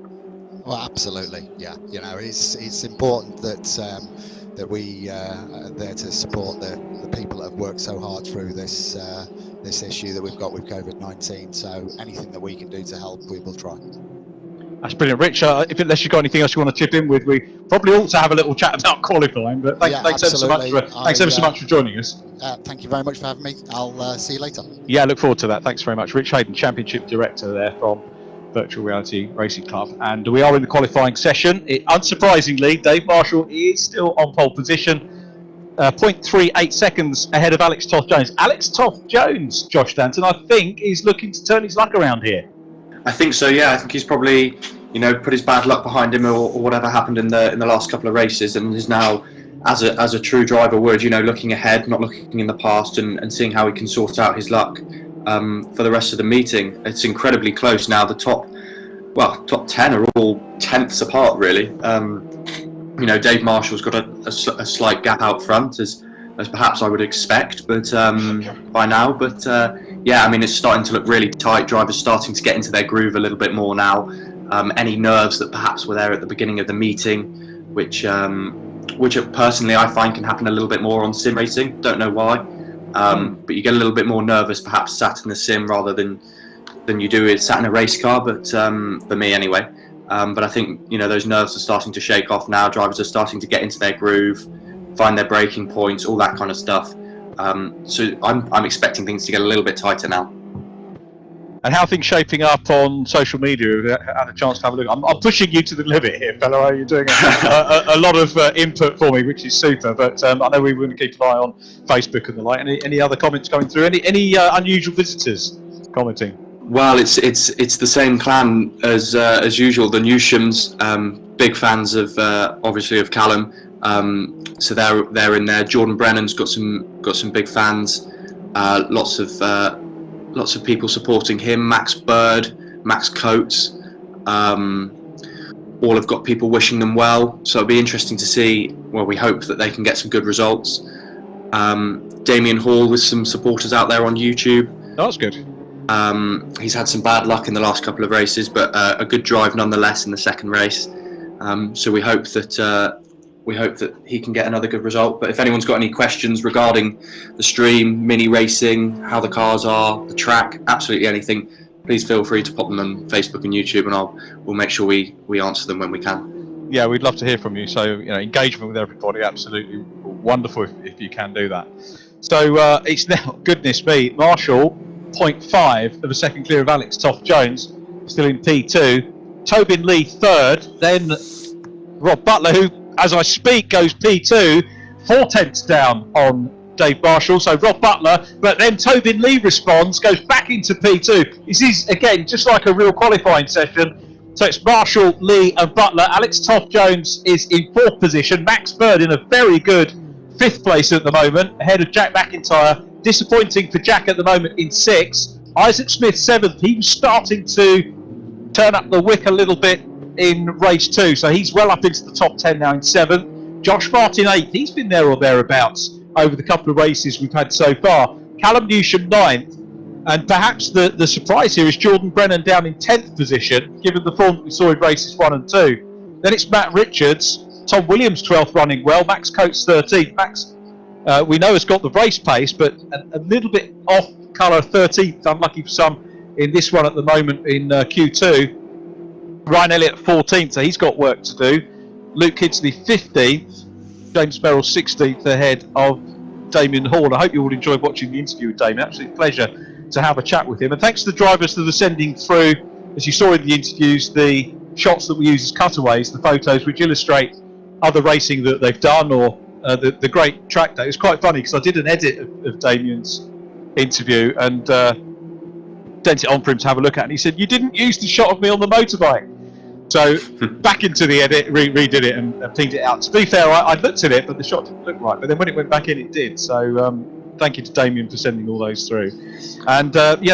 Well, absolutely, yeah. You know, it's important that we are there to support the people that have worked so hard through this issue that we've got with COVID-19. So anything that we can do to help, we will try. That's brilliant, Rich. Unless you've got anything else you want to chip in with, we probably ought to have a little chat about qualifying. But thanks ever so much for joining us. Thank you very much for having me. I'll see you later. Yeah, look forward to that. Thanks very much, Rich Hayden, Championship Director there from Virtual Reality Racing Club. And we are in the qualifying session. Unsurprisingly, Dave Marshall is still on pole position. 0.38 seconds ahead of Alex Toth-Jones. Alex Toth-Jones, Josh Stanton, I think, is looking to turn his luck around here. I think so, yeah. I think he's probably, you know, put his bad luck behind him, or whatever happened in the last couple of races, and is now, as a true driver would, you know, looking ahead, not looking in the past, and seeing how he can sort out his luck for the rest of the meeting. It's incredibly close now. The top 10 are all tenths apart, really. You know, Dave Marshall's got a slight gap out front, as perhaps I would expect, but by now. But yeah, I mean, it's starting to look really tight. Drivers starting to get into their groove a little bit more now. Any nerves that perhaps were there at the beginning of the meeting, which personally I find can happen a little bit more on sim racing. Don't know why, but you get a little bit more nervous perhaps sat in the sim rather than you do sat in a race car. But for me anyway. But I think, you know, those nerves are starting to shake off now. Drivers are starting to get into their groove, find their braking points, all that kind of stuff. So I'm expecting things to get a little bit tighter now. And how are things shaping up on social media? Have you had a chance to have a look? I'm pushing you to the limit here, fellow. You're doing a lot of input for me, which is super. But I know we want to keep an eye on Facebook and the like. Any other comments coming through? Any unusual visitors commenting? Well, it's the same clan as usual. The Newshams, big fans of obviously of Callum. So they're in there. Jordan Brennan's got some big fans. Lots of people supporting him. Max Bird, Max Coates, all have got people wishing them well. So it'll be interesting to see. Well, we hope that they can get some good results. Damien Hall with some supporters out there on YouTube. That's good. He's had some bad luck in the last couple of races, but a good drive nonetheless in the second race. So we hope that he can get another good result. But if anyone's got any questions regarding the stream, mini racing, how the cars are, the track, absolutely anything, please feel free to pop them on Facebook and YouTube, and we'll make sure we answer them when we can. Yeah, we'd love to hear from you. So, you know, engagement with everybody, absolutely wonderful if you can do that. So it's now, goodness me, Marshall, 0.5 of a second clear of Alex Toth-Jones, still in P2. Tobin Lee third, then Rob Butler, who, as I speak, goes P2, 4 tenths down on Dave Marshall. So Rob Butler, but then Tobin Lee responds, goes back into P2. This is, again, just like a real qualifying session. So it's Marshall, Lee and Butler. Alex Toth-Jones is in 4th position. Max Bird in a very good 5th place at the moment, ahead of Jack MacIntyre. Disappointing for Jack at the moment in 6th. Isaac Smith 7th. He was starting to turn up the wick a little bit in race 2, so he's well up into the top 10 now in 7th. Josh Martin 8th. He's been there or thereabouts over the couple of races we've had so far. Callum Newsham 9th, and perhaps the surprise here is Jordan Brennan down in 10th position, given the form that we saw in races 1 and 2. Then it's Matt Richards, Tom Williams 12th running well, Max Coates 13th. Max, we know, has got the race pace, but a little bit off colour, 13th, unlucky for some in this one at the moment in Q2. Ryan Elliott 14th, so he's got work to do. Luke Kidsley 15th, James Merrill 16th ahead of Damien Hall. I hope you all enjoyed watching the interview with Damien. Absolute pleasure to have a chat with him. And thanks to the drivers that are sending through, as you saw in the interviews, the shots that we use as cutaways, the photos which illustrate other racing that they've done, or the great track day. It was quite funny because I did an edit of Damien's interview and sent it on for him to have a look at, and he said, "You didn't use the shot of me on the motorbike." So back into the edit, redid it and pinged it out. To be fair, I looked at it, but the shot didn't look right. But then when it went back in, it did. So thank you to Damien for sending all those through. And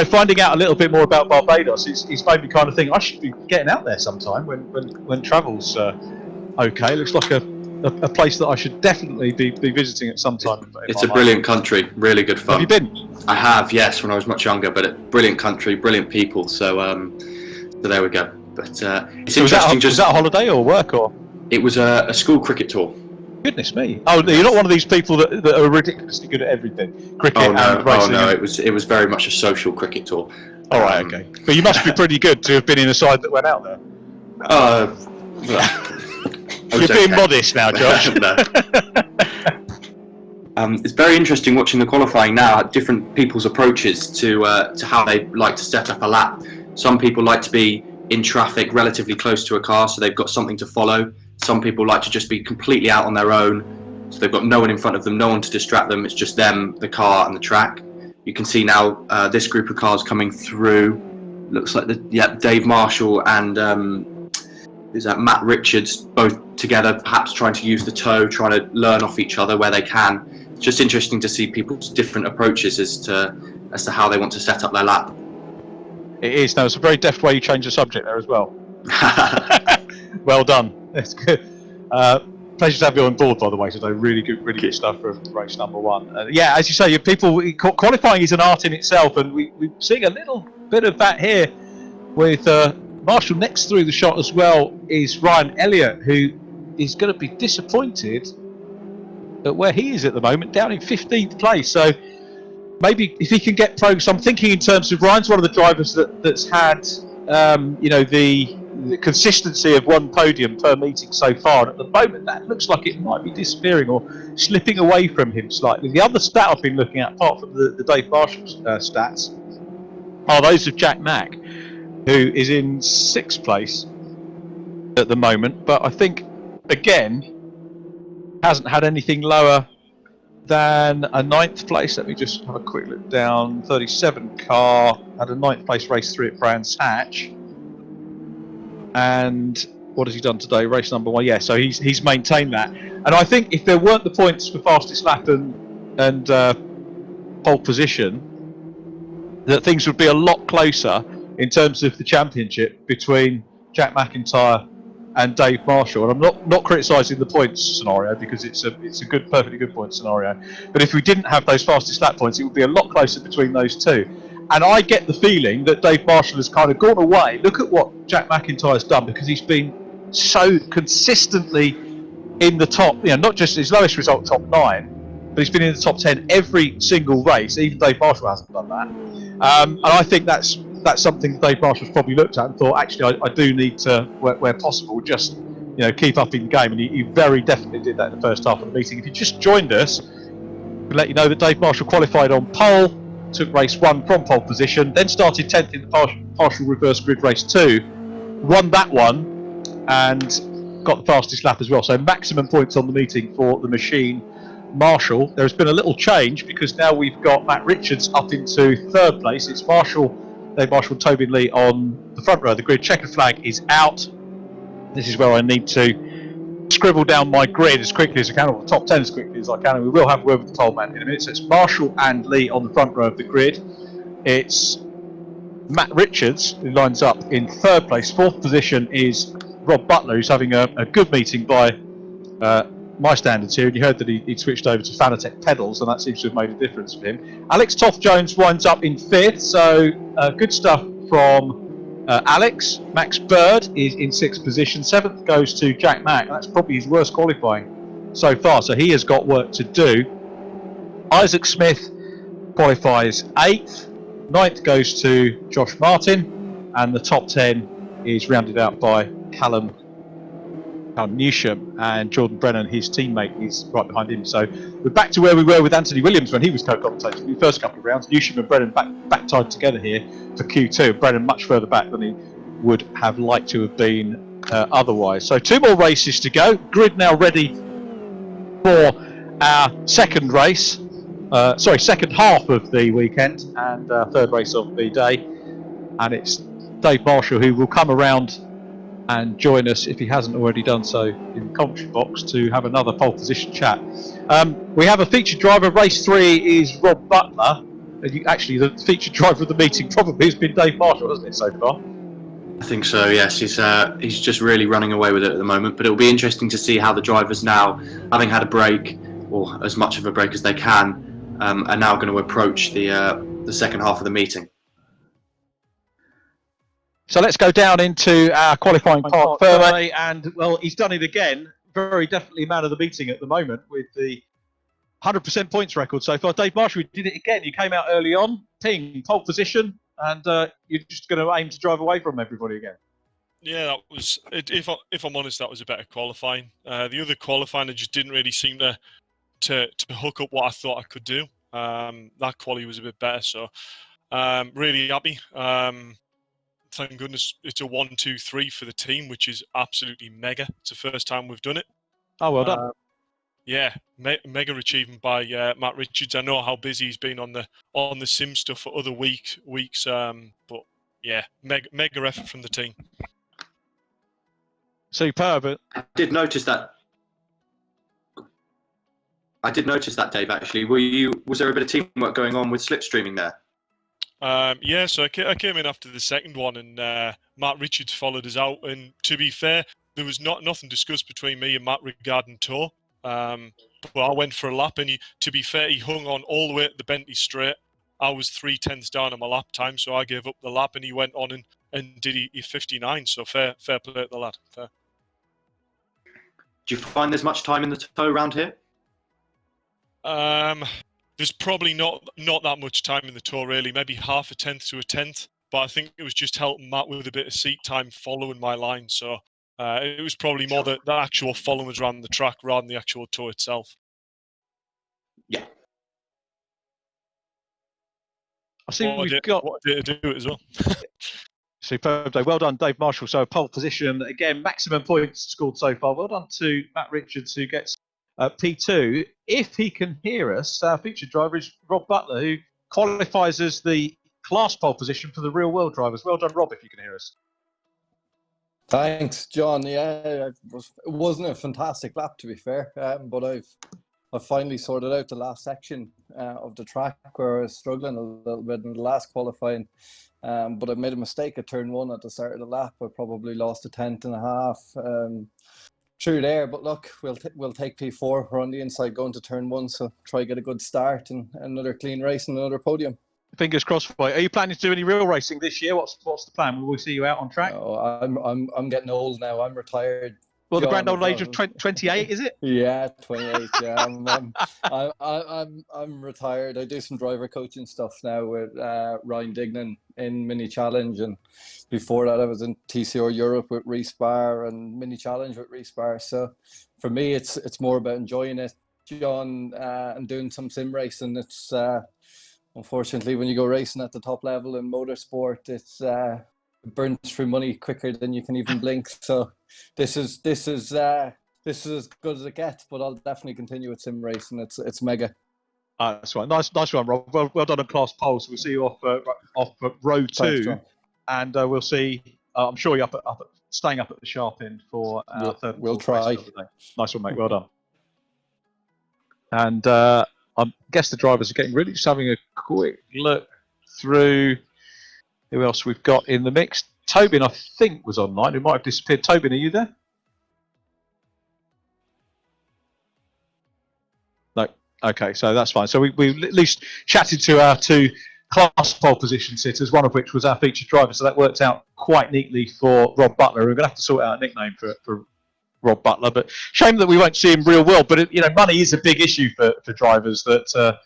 finding out a little bit more about Barbados is made me kind of think I should be getting out there sometime when travel's okay. It looks like a place that I should definitely be visiting at some time. It's a brilliant country, really good fun. Have you been? I have, yes, when I was much younger, but brilliant country, brilliant people. So there we go. But it's so interesting. Was that a holiday or work, or? It was a school cricket tour. Goodness me! Oh, you're not one of these people that are ridiculously good at everything. Cricket and racing. Oh no! It was very much a social cricket tour. All right, okay. But you must be pretty good to have been in a side that went out there. You're being modest now, Josh. It's very interesting watching the qualifying now. Different people's approaches to how they like to set up a lap. Some people like to be in traffic relatively close to a car, so they've got something to follow. Some people like to just be completely out on their own, so they've got no one in front of them, no one to distract them. It's just them, the car, and the track. You can see now this group of cars coming through. Looks like Dave Marshall and Matt Richards both together, perhaps trying to use the tow, trying to learn off each other where they can. It's just interesting to see people's different approaches as to how they want to set up their lap. It is. No, it's a very deft way you change the subject there as well. Well done. That's good. Pleasure to have you on board, by the way, today. Really good stuff for race number 1. As you say, qualifying is an art in itself, and we're seeing a little bit of that here with Marshall next through the shot as well is Ryan Elliott, who is going to be disappointed at where he is at the moment, down in 15th place. So maybe if he can get progress, I'm thinking in terms of Ryan's one of the drivers that's had the consistency of one podium per meeting so far, and at the moment that looks like it might be disappearing or slipping away from him slightly. The other stat I've been looking at, apart from the Dave Marshall stats, are those of Jack Mack, who is in 6th place at the moment, but I think again hasn't had anything lower than a 9th place. Let me just have a quick look down. 37 car, had a 9th place race 3 at Brands Hatch. And what has he done today? Race number 1. Yeah, so he's maintained that. And I think if there weren't the points for fastest lap and pole position, that things would be a lot closer in terms of the championship between Jack MacIntyre and Dave Marshall. And I'm not criticising the points scenario, because it's a perfectly good point scenario. But if we didn't have those fastest lap points, it would be a lot closer between those two. And I get the feeling that Dave Marshall has kind of gone away. Look at what Jack MacIntyre's done, because he's been so consistently in the top, not just his lowest result, top 9, but he's been in the top 10 every single race. Even Dave Marshall hasn't done that. And I think that's something Dave Marshall's probably looked at and thought, actually, I do need to, where possible, just keep up in the game. And he very definitely did that in the first half of the meeting. If you just joined us, we'll let you know that Dave Marshall qualified on pole, took race 1 from pole position, then started 10th in the partial reverse grid race 2, won that one, and got the fastest lap as well. So maximum points on the meeting for the machine Marshall. There's been a little change, because now we've got Matt Richards up into 3rd place. It's Dave Marshall and Tobin Lee on the front row of the grid. Checkered flag is out. This is where I need to scribble down my grid as quickly as I can, or the top 10 as quickly as I can, and we will have a word with the pole man in a minute. So it's Marshall and Lee on the front row of the grid. It's Matt Richards who lines up in 3rd place. 4th position is Rob Butler, who's having a good meeting by my standards here, and you heard that he'd switched over to Fanatec pedals, and that seems to have made a difference for him. Alex Toth-Jones winds up in 5th, so good stuff from Alex. Max Bird is in 6th position. 7th goes to Jack Mack. That's probably his worst qualifying so far, so he has got work to do. Isaac Smith qualifies 8th. 9th goes to Josh Martin, and the top 10 is rounded out by Callum Newsham, and Jordan Brennan, his teammate, is right behind him. So we're back to where we were with Anthony Williams when he was co-commentating in the first couple of rounds. Newsham and Brennan back tied together here for Q2. Brennan much further back than he would have liked to have been otherwise. So 2 more races to go. Grid now ready for our second race. Second half of the weekend and third race of the day. And it's Dave Marshall who will come around and join us, if he hasn't already done so, in the commentary box to have another pole position chat. We have a featured driver. Race 3 is Rob Butler. Actually, the featured driver of the meeting probably has been Dave Marshall, hasn't it, so far? I think so, yes. He's just really running away with it at the moment, but it'll be interesting to see how the drivers now, having had a break, or as much of a break as they can, are now going to approach the second half of the meeting. So let's go down into our qualifying part further, and well, he's done it again. Very definitely man of the meeting at the moment with the 100% points record so far. Dave Marshall, you did it again. You came out early on, ting, pole position, and you're just going to aim to drive away from everybody again. Yeah, that was. If I'm honest, that was a better qualifying. The other qualifying, I just didn't really seem to hook up what I thought I could do. That quality was a bit better, so really happy. Thank goodness it's a 1, 2, 3 for the team, which is absolutely mega. It's the first time we've done it. Oh, well done. Yeah, mega achievement by Matt Richards. I know how busy he's been on the sim stuff for other weeks. But yeah, mega effort from the team. Superb. I did notice that, Dave. Actually, was there a bit of teamwork going on with slipstreaming there? Yeah, so I came in after the second one, and Matt Richards followed us out. And to be fair, there was nothing discussed between me and Matt regarding tow. But I went for a lap, and to be fair, he hung on all the way at the Bentley straight. I was 3/10 down on my lap time, so I gave up the lap, and he went on and did he 59. So fair play to the lad. Fair. Do you find there's much time in the tow around here? There's probably not that much time in the tour, really. Maybe half a tenth to a tenth. But I think it was just helping Matt with a bit of seat time following my line. So it was probably more the actual followers around the track rather than the actual tour itself. Yeah. I see we've got... What did it do it as well? Superb day. Well done, Dave Marshall. So pole position, again, maximum points scored so far. Well done to Matt Richards, who gets P2. If he can hear us, our featured driver is Rob Butler, who qualifies as the class pole position for the real world drivers. Well done, Rob, if you can hear us. Thanks, John. Yeah, it wasn't a fantastic lap, to be fair, but I've finally sorted out the last section of the track where I was struggling a little bit in the last qualifying. But I made a mistake at turn 1 at the start of the lap. I probably lost a tenth and a half through there. But look, we'll take P4. We're on the inside going to turn 1, so try to get a good start and another clean race and another podium. Fingers crossed for you. Are you planning to do any real racing this year? What's the plan? Will we see you out on track? Oh, I'm getting old now. I'm retired. Well, the grand old age of 28, is it? Yeah, 28. Yeah, I'm retired. I do some driver coaching stuff now with Ryan Dignan in Mini Challenge, and before that I was in TCR Europe with Respar and Mini Challenge with Respar. So for me, it's more about enjoying it, John, and doing some sim racing. It's unfortunately when you go racing at the top level in motorsport, it's burns through money quicker than you can even blink. So this is as good as it gets, but I'll definitely continue with sim racing. It's mega. That's right. Nice one, Rob. Well done on class poles. We'll see you off row 2. Thanks, and we'll see. I'm sure you're staying up at the sharp end for our third. We'll try. Nice one, mate. Well done. And I guess the drivers are getting ready. Just having a quick look through. Who else we've got in the mix? Tobin, I think, was online. Who might have disappeared. Tobin, are you there? Okay, so that's fine. So we at least chatted to our 2 class pole position sitters, one of which was our featured driver. So that worked out quite neatly for Rob Butler. We're going to have to sort out a nickname for Rob Butler, but shame that we won't see him real world. But money is a big issue for drivers that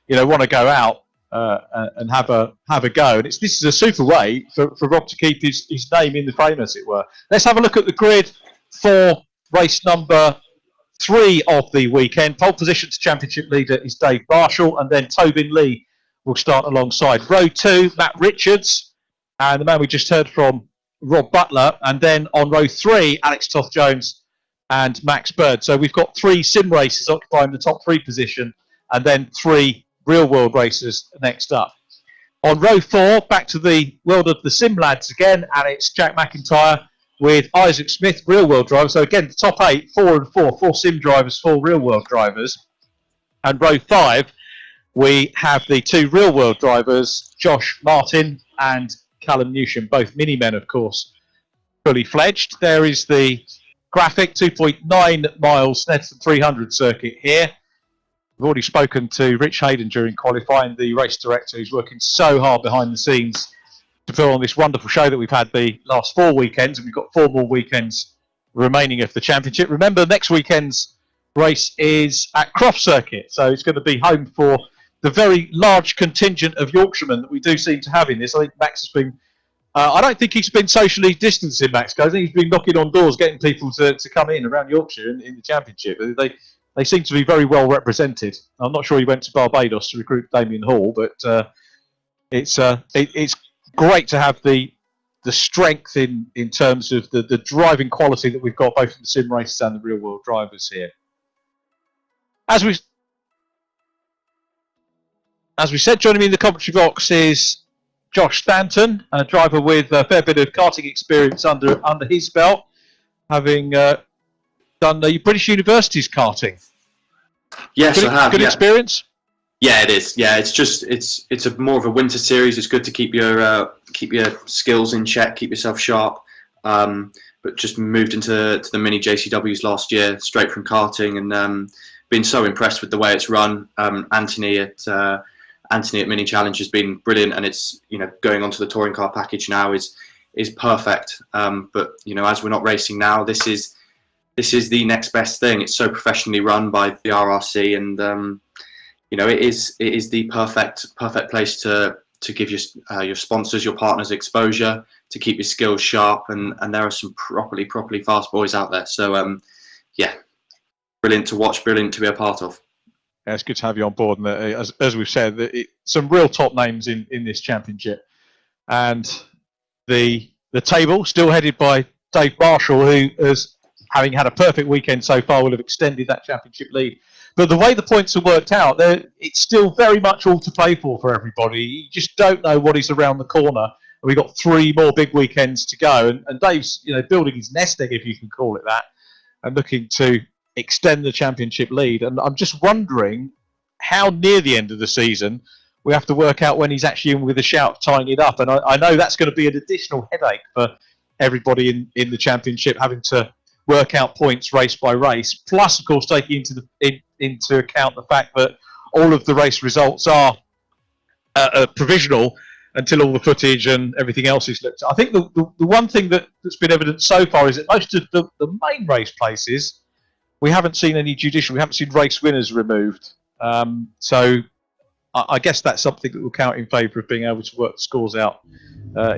want to go out and have a go. And this is a super way for Rob to keep his name in the frame, as it were. Let's have a look at the grid for race number 3 of the weekend. Pole position to championship leader is Dave Marshall, and then Tobin Lee will start alongside. Row 2, Matt Richards, and the man we just heard from, Rob Butler, and then on row 3, Alex Toth-Jones and Max Bird. So we've got 3 sim races occupying the top 3 position, and then 3 real-world races next up. On row 4, back to the world of the sim lads again, and it's Jack MacIntrye with Isaac Smith, real-world driver. So again, the top 8, 4 and 4 sim drivers, 4 real-world drivers. And row 5, we have the 2 real-world drivers, Josh Martin and Callum Newsham, both mini-men, of course, fully fledged. There is the graphic, 2.9 miles SNETTERTON 300 circuit here. We've already spoken to Rich Hayden during qualifying, the race director, who's working so hard behind the scenes to put on this wonderful show that we've had the last 4 weekends, and we've got 4 more weekends remaining of the championship. Remember, next weekend's race is at Croft Circuit, so it's going to be home for the very large contingent of Yorkshiremen that we do seem to have in this. I think Max has been, I don't think he's been socially distancing, Max. I think he's been knocking on doors, getting people to come in around Yorkshire in the championship. They seem to be very well represented. I'm not sure he went to Barbados to recruit Damien Hall, but it's great to have the strength in terms of the driving quality that we've got both in the sim races and the real world drivers here. As we said, joining me in the commentary box is Josh Stanton, a driver with a fair bit of karting experience under his belt, having done the British University's karting. Yes, I have. Good experience. Yeah, it is. Yeah, it's a more of a winter series. It's good to keep your skills in check, keep yourself sharp. But just moved into the mini JCWs last year, straight from karting, and been so impressed with the way it's run. Anthony at Mini Challenge has been brilliant, and it's going onto the touring car package now is perfect. But as we're not racing now, this is the next best thing. It's so professionally run by the RRC, and it is the perfect place to give your sponsors, your partners exposure, to keep your skills sharp, and there are some properly fast boys out there. So yeah, brilliant to watch, brilliant to be a part of. Yeah, it's good to have you on board, and as we've said, some real top names in this championship, and the table still headed by Dave Marshall, who has, having had a perfect weekend so far, will have extended that championship lead. But the way the points are worked out, it's still very much all to play for everybody. You just don't know what is around the corner. We've got 3 more big weekends to go, and Dave's building his nest egg, if you can call it that, and looking to extend the championship lead. And I'm just wondering how near the end of the season we have to work out when he's actually in with a shout tying it up. And I know that's going to be an additional headache for everybody in the championship, having to work out points race by race, plus of course taking into account the fact that all of the race results are provisional until all the footage and everything else is looked at. I think the one thing that's been evident so far is that most of the main race places, we haven't seen any judicial, we haven't seen race winners removed. So I guess that's something that will count in favour of being able to work the scores out,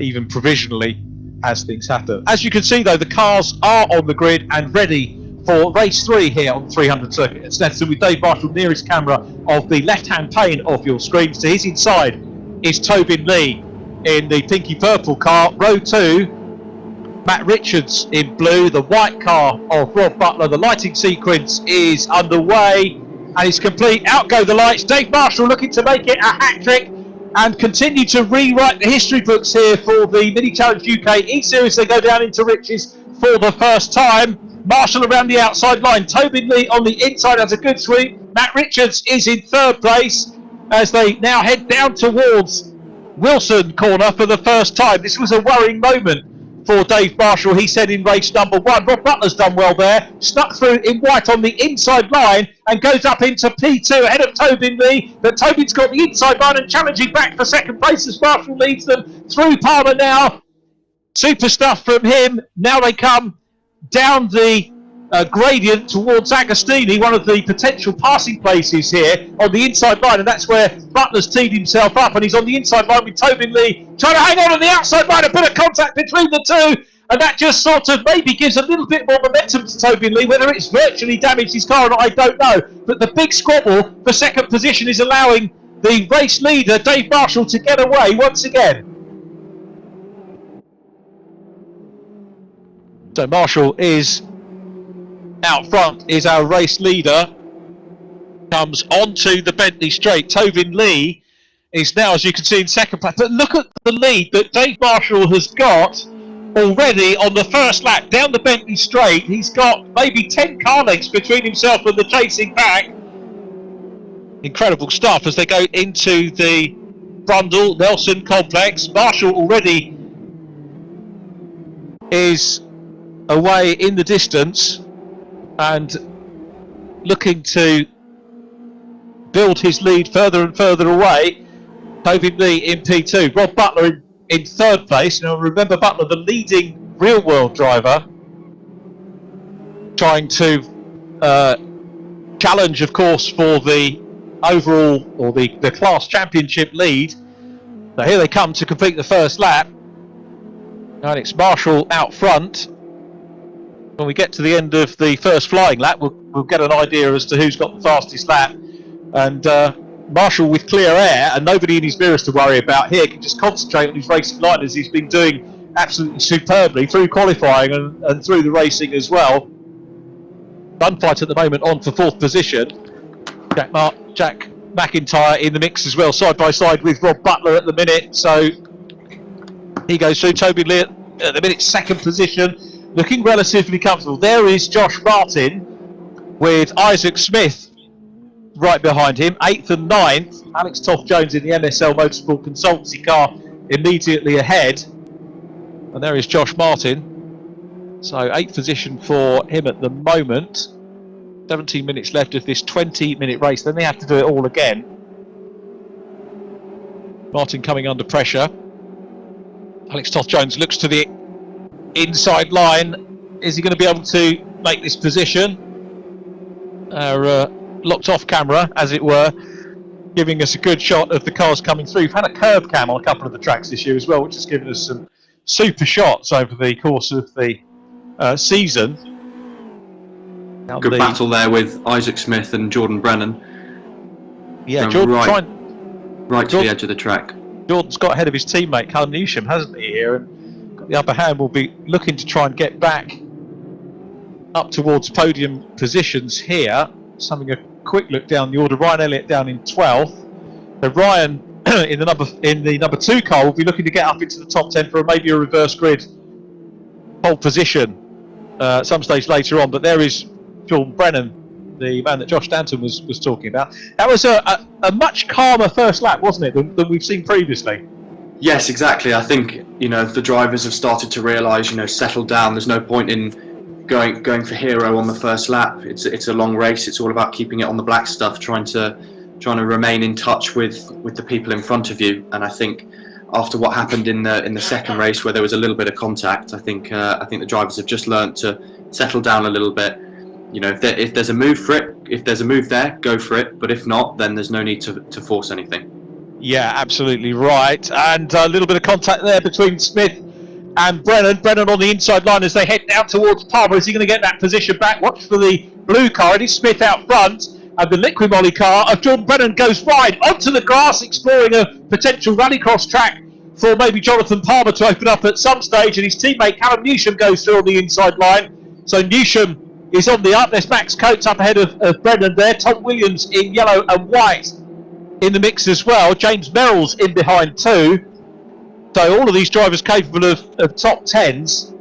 even provisionally, as things happen. As you can see, though, the cars are on the grid and ready for race 3 here on the 300 circuit at Snetterton, with Dave Marshall nearest camera of the left-hand pane of your screen. To his inside is Tobin Lee in the pinky purple car. Row 2, Matt Richards in blue, the white car of Rob Butler. The lighting sequence is underway and is complete. Out go the lights. Dave Marshall looking to make it a hat-trick and continue to rewrite the history books here for the Mini Challenge UK eSeries. They go down into riches for the first time. Marshall around the outside line. Tobin Lee on the inside has a good sweep. Matt Richards is in 3rd place as they now head down towards Wilson corner for the first time. This was a worrying moment for Dave Marshall. He said in race number 1. Rob Butler's done well there. Snuck through in white on the inside line and goes up into P2 ahead of Tobin Lee. But Tobin's got the inside line and challenging back for second place as Marshall leads them through Palmer now. Super stuff from him. Now they come down the gradient towards Agostini, one of the potential passing places here on the inside line, and that's where Butler's teed himself up, and he's on the inside line with Tobin Lee trying to hang on the outside line. A bit of contact between the two, and that just sort of maybe gives a little bit more momentum to Tobin Lee. Whether it's virtually damaged his car or not, I don't know, but the big squabble for second position is allowing the race leader Dave Marshall to get away once again. So Marshall is out front, is our race leader, comes onto the Bentley straight. Tobin Lee is now, as you can see, in second place. But look at the lead that Dave Marshall has got already on the first lap down the Bentley straight. He's got maybe 10 car lengths between himself and the chasing pack. Incredible stuff as they go into the Brundle Nelson complex. Marshall already is away in the distance and looking to build his lead further and further away. Tobin Lee in P2, Rob Butler in third place. Now remember, Butler, the leading real world driver, trying to challenge, of course, for the overall or the class championship lead. So here they come to complete the first lap, and it's Marshall out front. When we get to the end of the first flying lap, we'll get an idea as to who's got the fastest lap. And Marshall, with clear air and nobody in his mirrors to worry about here, can just concentrate on his racing line, as he's been doing absolutely superbly through qualifying and through the racing as well. Gunfight at the moment on for fourth position. Jack MacIntyre in the mix as well, side by side with Rob Butler at the minute. So he goes through. Tobin Lee at the minute second position, looking relatively comfortable. There is Josh Martin with Isaac Smith right behind him, 8th and 9th. Alex Toth-Jones in the MSL Motorsport consultancy car immediately ahead. And there is Josh Martin. So 8th position for him at the moment. 17 minutes left of this 20-minute race. Then they have to do it all again. Martin coming under pressure. Alex Toth-Jones looks to the inside line. Is he going to be able to make this position? Locked off camera, as it were, giving us a good shot of the cars coming through. We've had a curb cam on a couple of the tracks this year as well, which has given us some super shots over the course of the season. Good battle there with Isaac Smith and Jordan Brennan. Yeah, Jordan right to the edge of the track. Jordan's got ahead of his teammate Callum Newsham, hasn't he, here, and got the upper hand. Will be looking to try and get back up towards podium positions here. Just having a quick look down the order. Ryan Elliott down in 12th. So Ryan in the number 2 car will be looking to get up into the top 10 for maybe a reverse grid pole position some stage later on. But there is Jordan Brennan, the man that Josh Stanton was talking about. That was a much calmer first lap, wasn't it, than we've seen previously? Yes, exactly. I think the drivers have started to realise, settle down. There's no point in going for hero on the first lap. It's a long race. It's all about keeping it on the black stuff, trying to remain in touch with the people in front of you. And I think after what happened in the second race, where there was a little bit of contact, I think the drivers have just learnt to settle down a little bit. If there's a move for it, if there's a move there, go for it. But if not, then there's no need to force anything. Yeah, absolutely right. And a little bit of contact there between Smith and Brennan on the inside line as they head down towards Palmer. Is he going to get that position back? Watch for the blue car. It is Smith out front, and the Liquid Molly car of Jordan Brennan goes wide onto the grass, exploring a potential rallycross track for maybe Jonathan Palmer to open up at some stage, and his teammate Callum Newsham goes through on the inside line. So Newsham is on the up. There's Max Coates up ahead of Brennan there. Tom Williams in yellow and white in the mix as well. James Merrill's in behind too. So all of these drivers capable of top 10s,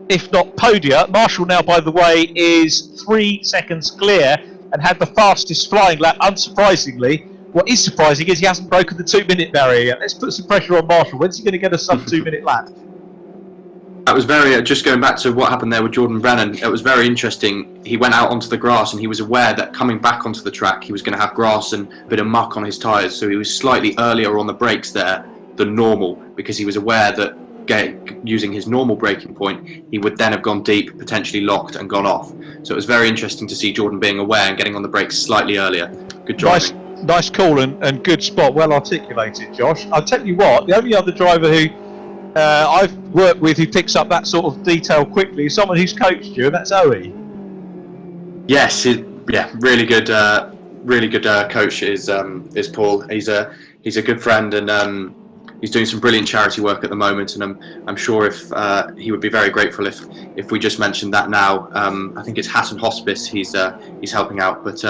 if not podia. Marshall now, by the way, is 3 seconds clear and had the fastest flying lap, unsurprisingly. What is surprising is he hasn't broken the 2-minute barrier yet. Let's put some pressure on Marshall. When's he going to get a sub 2-minute lap? That was very, just going back to what happened there with Jordan Brennan, it was very interesting. He went out onto the grass and he was aware that coming back onto the track, he was going to have grass and a bit of muck on his tyres. So he was slightly earlier on the brakes there than normal, because he was aware that using his normal braking point, he would then have gone deep, potentially locked and gone off. So it was very interesting to see Jordan being aware and getting on the brakes slightly earlier. Good driving. Nice call and good spot, well articulated, Josh. I'll tell you what, the only other driver who I've worked with who picks up that sort of detail quickly is someone who's coached you, and that's Owie. Yes, really good coach is Paul. He's a good friend, and he's doing some brilliant charity work at the moment, and I'm sure if he would be very grateful if we just mentioned that now. I think it's Hatton Hospice he's helping out, but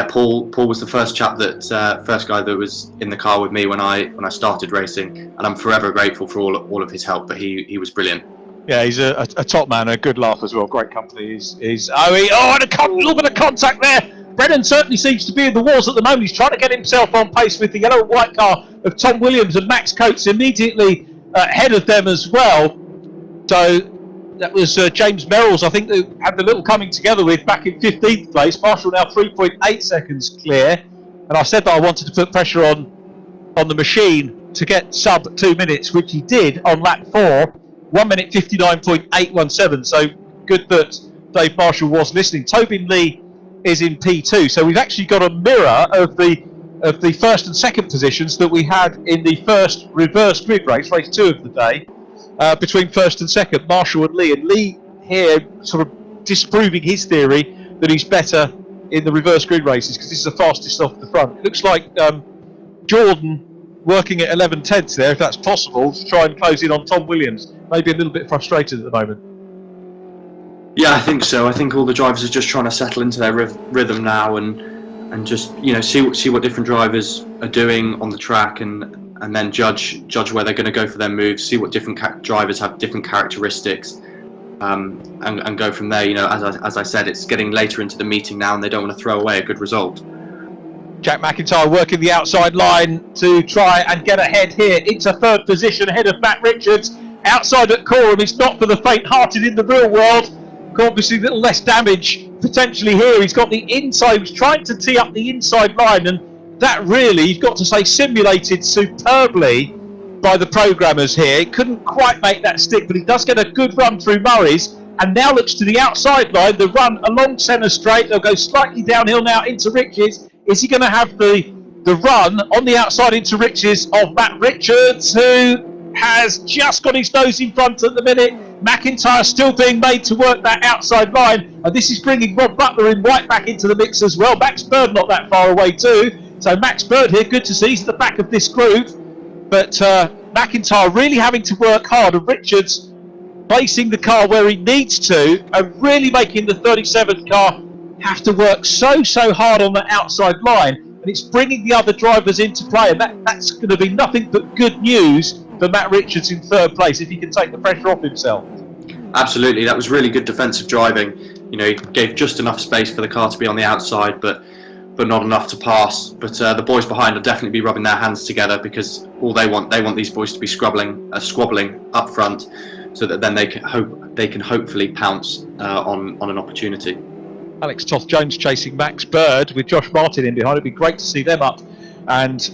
Paul was the first guy that was in the car with me when I started racing, and I'm forever grateful for all of his help. But he was brilliant. Yeah, he's a top man, a good laugh as well. Great company. He's and a little bit of contact there. Brennan certainly seems to be in the wars at the moment. He's trying to get himself on pace with the yellow and white car of Tom Williams, and Max Coates immediately ahead of them as well. So that was James Merrills, I think, that had the little coming together with back in 15th place. Marshall now 3.8 seconds clear. And I said that I wanted to put pressure on the machine to get sub 2 minutes, which he did on lap 4, 1 minute 59.817. So good that Dave Marshall was listening. Tobin Lee is in P2, so we've actually got a mirror of the first and second positions that we had in the first reverse grid race 2 of the day, between first and second, Marshall and Lee here sort of disproving his theory that he's better in the reverse grid races because this is the fastest off the front. It looks like Jordan working at 11 tenths there, if that's possible, to try and close in on Tom Williams. Maybe a little bit frustrated at the moment. Yeah, I think so. I think all the drivers are just trying to settle into their rhythm now, and just see what different drivers are doing on the track, and then judge where they're going to go for their moves. See what different drivers have different characteristics, and go from there. As I said, it's getting later into the meeting now, and they don't want to throw away a good result. Jack MacIntyre working the outside line to try and get ahead here. It's a third position ahead of Matt Richards. Outside at Coram, it's not for the faint-hearted in the real world. Obviously a little less damage potentially here. He's got the inside, he's trying to tee up the inside line, and that really, you've got to say, simulated superbly by the programmers here. It couldn't quite make that stick, but he does get a good run through Murray's, and now looks to the outside line, the run along centre straight. They'll go slightly downhill now into Riches. Is he going to have the run on the outside into Riches of Matt Richards, who has just got his nose in front at the minute? MacIntyre still being made to work that outside line, and this is bringing Rob Butler in white back into the mix as well. Max Bird not that far away too, so Max Bird here, good to see. He's at the back of this group, but MacIntyre really having to work hard, and Richards placing the car where he needs to, and really making the 37 car have to work so hard on the outside line, and it's bringing the other drivers into play, and that's going to be nothing but good news for Matt Richards in third place if he can take the pressure off himself. Absolutely, that was really good defensive driving. He gave just enough space for the car to be on the outside, but not enough to pass. But the boys behind will definitely be rubbing their hands together, because all they want these boys to be squabbling up front, so that then they can hopefully pounce on an opportunity. Alex Toth-Jones chasing Max Bird with Josh Martin in behind. It'd be great to see them up and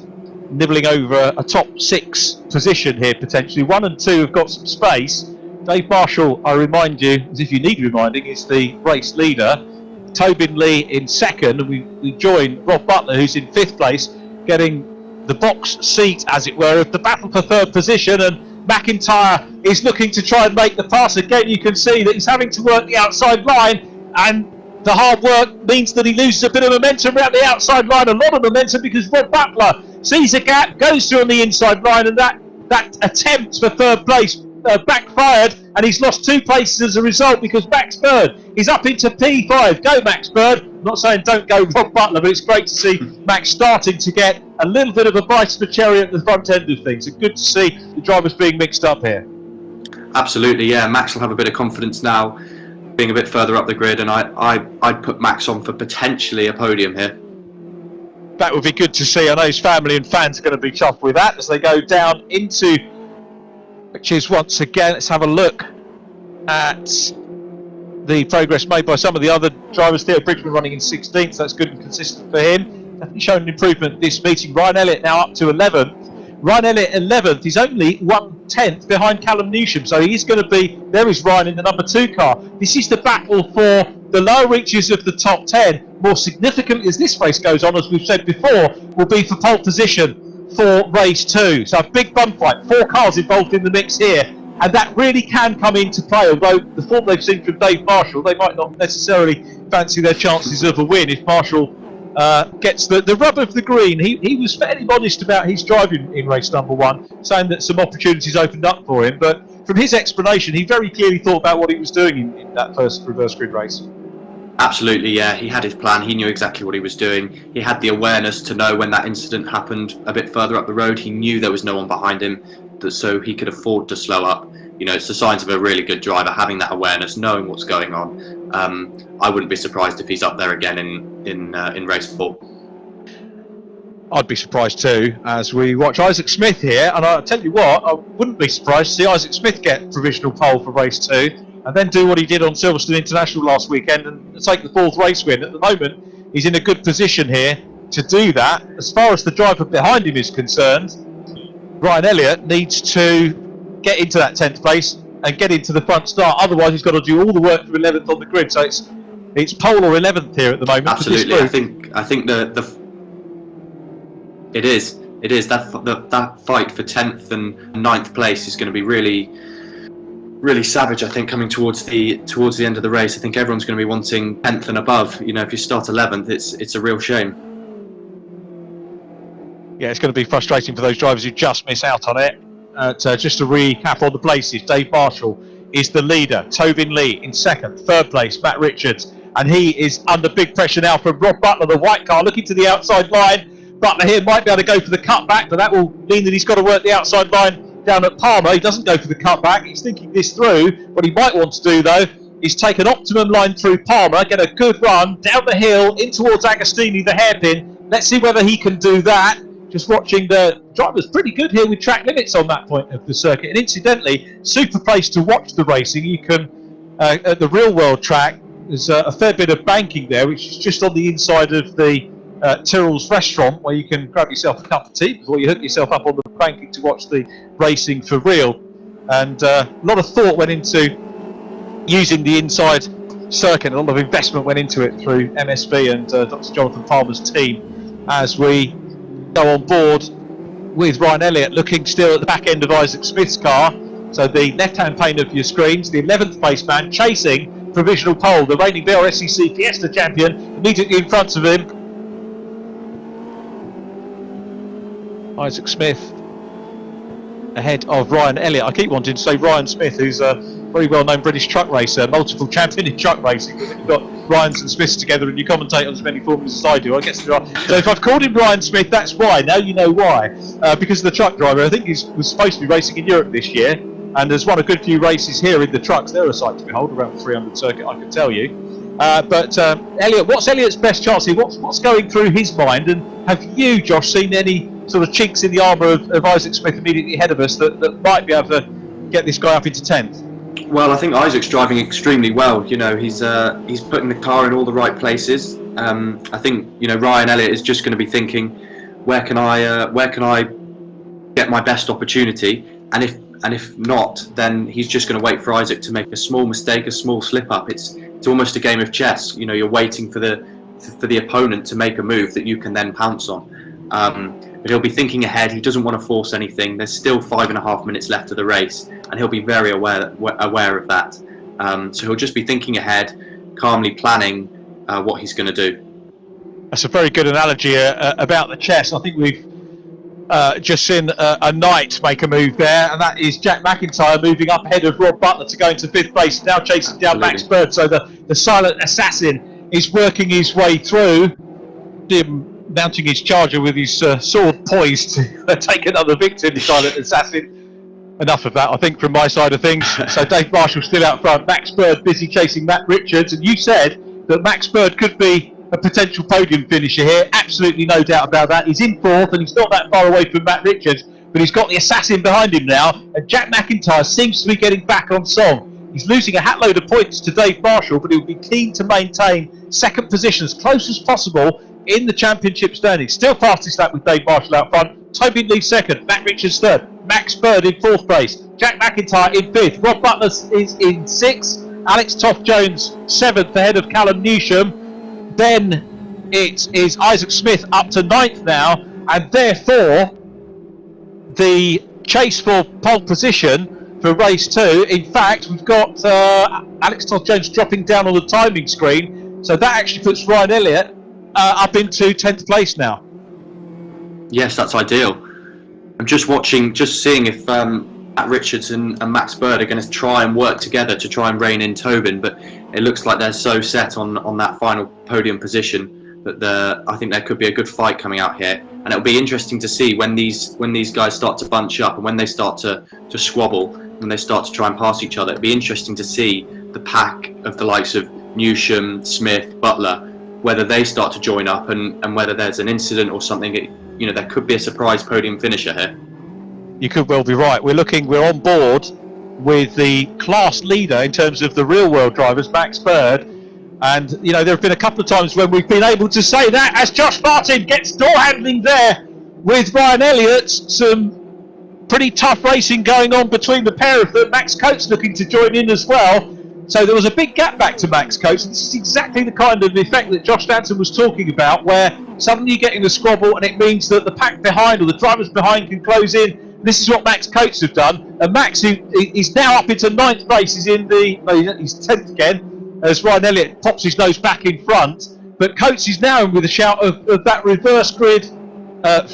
nibbling over a top 6 position here potentially. 1 and 2 have got some space. Dave Marshall, I remind you, as if you need reminding, is the race leader. Tobin Lee in second, and we join Rob Butler, who's in 5th place, getting the box seat, as it were, of the battle for third position. And MacIntyre is looking to try and make the pass. Again, you can see that he's having to work the outside line, and the hard work means that he loses a bit of momentum around the outside line, a lot of momentum, because Rob Butler sees a gap, goes through on the inside line, and that attempt for third place backfired, and he's lost 2 places as a result, because Max Bird is up into P5. Go Max Bird. I'm not saying don't go Rob Butler, but it's great to see Max starting to get a little bit of a bite of the cherry at the front end of things. It's good to see the drivers being mixed up here. Absolutely, yeah. Max will have a bit of confidence now, being a bit further up the grid, and I'd put Max on for potentially a podium here. That would be good to see. I know his family and fans are going to be chuffed with that as they go down into, which is once again, let's have a look at the progress made by some of the other drivers. Theo Bridgeman running in 16th, so that's good and consistent for him. Definitely shown an improvement this meeting. Ryan Elliott now up to 11th. Ryan Elliott 11th, he's only 1/10 behind Callum Newsham, so he's going to be, there is Ryan in the number 2 car. This is the battle for the lower reaches of the top 10. More significant as this race goes on, as we've said before, will be for pole position for race 2. So a big bum fight, 4 cars involved in the mix here, and that really can come into play, although the form they've seen from Dave Marshall, they might not necessarily fancy their chances of a win if Marshall gets the rub of the green. He was fairly modest about his driving in race number 1, saying that some opportunities opened up for him, but from his explanation, he very clearly thought about what he was doing in that first reverse grid race. Absolutely, yeah. He had his plan. He knew exactly what he was doing. He had the awareness to know when that incident happened a bit further up the road. He knew there was no one behind him, so he could afford to slow up. You know, it's the signs of a really good driver, having that awareness, knowing what's going on. I wouldn't be surprised if he's up there again in race 4. I'd be surprised too, as we watch Isaac Smith here, and I'll tell you what, I wouldn't be surprised to see Isaac Smith get provisional pole for race 2, and then do what he did on Silverstone International last weekend and take the 4th race win. At the moment, he's in a good position here to do that. As far as the driver behind him is concerned, Ryan Elliott needs to get into that 10th place and get into the front start. Otherwise, he's got to do all the work from 11th on the grid. So it's pole or 11th here at the moment. Absolutely, I think it is that fight for 10th and 9th place is going to be really savage. I think coming towards the end of the race, I think everyone's going to be wanting 10th and above. You know, if you start 11th, it's a real shame. Yeah, it's going to be frustrating for those drivers who just miss out on it. Just to recap on the places, Dave Marshall is the leader. Tovin Lee in 2nd, 3rd place, Matt Richards. And he is under big pressure now from Rob Butler, the white car, looking to the outside line. Butler here might be able to go for the cutback, but that will mean that he's got to work the outside line down at Palmer. He doesn't go for the cutback. He's thinking this through. What he might want to do, though, is take an optimum line through Palmer, get a good run down the hill in towards Agostini, the hairpin. Let's see whether he can do that. Just watching the driver's pretty good here with track limits on that point of the circuit. And incidentally, super place to watch the racing. You can, at the real world track, there's a fair bit of banking there, which is just on the inside of the Tyrrell's restaurant, where you can grab yourself a cup of tea before you hook yourself up on the banking to watch the racing for real. And a lot of thought went into using the inside circuit. A lot of investment went into it through MSB and Dr. Jonathan Palmer's team as we go on board with Ryan Elliott looking still at the back end of Isaac Smith's car. So the left-hand pane of your screens, the 11th place man chasing provisional pole, the reigning BRSCC Fiesta champion, immediately in front of him. Isaac Smith ahead of Ryan Elliott. I keep wanting to say Ryan Smith, who's a very well-known British truck racer, multiple champion in truck racing. But when you've got Ryans and Smiths together and you commentate on as many formulas as I do, I guess there are. So if I've called him Ryan Smith, that's why. Now you know why. Because of the truck driver. I think he was supposed to be racing in Europe this year and has won a good few races here in the trucks. They're a sight to behold around the 300 circuit, I can tell you. But Elliott, what's Elliott's best chance here? What's going through his mind? And have you, Josh, seen any sort of chinks in the armour of Isaac Smith immediately ahead of us that might be able to get this guy up into 10th? Well, I think Isaac's driving extremely well. You know, he's putting the car in all the right places. I think, you know, Ryan Elliott is just going to be thinking, where can I get my best opportunity? And if not, then he's just going to wait for Isaac to make a small mistake, a small slip up. It's almost a game of chess. You know, you're waiting for the opponent to make a move that you can then pounce on. But he'll be thinking ahead. He doesn't want to force anything. There's still 5.5 minutes left of the race, and he'll be very aware of that. So he'll just be thinking ahead, calmly planning what he's going to do. That's a very good analogy about the chess. I think we've just seen a knight make a move there, and that is Jack MacIntyre moving up ahead of Rob Butler to go into 5th place, now chasing down Max Bird. So the silent assassin is working his way through, him mounting his charger with his sword poised to take another victim, the silent assassin. Enough of that, I think, from my side of things. So Dave Marshall still out front, Max Bird busy chasing Matt Richards, and you said that Max Bird could be a potential podium finisher here. Absolutely no doubt about that. He's in 4th and he's not that far away from Matt Richards, but he's got the assassin behind him now, and Jack MacIntyre seems to be getting back on song. He's losing a hatload of points to Dave Marshall, but he'll be keen to maintain second position as close as possible in the championship standings. Still fastest lap with Dave Marshall out front. Toby leads second, Matt Richards third, Max Bird in fourth place, Jack MacIntyre in fifth, Rob Butler is in sixth, Alex Toth-Jones seventh ahead of Callum Newsham. Then it is Isaac Smith up to ninth now, and therefore the chase for pole position for race 2. In fact, we've got Alex Toth-Jones dropping down on the timing screen, so that actually puts Ryan Elliott up into 10th place now. Yes, that's ideal. I'm just seeing if Matt Richards and Max Bird are going to try and work together to try and rein in Tobin, but it looks like they're so set on that final podium position that I think there could be a good fight coming out here, and it'll be interesting to see when these guys start to bunch up and when they start to squabble, when they start to try and pass each other. It'll be interesting to see the pack of the likes of Newsham, Smith, Butler, whether they start to join up and whether there's an incident or something. There could be a surprise podium finisher here. You could well be right. We're on board with the class leader in terms of the real world drivers, Max Bird. And, there have been a couple of times when we've been able to say that as Josh Martin gets door handling there with Ryan Elliott. Some pretty tough racing going on between the pair of them. Max Coates looking to join in as well. So there was a big gap back to Max Coates. This is exactly the kind of effect that Josh Stanton was talking about, where suddenly you get in a squabble and it means that the pack behind or the drivers behind can close in. This is what Max Coates have done. And Max, who is now up into 9th place, he's 10th again, as Ryan Elliott pops his nose back in front. But Coates is now in with a shout of that reverse grid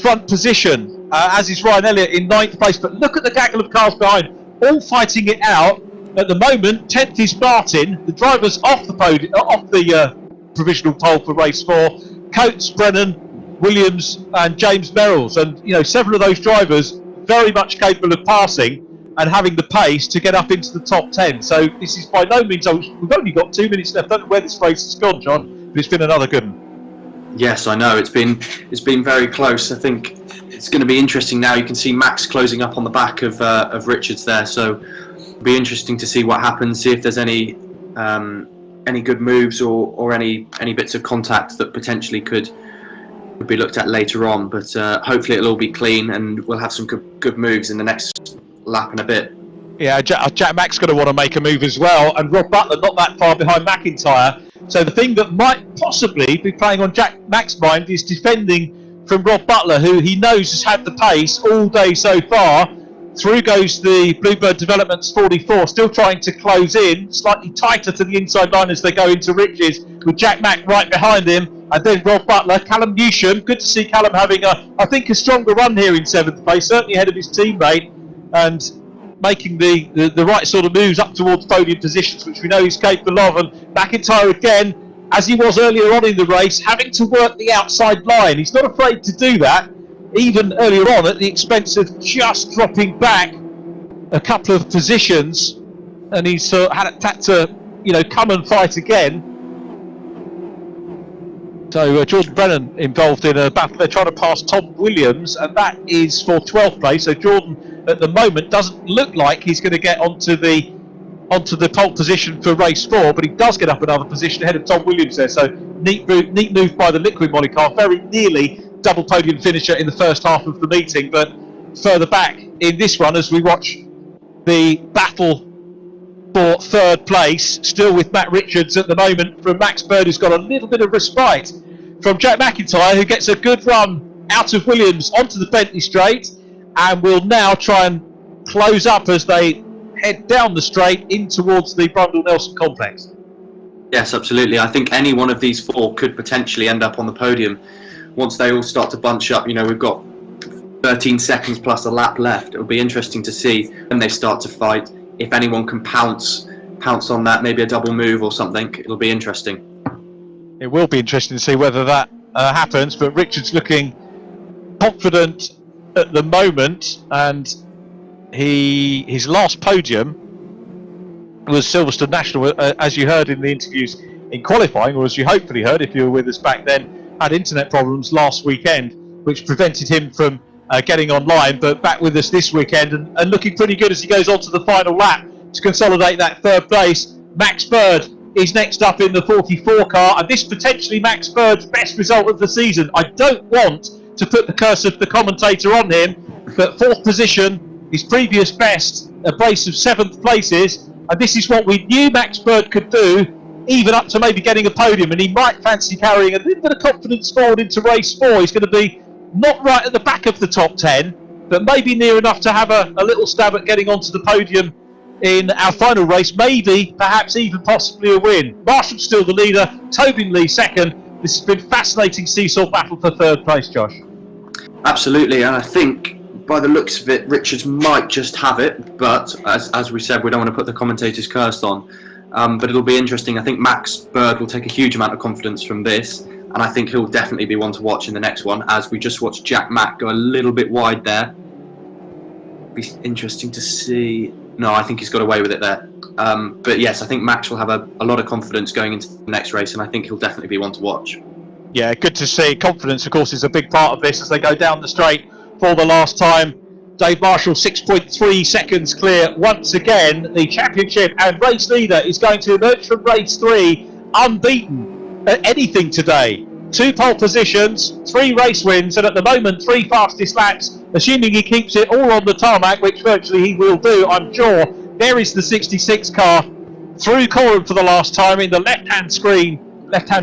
front position, as is Ryan Elliott in 9th place. But look at the gaggle of cars behind, all fighting it out. At the moment, 10th is Martin. The driver's off the podium, off the provisional pole for race 4. Coates, Brennan, Williams, and James Merrills, and several of those drivers very much capable of passing and having the pace to get up into the top 10. So this is by no means. We've only got 2 minutes left. I don't know where this race has gone, John, but it's been another good one. Yes, I know. It's been very close. I think it's going to be interesting now. You can see Max closing up on the back of Richards there. So it'll be interesting to see what happens. See if there's any good moves or any bits of contact that potentially could be looked at later on. But hopefully it'll all be clean and we'll have some good moves in the next lap and a bit. Yeah, Jack Mack's going to want to make a move as well, and Rob Butler not that far behind MacIntyre. So the thing that might possibly be playing on Jack Mack's mind is defending from Rob Butler, who he knows has had the pace all day so far. Through goes the Bluebird Developments 44, still trying to close in, slightly tighter to the inside line as they go into Riches, with Jack Mack right behind him, and then Rob Butler. Callum Newsham, good to see Callum having a stronger run here in 7th place, certainly ahead of his teammate, and making the right sort of moves up towards podium positions, which we know he's capable of. And MacIntyre again, as he was earlier on in the race, having to work the outside line. He's not afraid to do that, even earlier on at the expense of just dropping back a couple of positions, and he's had to come and fight again. So Jordan Brennan involved in a battle. They're trying to pass Tom Williams, and that is for 12th place. So Jordan at the moment doesn't look like he's going to get onto the pole position for race 4, but he does get up another position ahead of Tom Williams there. So neat move by the Liquid Molly car, very nearly double podium finisher in the first half of the meeting, but further back in this one as we watch the battle for 3rd place, still with Matt Richards at the moment from Max Bird, who's got a little bit of respite from Jack MacIntyre, who gets a good run out of Williams onto the Bentley straight, and will now try and close up as they head down the straight in towards the Brundle-Nelson complex. Yes, absolutely. I think any one of these 4 could potentially end up on the podium once they all start to bunch up. We've got 13 seconds plus a lap left. It'll be interesting to see when they start to fight, if anyone can pounce on that, maybe a double move or something. It'll be interesting. It will be interesting to see whether that happens, but Richard's looking confident at the moment, and his last podium was Silverstone National, as you heard in the interviews in qualifying, or as you hopefully heard if you were with us back then, had internet problems last weekend, which prevented him from getting online, but back with us this weekend and looking pretty good as he goes on to the final lap. to consolidate that third place. Max Bird is next up in the 44 car, and this potentially Max Bird's best result of the season. I don't want to put the curse of the commentator on him, but fourth position, his previous best, a brace of 7th places, and this is what we knew Max Bird could do, even up to maybe getting a podium, and he might fancy carrying a little bit of confidence forward into race 4. He's going to be not right at the back of the top 10, but maybe near enough to have a little stab at getting onto the podium in our final race, maybe, perhaps even possibly a win. Marshall's still the leader, Tobin Lee second. This has been a fascinating seesaw battle for third place, Josh. Absolutely, and I think by the looks of it, Richards might just have it, but as we said, we don't want to put the commentators cursed on. But it'll be interesting. I think Max Bird will take a huge amount of confidence from this, and I think he'll definitely be one to watch in the next one, as we just watched Jack Mack go a little bit wide there. Be interesting to see. No, I think he's got away with it there. But yes, I think Max will have a lot of confidence going into the next race, and I think he'll definitely be one to watch. Yeah, good to see. Confidence, of course, is a big part of this as they go down the straight for the last time. Dave Marshall 6.3 seconds clear once again. The championship and race leader is going to emerge from race 3 unbeaten at anything today. 2 pole positions, 3 race wins, and at the moment 3 fastest laps, assuming he keeps it all on the tarmac, which virtually he will do, I'm sure. There is the 66 car through Callum for the last time in the left-hand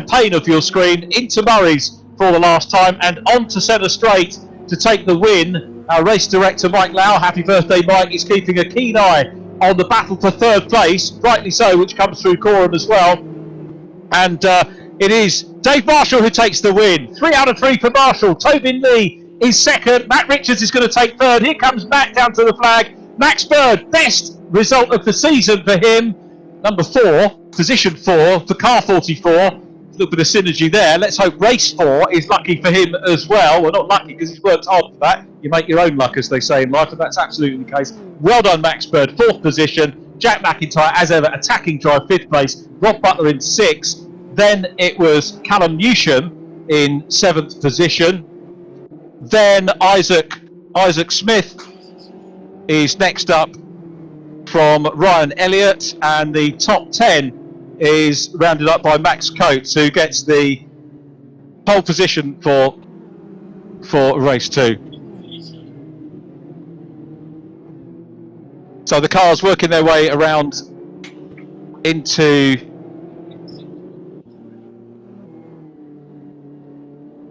pane of your screen, into Murray's for the last time, and on to centre straight to take the win. Our race director Mike Lau, happy birthday Mike, is keeping a keen eye on the battle for third place, rightly so, which comes through Coram as well. And it is Dave Marshall who takes the win. 3 out of 3 for Marshall. Tobin Lee is second. Matt Richards is going to take third. Here comes Matt down to the flag. Max Bird, best result of the season for him. Number 4, position 4 for car 44. A little bit of synergy there. Let's hope race 4 is lucky for him as well. Well, not lucky because he's worked hard for that. You make your own luck, as they say in life, and that's absolutely the case. Well done, Max Bird. 4th position. Jack MacIntrye, as ever, attacking drive, 5th place. Rob Butler in 6th. Then it was Callum Newsham in 7th position. Then Isaac Smith is next up from Ryan Elliott, and the top 10 is rounded up by Max Coates, who gets the pole position for race 2. So the cars working their way around into,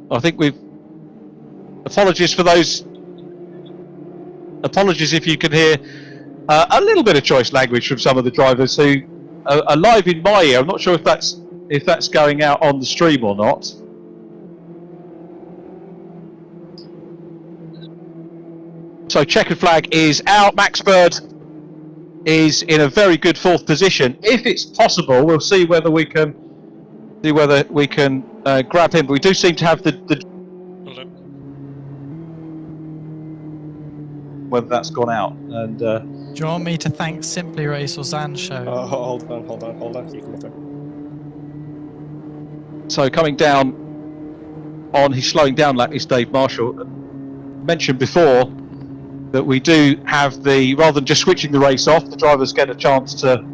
I think apologies for those, apologies if you can hear a little bit of choice language from some of the drivers who are live in my ear. I'm not sure if that's going out on the stream or not. So checkered flag is out. Max Bird is in a very good 4th position. If it's possible, we'll see whether we can grab him. But we do seem to have the whether that's gone out. And do you want me to thank Simply Race or Zan Show? Hold on. You can look. So coming down on his slowing down lap is Dave Marshall. Mentioned before that we do have rather than just switching the race off, the drivers get a chance to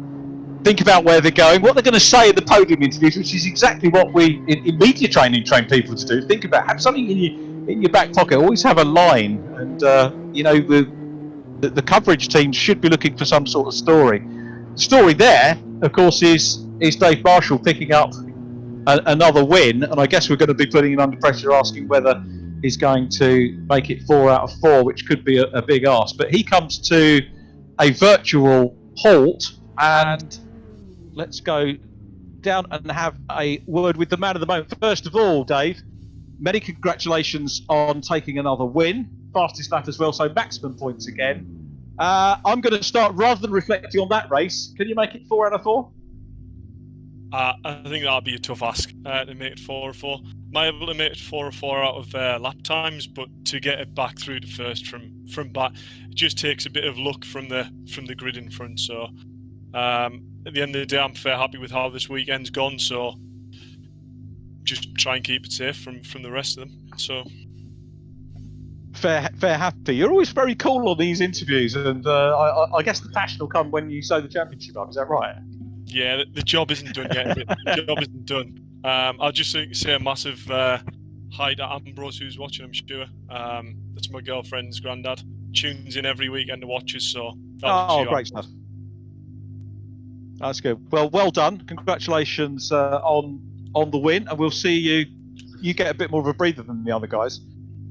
think about where they're going, what they're going to say in the podium interviews, which is exactly what we in media training train people to do. Think about, have something in your back pocket. Always have a line, and the coverage team should be looking for some sort of story. The story there, of course, is Dave Marshall picking up another win, and I guess we're going to be putting him under pressure, asking whether he's going to make it 4 out of 4, which could be a big ask. But he comes to a virtual halt, and let's go down and have a word with the man of the moment. First of all, Dave, many congratulations on taking another win. Fastest lap as well, so maximum points again. I'm going to start, rather than reflecting on that race, can you make it 4 out of 4? I think that'll be a tough ask to make it 4 out of 4. Might be able to make it 4 out of 4 out of lap times, but to get it back through to first from back, it just takes a bit of luck from the grid in front. So at the end of the day, I'm fair happy with how this weekend's gone. So just try and keep it safe from the rest of them. So fair happy. You're always very cool on these interviews, and I guess the passion will come when you sew the championship up. Is that right? Yeah, the job isn't done yet. The job isn't done. I'll just say a massive hi to Ambrose, who's watching, I'm sure. That's my girlfriend's granddad. Tunes in every weekend to watch us, so... Great stuff. That's good. Well done. Congratulations on the win, and we'll see you. You get a bit more of a breather than the other guys,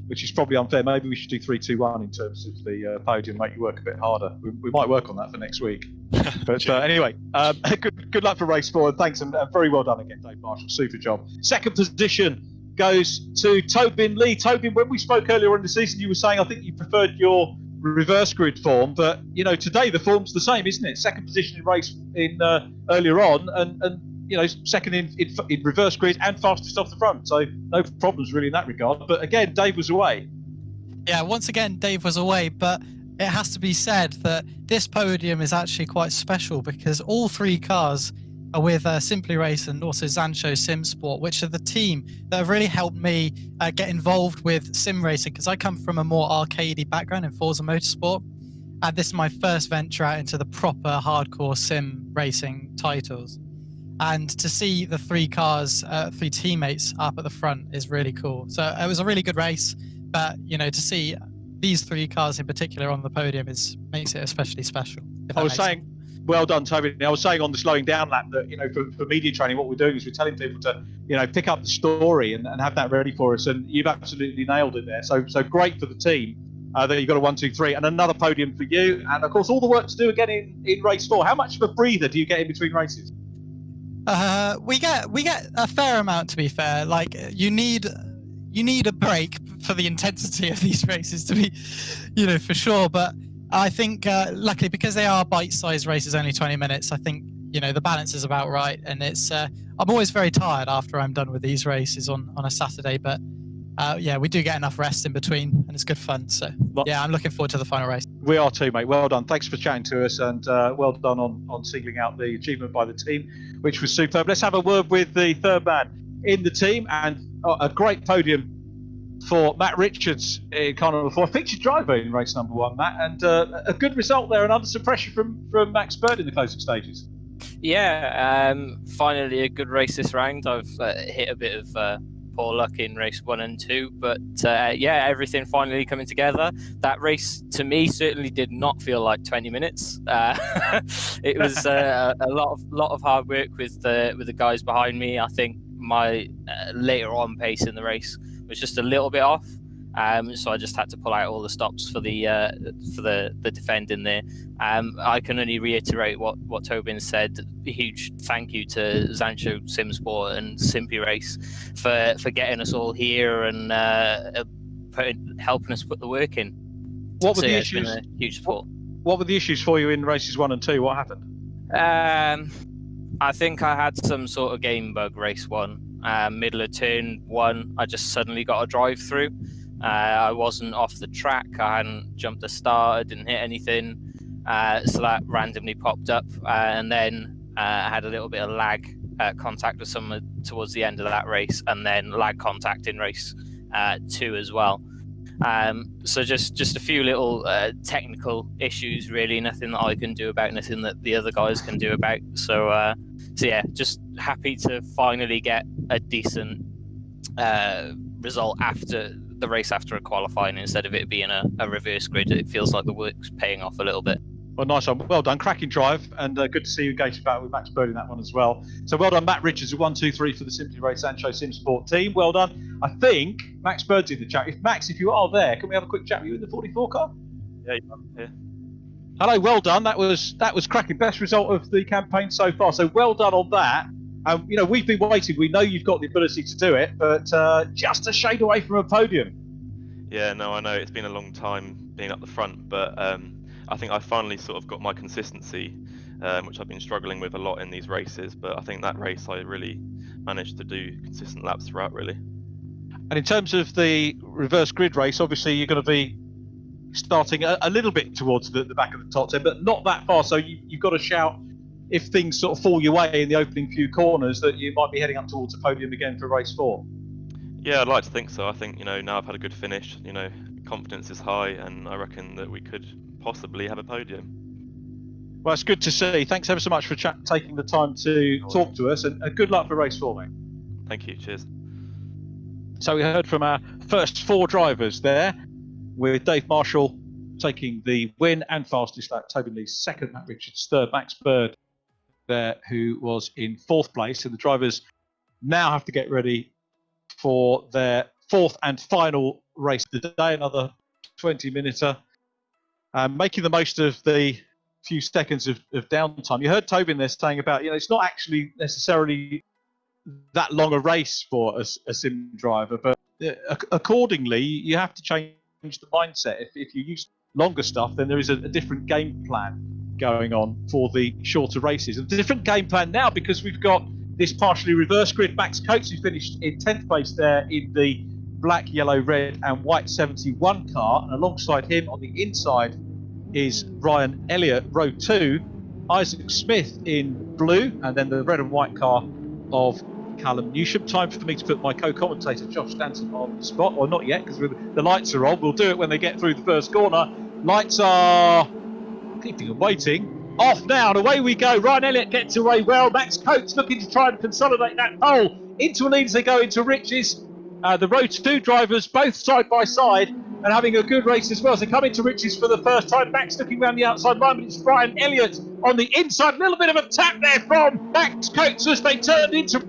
which is probably unfair. Maybe we should do 3-2-1 in terms of the podium, make you work a bit harder. We might work on that for next week. But anyway, good luck for race 4, and thanks, and very well done again, Dave Marshall. Super job. Second position goes to Tobin Lee. Tobin, when we spoke earlier in the season, you were saying I think you preferred your reverse grid form, but today the form's the same, isn't it? Second position in race earlier on, and second in reverse grid and fastest off the front, so no problems really in that regard. But again, Dave was away. Yeah, once again, Dave was away, but it has to be said that this podium is actually quite special because all 3 cars are with Simply Race and also Zancho SimSport, which are the team that have really helped me get involved with sim racing, because I come from a more arcadey background in Forza Motorsport, and this is my first venture out into the proper hardcore sim racing titles. And to see the 3 cars, 3 teammates up at the front is really cool. So it was a really good race, but to see these 3 cars in particular on the podium makes it especially special. I was saying, well done, Toby. I was saying on the slowing down lap that for media training, what we're doing is we're telling people to pick up the story and have that ready for us. And you've absolutely nailed it there. So great for the team that you've got a 1, 2, 3, and another podium for you. And of course, all the work to do again in race 4. How much of a breather do you get in between races? We get a fair amount, to be fair. Like you need a break for the intensity of these races to be, for sure. But I think luckily, because they are bite-sized races, only 20 minutes, I think the balance is about right. And it's I'm always very tired after I'm done with these races on a Saturday, but we do get enough rest in between, and it's good fun. So yeah, I'm looking forward to the final race. We are too, mate. Well done. Thanks for chatting to us, and well done on singling out the achievement by the team, which was superb. Let's have a word with the third man in the team, and a great podium for Matt Richards in Carnival 4. Featured driver in race number 1, Matt, and a good result there, and under some pressure from Max Bird in the closing stages. Yeah, finally a good race this round. I've hit a bit of poor luck in race 1 and 2, but everything finally coming together. That race to me certainly did not feel like 20 minutes. It was a lot of hard work with the guys behind me. I think my later on pace in the race was just a little bit off, so I just had to pull out all the stops for the defending there. I can only reiterate what Tobin said. A huge thank you to Zancho SimSport and Simply Race for getting us all here and helping us put the work in. What were the issues? It's been a huge support. What were the issues for you in races 1 and 2? What happened? I think I had some sort of game bug race 1. Middle of turn 1, I just suddenly got a drive through. I wasn't off the track. I hadn't jumped the start. I didn't hit anything. So that randomly popped up. And then I had a little bit of lag contact with someone towards the end of that race, and then lag contact in race 2 as well. So just a few little technical issues, really. Nothing that I can do about, nothing that the other guys can do about. So yeah, just happy to finally get a decent result after the race, after a qualifying, instead of it being a reverse grid. It feels like the work's paying off a little bit. Well, nice one. Well done. Cracking drive, and good to see you engaged battle with Max Bird in that one as well. So well done, Matt Richards, a 1, 2, 3 for the Simply Race Zancho SimSport team. Well done. I think Max Bird's in the chat. If you are there, can we have a quick chat with you in the 44 car? Yeah, yeah. Hello, well done. That was cracking. Best result of the campaign so far. So well done on that. We've been waiting. We know you've got the ability to do it, but just a shade away from a podium. Yeah, no, I know it's been a long time being up the front, but I think I finally sort of got my consistency, which I've been struggling with a lot in these races. But I think that race I really managed to do consistent laps throughout, really. And in terms of the reverse grid race, obviously you're going to be starting a little bit towards the back of the top 10, but not that far. So you've got to shout if things sort of fall your way in the opening few corners that you might be heading up towards a podium again for race 4. Yeah, I'd like to think so. I think, now I've had a good finish, confidence is high, and I reckon that we could possibly have a podium. Well, it's good to see. Thanks ever so much for taking the time to talk to us, and good luck for race 4, mate. Thank you. Cheers. So we heard from our first 4 drivers there, with Dave Marshall taking the win and fastest lap, Toby Lee's second, Matt Richards third, Max Bird there, who was in 4th place. And the drivers now have to get ready for their 4th and final race of the day, another 20-minuter, making the most of the few seconds of downtime. You heard Toby in there saying about, it's not actually necessarily that long a race for a sim driver, but accordingly, you have to change the mindset. If you use longer stuff, then there is a different game plan going on for the shorter races. And a different game plan now, because we've got this partially reverse grid. Max Coates, who finished in 10th place there in the black, yellow, red and white 71 car, and alongside him on the inside is Ryan Elliott, row 2, Isaac Smith in blue, and then the red and white car of Callum Newsham. Time for me to put my co-commentator Josh Stanton on the spot, or not yet, because the lights are on. We'll do it when they get through the first corner. Lights are keeping them waiting. Off now, and away we go. Ryan Elliott gets away well. Max Coates looking to try and consolidate that pole. Into a lead as they go into Riches. The row 2 drivers both side by side and having a good race as well. As they come into Riches for the first time. Max looking around the outside line, but it's Ryan Elliott on the inside. A little bit of a tap there from Max Coates as they turned into...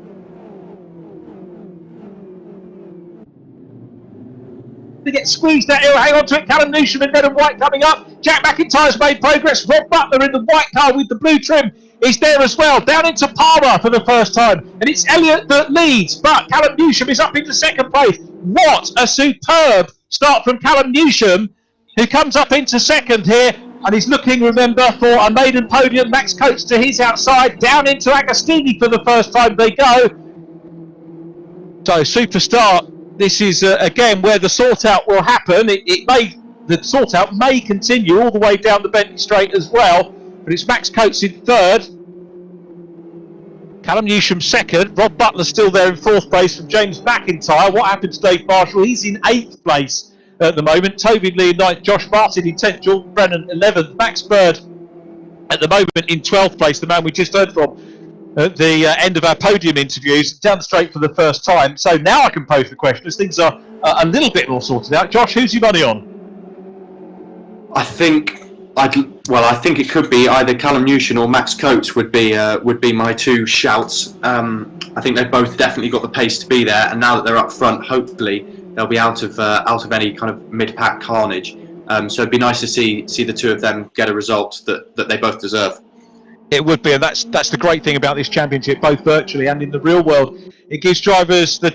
They get squeezed out here. Hang on to it. Callum Newsham in red and white coming up. Jack McIntyre's made progress. Rob Butler in the white car with the blue trim is there as well. Down into Palmer for the first time. And it's Elliott that leads, but Callum Newsham is up into 2nd place. What a superb start from Callum Newsham, who comes up into 2nd here. And he's looking, remember, for a maiden podium. Max Coates to his outside. Down into Agostini for the first time they go. So, super start. This is, again, where the sort-out will happen. The sort-out may continue all the way down the Bentley Straight as well. But it's Max Coates in 3rd. Callum Newsham 2nd. Rob Butler still there in 4th place from James MacIntyre. What happened to Dave Marshall? He's in 8th place at the moment. Toby Lee in 9th. Josh Martin in 10th. Jordan Brennan 11th. Max Bird at the moment in 12th place. The man we just heard from at the end of our podium interviews, down the straight for the first time. So now I can pose the question as things are a little bit more sorted out. Josh, who's your money on? I think it could be either Callum Newsham or Max Coates would be my 2 shouts. I think they've both definitely got the pace to be there, and now that they're up front, hopefully they'll be out of any kind of mid-pack carnage. So it'd be nice to see the 2 of them get a result that they both deserve. It would be, and that's the great thing about this championship, both virtually and in the real world. It gives drivers that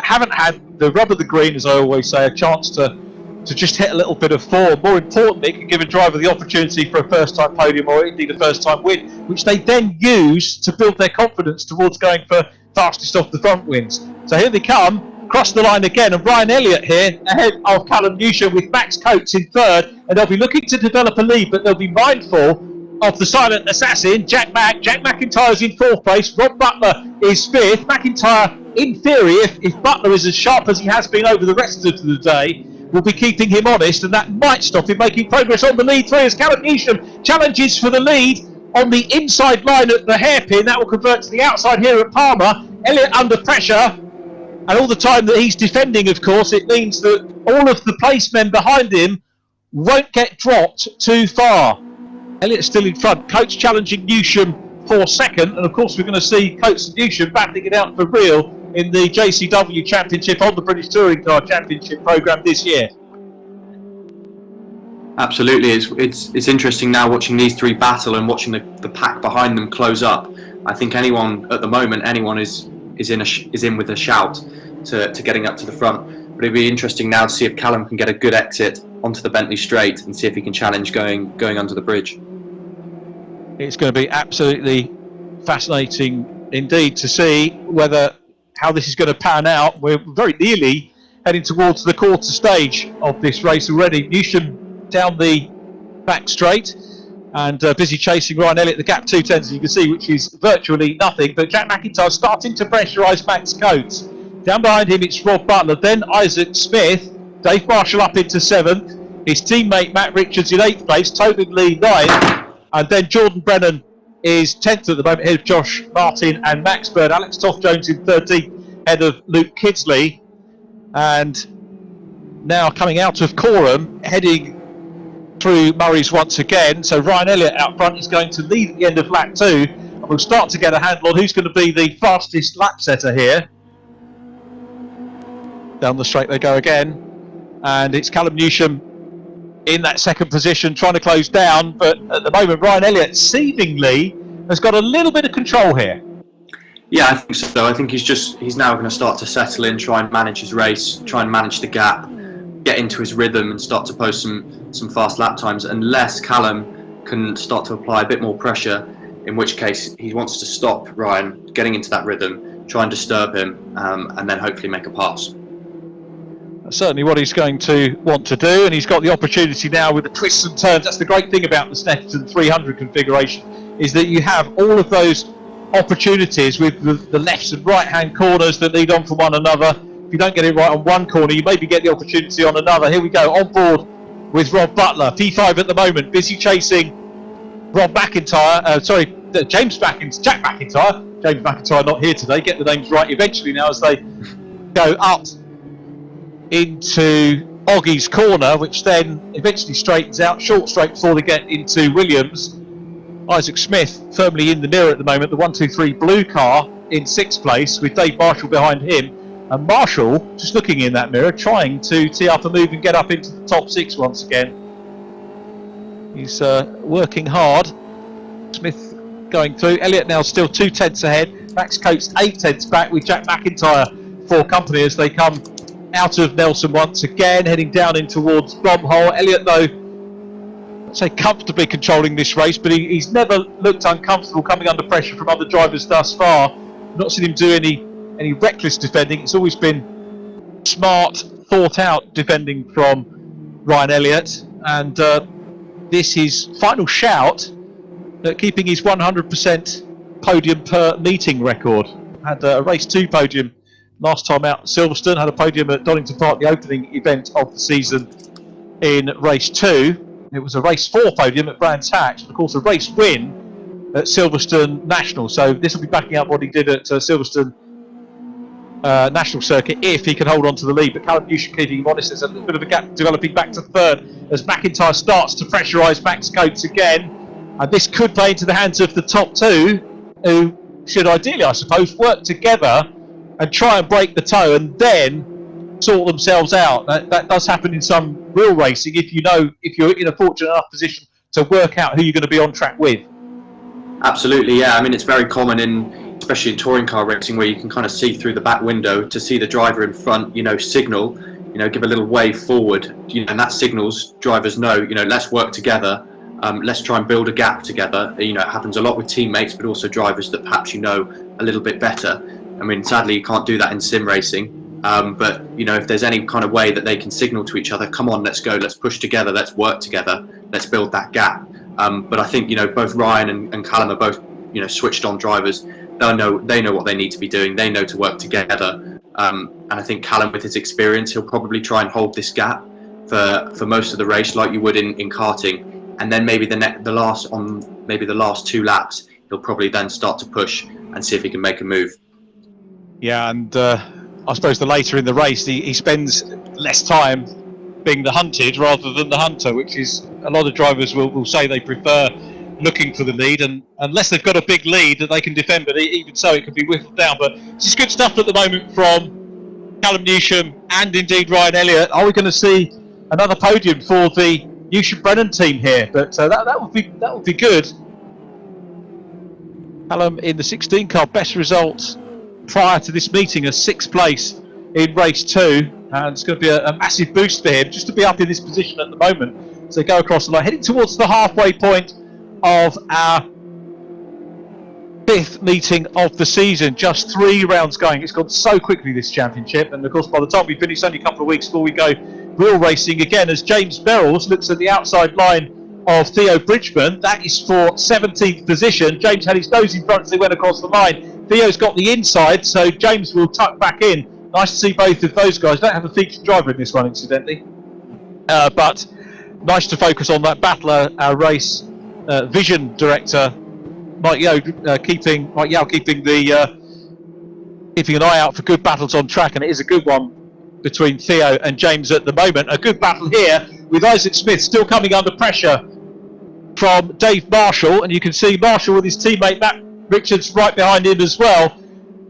haven't had the rub of the green, as I always say, a chance to just hit a little bit of form. More importantly, it can give a driver the opportunity for a first-time podium or indeed a first-time win, which they then use to build their confidence towards going for fastest off the front wins. So here they come, cross the line again, and Ryan Elliott here ahead of Callum Newsham with Max Coates in 3rd, and they'll be looking to develop a lead, but they'll be mindful of the silent assassin, Jack McIntyre's in 4th place. Rob Butler is 5th. McIntyre, in theory, if Butler is as sharp as he has been over the rest of the day, will be keeping him honest, and that might stop him making progress on the lead 3 as Callum Newsham challenges for the lead on the inside line at the hairpin. That will convert to the outside here at Palmer. Elliott under pressure, and all the time that he's defending, of course, it means that all of the placemen behind him won't get dropped too far. Elliott's still in front. Coates challenging Newsham for 2nd, and of course we're going to see Coates and Newsham battling it out for real in the JCW Championship on the British Touring Car Championship programme this year. Absolutely, it's interesting now watching these 3 battle and watching the pack behind them close up. I think anyone is in with a shout to getting up to the front. But it'd be interesting now to see if Callum can get a good exit onto the Bentley Straight and see if he can challenge going under the bridge. It's going to be absolutely fascinating indeed to see how this is going to pan out. We're very nearly heading towards the quarter stage of this race already. Newsham down the back straight and busy chasing Ryan Elliott, the gap 2/10 as you can see, which is virtually nothing. But Jack McIntyre starting to pressurise Max Coates. Down behind him it's Rob Butler, then Isaac Smith, Dave Marshall up into 7th. His teammate Matt Richards in 8th place. Toby Lee 9th. And then Jordan Brennan is 10th at the moment, ahead of Josh Martin and Max Bird. Alex Toth-Jones in 13th, ahead of Luke Kidsley. And now coming out of Coram, heading through Murray's once again. So Ryan Elliott out front is going to lead at the end of lap 2. And we'll start to get a handle on who's going to be the fastest lap setter here. Down the straight they go again. And it's Callum Newsham in that second position, trying to close down. But at the moment, Ryan Elliott seemingly has got a little bit of control here. Yeah, I think so. I think he's now going to start to settle in, try and manage his race, try and manage the gap, get into his rhythm and start to post some fast lap times, unless Callum can start to apply a bit more pressure, in which case he wants to stop Ryan getting into that rhythm, try and disturb him, and then hopefully make a pass. That's certainly what he's going to want to do, and he's got the opportunity now with the twists and turns. That's the great thing about the Snetterton 300 configuration, is that you have all of those opportunities with the left and right hand corners that lead on from one another. If you don't get it right on one corner, you maybe get the opportunity on another. Here we go, on board with Rob Butler, P5 at the moment, busy chasing Jack MacIntyre. Jack MacIntyre not here today. Get the names right eventually now as they go up into Oggie's corner, which then eventually straightens out, short straight before they get into Williams. Isaac Smith firmly in the mirror at the moment, the 123 blue car in 6th place with Dave Marshall behind him, and Marshall just looking in that mirror, trying to tee up a move and get up into the top 6 once again. He's working hard. Smith going through. Elliott now still 2 tenths ahead. Max Coates 8 tenths back with Jack MacIntyre for company as they come out of Nelson once again, heading down in towards Bromhole. Elliott, though, I'd say comfortably controlling this race, but he's never looked uncomfortable coming under pressure from other drivers thus far. Not seen him do any reckless defending. It's always been smart, thought out defending from Ryan Elliott, and this is final shout at keeping his 100% podium per meeting record. Had a race 2 podium last time out at Silverstone, had a podium at Donington Park, the opening event of the season in race 2. It was a race 4 podium at Brands Hatch, and of course a race win at Silverstone National. So this will be backing up what he did at Silverstone National Circuit if he can hold on to the lead. But Callum Newsham keeping him honest. There's a little bit of a gap developing back to 3rd as MacIntyre starts to pressurise Max Coates again. And this could play into the hands of the top 2, who should ideally, I suppose, work together and try and break the toe and then sort themselves out. That does happen in some real racing if you're in a fortunate enough position to work out who you're going to be on track with. Absolutely, yeah. I mean, it's very common especially in touring car racing, where you can kind of see through the back window to see the driver in front, signal, give a little wave forward, and that signals drivers know, let's work together. Let's try and build a gap together. It happens a lot with teammates, but also drivers that perhaps a little bit better. I mean, sadly, you can't do that in sim racing. But if there's any kind of way that they can signal to each other, come on, let's go, let's push together, let's work together, let's build that gap. But I think both Ryan and Callum are both switched on drivers. They know what they need to be doing. They know to work together. And I think Callum, with his experience, he'll probably try and hold this gap for most of the race, like you would in karting. And then maybe the last 2 laps, he'll probably then start to push and see if he can make a move. Yeah, and I suppose the later in the race, he spends less time being the hunted rather than the hunter, which is a lot of drivers will say they prefer looking for the lead, and unless they've got a big lead that they can defend, but even so it can be whittled down. But this is good stuff at the moment from Callum Newsham and indeed Ryan Elliott. Are we going to see another podium for the Newsham Brennan team here? But that would be good. Callum in the 16 car, best result prior to this meeting, a 6th place in race 2, and it's going to be a massive boost for him just to be up in this position at the moment. So go across the line, heading towards the halfway point of our 5th meeting of the season. Just 3 rounds going. It's gone so quickly, this championship, and of course by the time we finish, only a couple of weeks before we go real racing again, as James Merrills looks at the outside line of Theo Bridgeman. That is for 17th position. James had his nose in front as they went across the line. Theo's got the inside, so James will tuck back in Nice to see both of those guys. Don't have a featured driver in this one, incidentally. But nice to focus on that battle. Our race vision director, Mike Yao, keeping an eye out for good battles on track, and it is a good one between Theo and James at the moment. A good battle here with Isaac Smith still coming under pressure from Dave Marshall, and you can see Marshall with his teammate Matt Richards right behind him as well.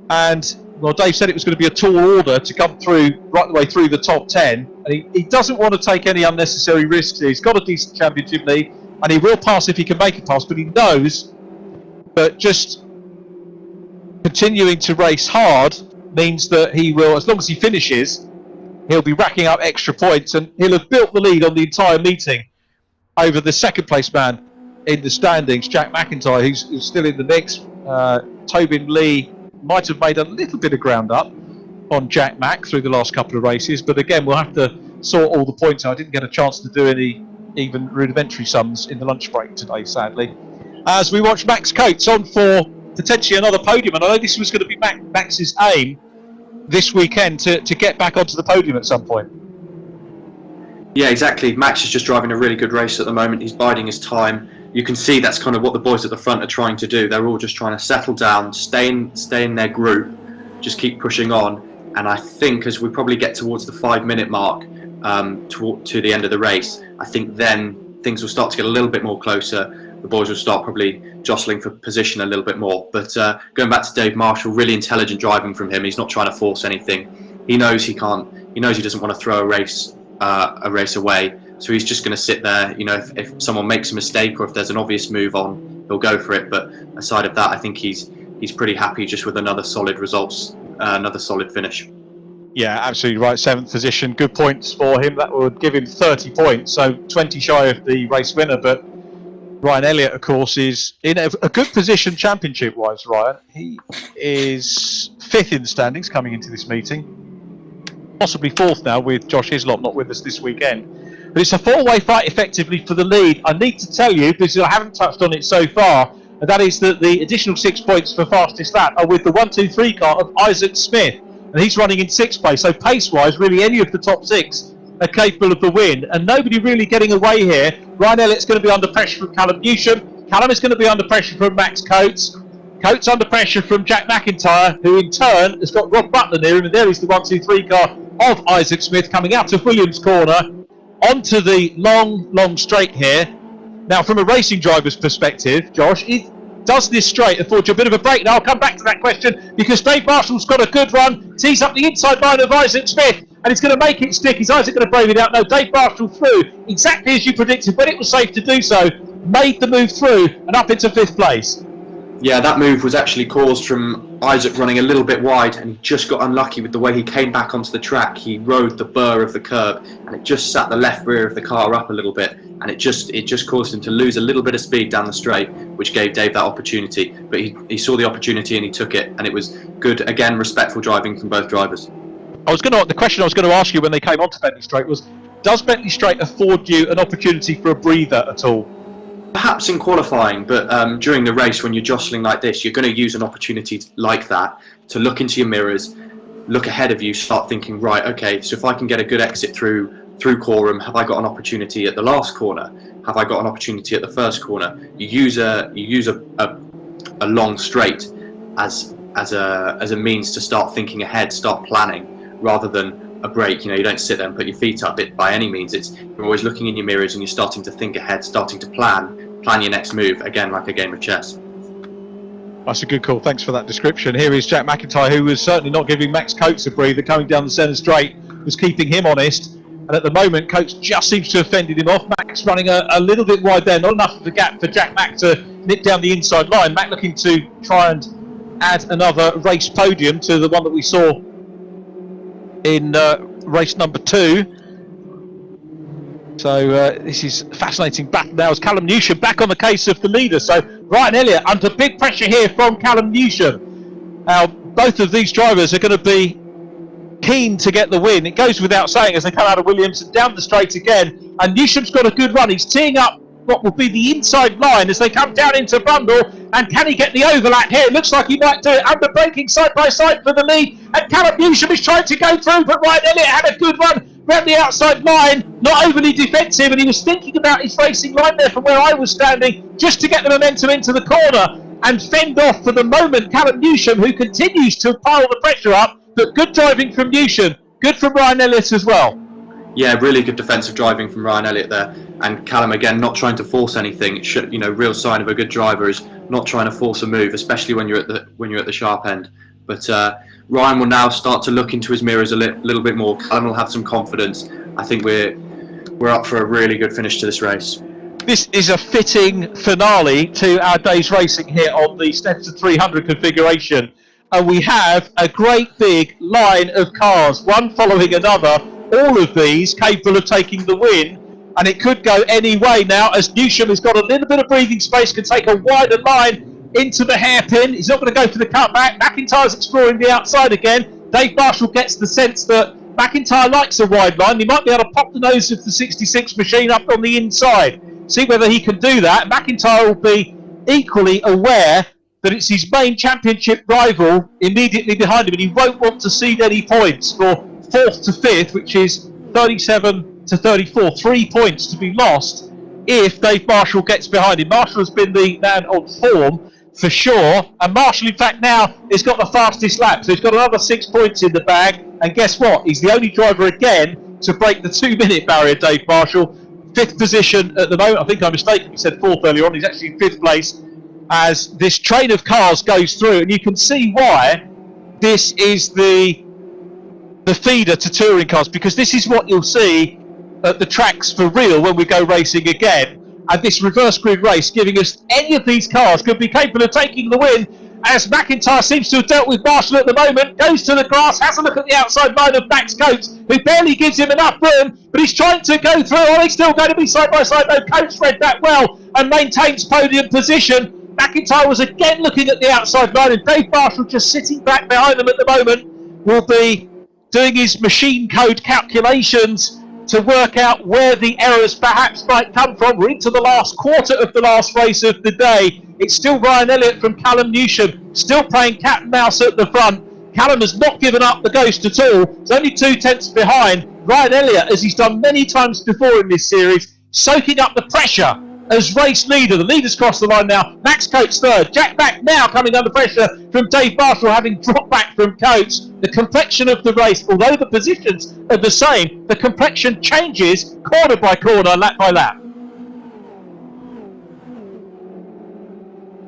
And well, Dave said it was going to be a tall order to come through right the way through the top 10, and he doesn't want to take any unnecessary risks. He's got a decent championship lead, and he will pass if he can make a pass, but he knows that just continuing to race hard means that he will, as long as he finishes, he'll be racking up extra points, and he'll have built the lead on the entire meeting over the second place man in the standings, Jack MacIntrye, who's still in the mix. Tobin Lee might have made a little bit of ground up on Jack Mack through the last couple of races, but again, we'll have to sort all the points out. I didn't get a chance to do any even rudimentary sums in the lunch break today, sadly. As we watch Max Coates on for potentially another podium, and I know this was going to be Max's aim this weekend to get back onto the podium at some point. Yeah, exactly. Max is just driving a really good race at the moment. He's biding his time. You can see that's kind of what the boys at the front are trying to do. They're all just trying to settle down, stay in their group, just keep pushing on. And I think as we probably get towards the 5-minute mark to the end of the race, I think then things will start to get a little bit more closer. The boys will start probably jostling for position a little bit more. But going back to Dave Marshall, really intelligent driving from him. He's not trying to force anything. He knows he can't. He knows he doesn't want to throw a race away. So he's just going to sit there. You know, if someone makes a mistake or if there's an obvious move on, he'll go for it. But aside of that, I think he's pretty happy just with another solid results, another solid finish. Yeah, absolutely right. 7th position, good points for him. That would give him 30 points, so 20 shy of the race winner. But Ryan Elliott, of course, is in a good position championship-wise, Ryan. He is 5th in the standings coming into this meeting. Possibly 4th now with Josh Hislop not with us this weekend. But it's a 4-way fight effectively for the lead. I need to tell you, because I haven't touched on it so far, and that is that the additional 6 points for fastest lap are with the 1-2-3 car of Isaac Smith. And he's running in 6th place, so pace-wise, really any of the top 6 are capable of the win. And nobody really getting away here. Ryan Elliott's going to be under pressure from Callum Newsham. Callum is going to be under pressure from Max Coates. Coates under pressure from Jack MacIntyre, who in turn has got Rob Butler near him. And there is the 1-2-3 car of Isaac Smith coming out of Williams' corner onto the long straight here. Now, from a racing driver's perspective, Josh, does this straight afford you a bit of a break? Now I'll come back to that question because Dave Marshall's got a good run, tees up the inside line of Isaac Smith, and he's going to make it stick. Is Isaac going to brave it out? No, Dave Marshall through exactly as you predicted when it was safe to do so, made the move through and up into 5th place. Yeah, that move was actually caused from Isaac running a little bit wide, and he just got unlucky with the way he came back onto the track. He rode the burr of the curb, and it just sat the left rear of the car up a little bit, and it just caused him to lose a little bit of speed down the straight, which gave Dave that opportunity. But he saw the opportunity and he took it, and it was good, again, respectful driving from both drivers. The question I was going to ask you when they came onto Bentley Straight was, does Bentley Straight afford you an opportunity for a breather at all? Perhaps in qualifying, but during the race when you're jostling like this, you're going to use an opportunity like that to look into your mirrors, look ahead of you, start thinking, right, okay, so if I can get a good exit through Coram, have I got an opportunity at the last corner? Have I got an opportunity at the first corner? You use a long straight as a means to start thinking ahead, start planning, rather than a break. You know, you don't sit there and put your feet up. By any means, you're always looking in your mirrors and you're starting to think ahead, starting to plan your next move, again like a game of chess. That's a good call. Thanks for that description. Here is Jack MacIntyre, who was certainly not giving Max Coates a breather coming down the centre straight, was keeping him honest. And at the moment, Coates just seems to have fended him off. Max running a little bit wide there, not enough of a gap for Jack Mack to nip down the inside line. Mack looking to try and add another race podium to the one that we saw in race number 2. So this is a fascinating battle now as Callum Newsham back on the case of the leader. So Ryan Elliott under big pressure here from Callum Newsham. Now both of these drivers are going to be keen to get the win. It goes without saying as they come out of Williams and down the straight again. And Newsham's got a good run. He's teeing up what will be the inside line as they come down into Bundle. And can he get the overlap here? Looks like he might do it. Under braking side by side for the lead. And Callum Newsham is trying to go through, but Ryan Elliott had a good run around the outside line, not overly defensive, and he was thinking about his racing line there from where I was standing, just to get the momentum into the corner and fend off for the moment Callum Newsham, who continues to pile the pressure up. But good driving from Newsham, good from Ryan Elliott as well. Yeah, really good defensive driving from Ryan Elliott there, and Callum again not trying to force anything. It should, real sign of a good driver is not trying to force a move, especially when you're at the sharp end. But Ryan will now start to look into his mirrors a little bit more. Callum will have some confidence. I think we're up for a really good finish to this race. This is a fitting finale to our day's racing here on the SNETTERTON 300 configuration. And we have a great big line of cars, one following another, all of these capable of taking the win. And it could go any way now, as Newsham has got a little bit of breathing space, can take a wider line into the hairpin. He's not going to go for the cutback. MacIntyre's exploring the outside again. Dave Marshall gets the sense that MacIntyre likes a wide line. He might be able to pop the nose of the 66 machine up on the inside. See whether he can do that. MacIntyre will be equally aware that it's his main championship rival immediately behind him, and he won't want to cede any points for 4th to 5th, which is 37 to 34. 3 points to be lost if Dave Marshall gets behind him. Marshall has been the man on form for sure, and Marshall in fact now has got the fastest lap, so he's got another 6 points in the bag. And guess what, he's the only driver again to break the 2-minute barrier, Dave Marshall. 5th position at the moment. I think I mistakenly said 4th earlier on. He's actually in 5th place as this train of cars goes through, and you can see why this is the feeder to touring cars, because this is what you'll see at the tracks for real when we go racing again. And this reverse grid race giving us any of these cars could be capable of taking the win, as MacIntyre seems to have dealt with Marshall at the moment. Goes to the grass, has a look at the outside line of Max Coates, who barely gives him enough room, but he's trying to go through. Are they still going to be side by side? No, Coates read that well and maintains podium position. MacIntyre was again looking at the outside line, and Dave Marshall, just sitting back behind them at the moment, will be doing his machine code calculations to work out where the errors perhaps might come from. We're into the last quarter of the last race of the day. It's still Ryan Elliott from Callum Newsham, still playing cat and mouse at the front. Callum has not given up the ghost at all. He's only 2 tenths behind. Ryan Elliott, as he's done many times before in this series, soaking up the pressure as race leader. The leader's crossed the line now. Max Coates 3rd. Jack Mack now coming under pressure from Dave Marshall, having dropped back from Coates. The complexion of the race, although the positions are the same, the complexion changes corner by corner, lap by lap.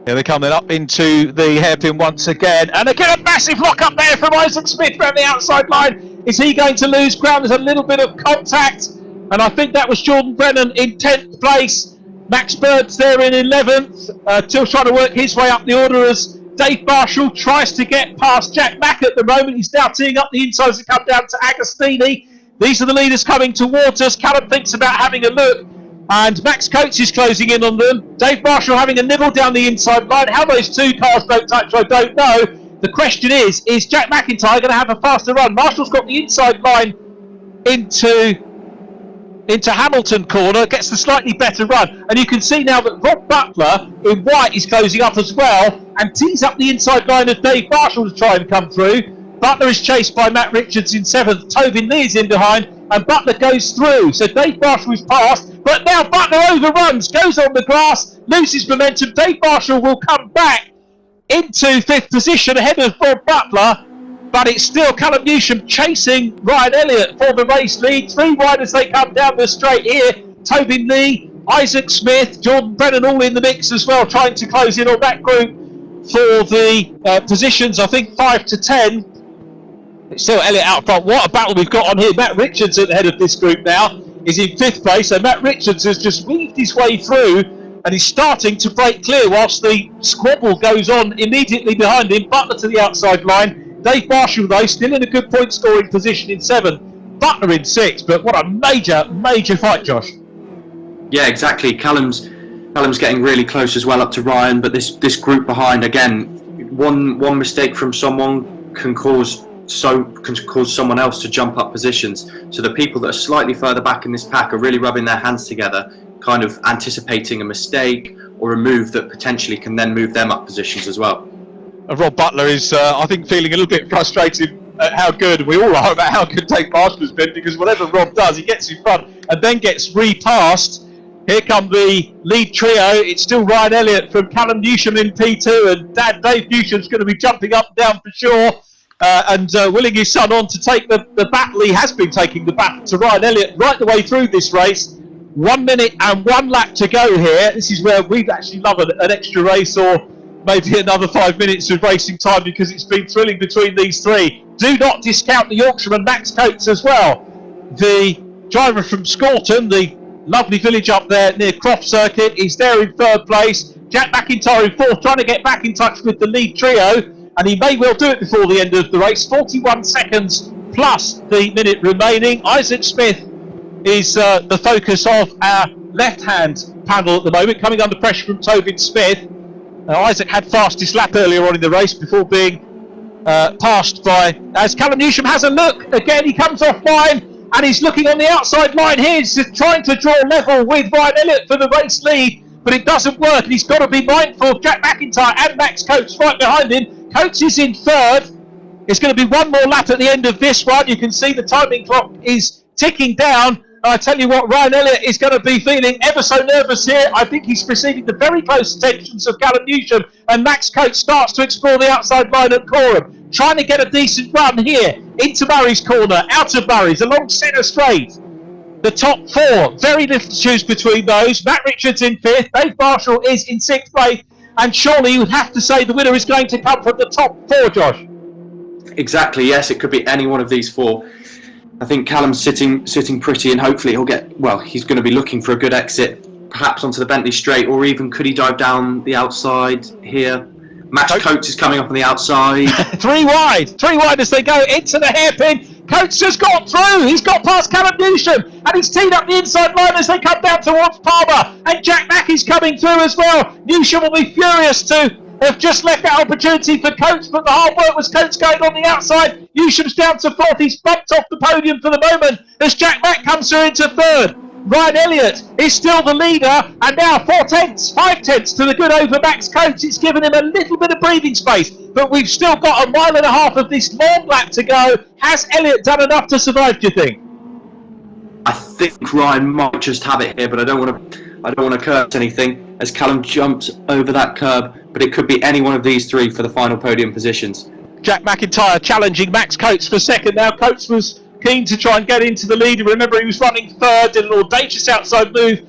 Here they come then up into the hairpin once again. And again, a massive lock up there from Isaac Smith around the outside line. Is he going to lose ground? There's a little bit of contact. And I think that was Jordan Brennan in 10th place. Max Bird's there in 11th, still trying to work his way up the order as Dave Marshall tries to get past Jack Mack at the moment. He's now teeing up the insides to come down to Agostini. These are the leaders coming towards us. Callum thinks about having a look, and Max Coates is closing in on them. Dave Marshall having a nibble down the inside line. How those two cars don't touch, I don't know. The question is Jack MacIntyre going to have a faster run? Marshall's got the inside line into Hammerton corner, gets the slightly better run, and you can see now that Rob Butler in white is closing up as well and tees up the inside line of Dave Marshall to try and come through. Butler is chased by Matt Richards in 7th. Tobin Lee is in behind, and Butler goes through. So Dave Marshall is past, but now Butler overruns, goes on the grass, loses momentum. Dave Marshall will come back into 5th position ahead of Rob Butler. But it's still Callum Newsham chasing Ryan Elliott for the race lead. 3 wide as they come down the straight here. Tobin Lee, Isaac Smith, Jordan Brennan all in the mix as well, trying to close in on that group for the positions, I think, 5 to 10. It's still Elliott out front. What a battle we've got on here. Matt Richards at the head of this group now is in 5th place. So Matt Richards has just weaved his way through and he's starting to break clear whilst the squabble goes on immediately behind him. Butler to the outside line. Dave Marshall, though, still in a good point scoring position in 7th. Butler in 6th, but what a major fight, Josh. Yeah, exactly. Callum's getting really close as well up to Ryan, but this group behind, again, one mistake from someone can cause someone else to jump up positions. So the people that are slightly further back in this pack are really rubbing their hands together, kind of anticipating a mistake or a move that potentially can then move them up positions as well. Rob Butler is, I think, feeling a little bit frustrated at how good, we all are, about how good Dave Marshall's been, because whatever Rob does, he gets in front and then gets repassed. Here come the lead trio. It's still Ryan Elliott from Callum Newsham in P2, and Dad Dave Newsham's going to be jumping up and down for sure, and willing his son on to take the battle. He has been taking the battle to Ryan Elliott right the way through this race. 1 minute and 1 lap to go here. This is where we'd actually love an extra race, or maybe another 5 minutes of racing time, because it's been thrilling between these three. Do not discount the Yorkshireman Max Coates as well. The driver from Scorton, the lovely village up there near Croft Circuit, is there in third place. Jack MacIntrye in fourth, trying to get back in touch with the lead trio, and he may well do it before the end of the race. 41 seconds plus the minute remaining. Isaac Smith is the focus of our left-hand panel at the moment, coming under pressure from Tobin Smith. Isaac had fastest lap earlier on in the race before being passed by, as Callum Newsham has a look again. He comes off line and he's looking on the outside line here. He's just trying to draw level with Ryan Elliott for the race lead, but it doesn't work, and he's got to be mindful of Jack MacIntyre and Max Coates right behind him. Coates is in third. It's going to be one more lap at the end of this one. You can see the timing clock is ticking down. I tell you what, Ryan Elliott is going to be feeling ever so nervous here. I think he's receiving the very close attentions of Callum Newsham, and Max Coates starts to explore the outside line at Coram, trying to get a decent run here into Murray's corner, out of Murray's, along centre straight. The top four, very little to choose between those. Matt Richards in fifth, Dave Marshall is in sixth place, and surely you would have to say the winner is going to come from the top four, Josh. Exactly, yes, it could be any one of these four. I think Callum's sitting pretty, and hopefully he's going to be looking for a good exit, perhaps onto the Bentley straight, or even could he dive down the outside here. Max Coates is coming up on the outside. three wide as they go into the hairpin. Coates has got through. He's got past Callum Newsham, and he's teed up the inside line as they come down towards Palmer. And Jack Mack is coming through as well. Newsham will be furious to have just left that opportunity for Coates, but the hard work was Coates going on the outside. Newsham's down to fourth. He's bumped off the podium for the moment as Jack Mack comes through into third. Ryan Elliott is still the leader, and now 5 tenths to the good over Max Coates. It's given him a little bit of breathing space, but we've still got 1.5 miles of this long lap to go. Has Elliott done enough to survive, do you think? I think Ryan might just have it here, but I don't want to curse anything as Callum jumps over that curb, but it could be any one of these three for the final podium positions. Jack MacIntyre challenging Max Coates for second now. Coates was keen to try and get into the lead. Remember, he was running third, did an audacious outside move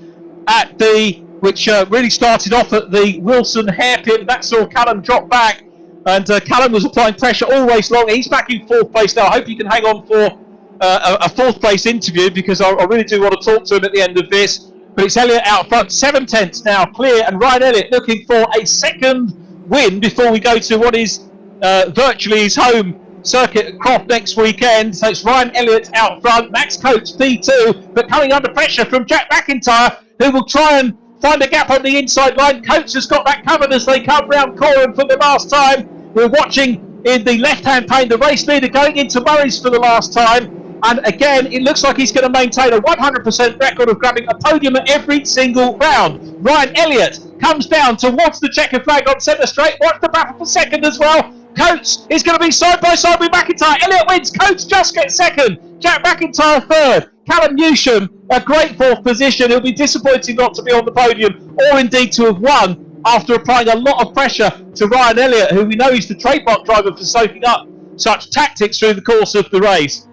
which really started off at the Wilson hairpin. That saw Callum drop back, and Callum was applying pressure all race long. He's back in fourth place now. I hope he can hang on for a fourth place interview, because I really do want to talk to him at the end of this. But it's Elliott out front, 7 tenths now clear, and Ryan Elliott looking for a second win before we go to what is virtually his home circuit at Croft next weekend. So it's Ryan Elliott out front, Max Coates P2, but coming under pressure from Jack MacIntyre, who will try and find a gap on the inside line. Coates has got that covered as they come round Coram for the last time. We're watching in the left-hand pane the race leader going into Murray's for the last time. And again, it looks like he's going to maintain a 100% record of grabbing a podium at every single round. Ryan Elliott comes down towards the checker flag on centre straight. Watch the battle for second as well. Coates is going to be side by side with MacIntyre. Elliott wins. Coates just gets second. Jack MacIntyre third. Callum Newsham, a great fourth position. It'll be disappointing not to be on the podium, or indeed to have won, after applying a lot of pressure to Ryan Elliott, who we know is the trademark driver for soaking up such tactics through the course of the race.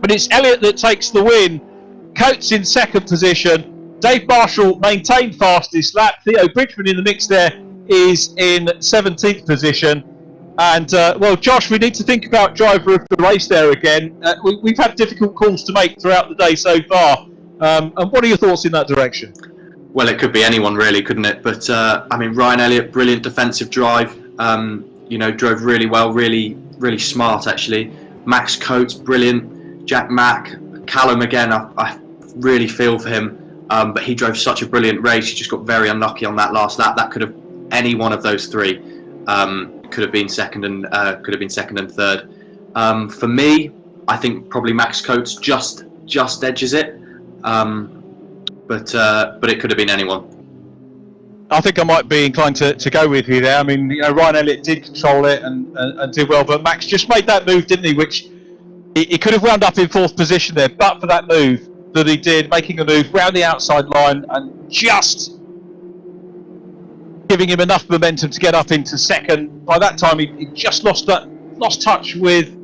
But it's Elliott that takes the win. Coates in second position. Dave Marshall maintained fastest lap. Theo Bridgeman in the mix there is in 17th position. And, well, Josh, we need to think about driver of the race there again. We've had difficult calls to make throughout the day so far. And what are your thoughts in that direction? Well, it could be anyone really, couldn't it? But, I mean, Ryan Elliott, brilliant defensive drive. Drove really well, really smart, actually. Max Coates, brilliant. Jack Mack, Callum again, I really feel for him, but he drove such a brilliant race. He just got very unlucky on that last lap. That could have, any one of those three could have been second and third. For me, I think probably Max Coates just edges it. but it could have been anyone. I think I might be inclined to go with you there. I mean, Ryan Elliott did control it and did well, but Max just made that move, didn't he? Which he could have wound up in 4th position there, but for that move that he did, making a move round the outside line and just giving him enough momentum to get up into 2nd. By that time, he just lost touch with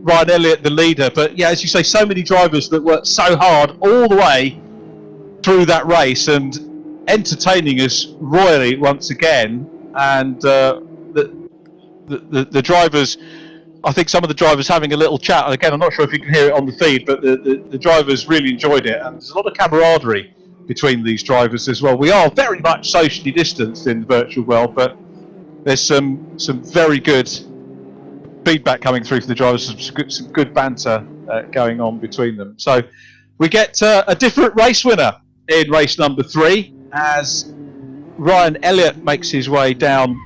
Ryan Elliott, the leader. But yeah, as you say, so many drivers that worked so hard all the way through that race and entertaining us royally once again. And the drivers, I think some of the drivers having a little chat. And again, I'm not sure if you can hear it on the feed, but the drivers really enjoyed it. And there's a lot of camaraderie between these drivers as well. We are very much socially distanced in the virtual world, but there's some very good feedback coming through from the drivers, some good banter going on between them. So we get a different race winner in race number 3 as Ryan Elliott makes his way down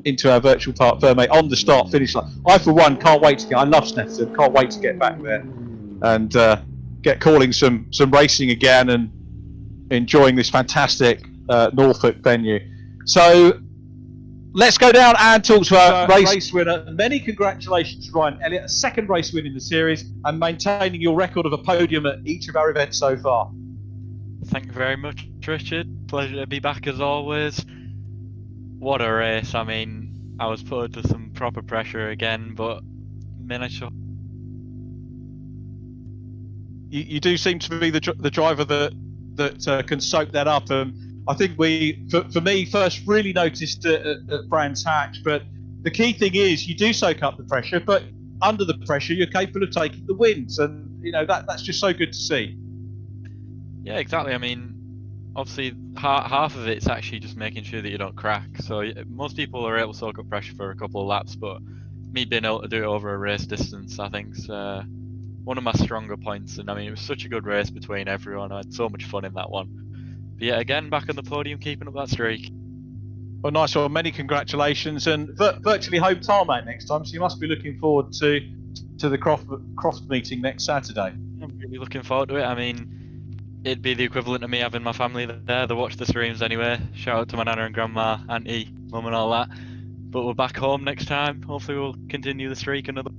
into our virtual park Ferme on the start finish line. I for one can't wait to get. I love Snetterton, can't wait to get back there and get calling some racing again and enjoying this fantastic Norfolk venue. So let's go down and talk to our race winner. Many congratulations to Ryan Elliott, a 2nd race win in the series and maintaining your record of a podium at each of our events so far. Thank you very much, Richard. Pleasure to be back as always. What a race. I mean, I was put under some proper pressure again, but managed to... You do seem to be the driver that can soak that up. I think for me, first really noticed at Brands Hatch, but the key thing is you do soak up the pressure, but under the pressure, you're capable of taking the wins. And, that's just so good to see. Yeah, exactly. I mean, obviously, half of it's actually just making sure that you don't crack. So most people are able to soak up pressure for a couple of laps, but me being able to do it over a race distance, I think, is one of my stronger points. And I mean, it was such a good race between everyone. I had so much fun in that one. But yeah, again, back on the podium, keeping up that streak. Well, nice one. Many congratulations, and virtually home tarmac next time. So you must be looking forward to the Croft meeting next Saturday. I'm really looking forward to it. I mean, it'd be the equivalent of me having my family there. They watch the streams anyway. Shout out to my nana and grandma, auntie, mum and all that. But we're back home next time. Hopefully we'll continue the streak another.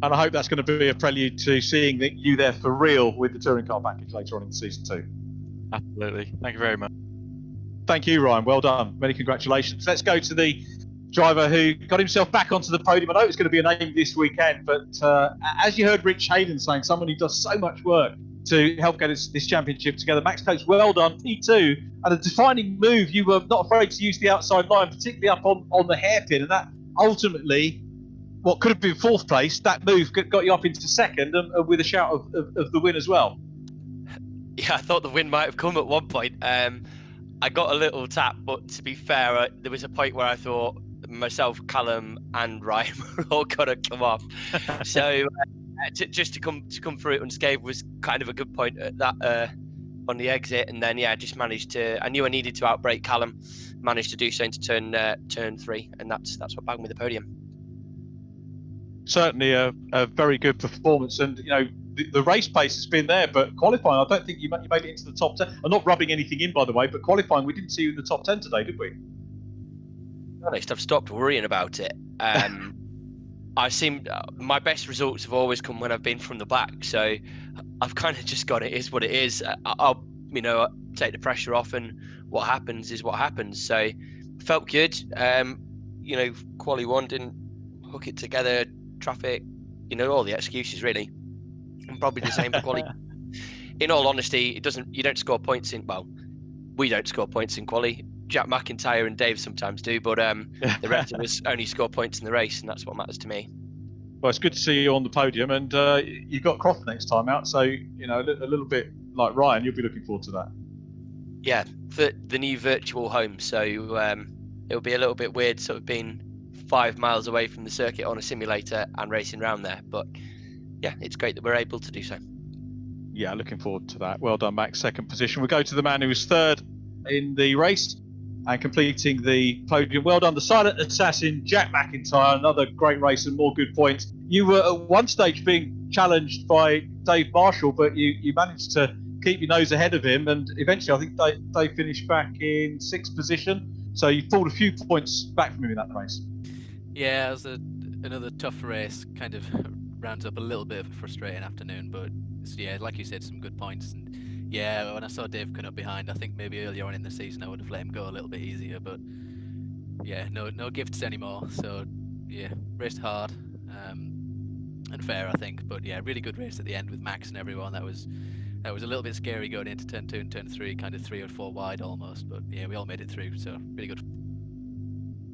And I hope that's going to be a prelude to seeing you there for real with the touring car package later on in season 2. Absolutely. Thank you very much. Thank you, Ryan. Well done. Many congratulations. Let's go to the driver who got himself back onto the podium. I know it's going to be a name this weekend, but as you heard Rich Hayden saying, someone who does so much work to help get this championship together. Max Coates, well done. P2, and a defining move. You were not afraid to use the outside line, particularly up on the hairpin, and that ultimately, what could have been 4th place, that move got you up into 2nd and with a shout of the win as well. Yeah, I thought the win might have come at one point. I got a little tap, but to be fair, there was a point where I thought myself, Callum, and Ryan were all gonna come off. So just to come through it unscathed was kind of a good point at that on the exit, and then just managed to. I knew I needed to outbrake Callum, managed to do so into turn 3, and that's what bagged me the podium. Certainly a very good performance, and the race pace has been there, but qualifying, I don't think you made it into the top 10. I'm not rubbing anything in, by the way, but qualifying, we didn't see you in the top 10 today, did we? To be honest, I've stopped worrying about it. My best results have always come when I've been from the back, so I've kind of just got it is what it is. I'll take the pressure off, and what happens is what happens. So felt good. Quali 1 didn't hook it together, traffic, all the excuses really. And probably the same for quali. In all honesty, you don't score points we don't score points in quali. Jack MacIntyre and Dave sometimes do, but the rest of us only score points in the race, and that's what matters to me. Well, it's good to see you on the podium, and you've got Croft next time out, so a little bit like Ryan, you'll be looking forward to that. Yeah, for the new virtual home, so it'll be a little bit weird sort of being 5 miles away from the circuit on a simulator and racing around there, but yeah, it's great that we're able to do so. Yeah, looking forward to that. Well done, Max. 2nd position. We'll go to the man who was 3rd in the race and completing the podium. Well done, the silent assassin, Jack MacIntyre. Another great race and more good points. You were at one stage being challenged by Dave Marshall, but you managed to keep your nose ahead of him, and eventually I think they finished back in 6th position. So you pulled a few points back from him in that race. Yeah, it was another tough race. Kind of rounds up a little bit of a frustrating afternoon, but yeah, like you said, some good points. And yeah, when I saw Dave coming up behind, I think maybe earlier on in the season I would have let him go a little bit easier, but yeah, no gifts anymore. So yeah, raced hard and fair, I think. But yeah, really good race at the end with Max and everyone. That was a little bit scary going into turn 2 and turn 3, kind of 3 or 4 wide almost. But yeah, we all made it through, so really good.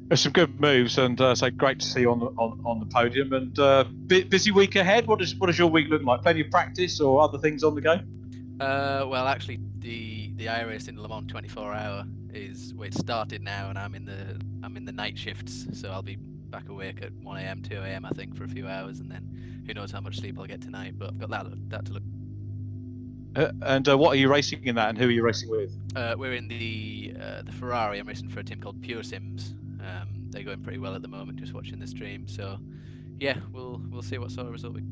There's some good moves, and so great to see you on the podium. And busy week ahead. What does your week look like? Plenty of practice or other things on the go? Well, actually, the iRace in Le Mans 24-hour it started now, and I'm in the night shifts, so I'll be back awake at 1 a.m., 2 a.m. I think for a few hours, and then who knows how much sleep I'll get tonight. But I've got that to look. And what are you racing in that, and who are you racing with? We're in the Ferrari. I'm racing for a team called Pure Sims. They're going pretty well at the moment. Just watching the stream, so yeah, we'll see what sort of result we.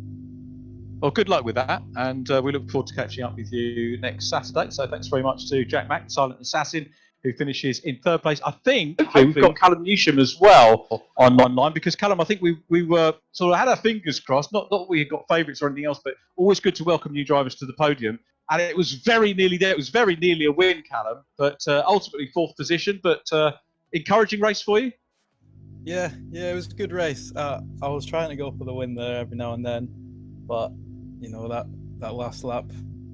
Well, good luck with that, and we look forward to catching up with you next Saturday. So thanks very much to Jack Mack, Silent Assassin, who finishes in 3rd place. I think we've got Callum Newsham as well online, because Callum, I think we were sort of had our fingers crossed. Not that we had got favourites or anything else, but always good to welcome new drivers to the podium. And it was very nearly there. It was very nearly a win, Callum, but ultimately 4th position. But encouraging race for you. Yeah, it was a good race. I was trying to go for the win there every now and then, but you know that last lap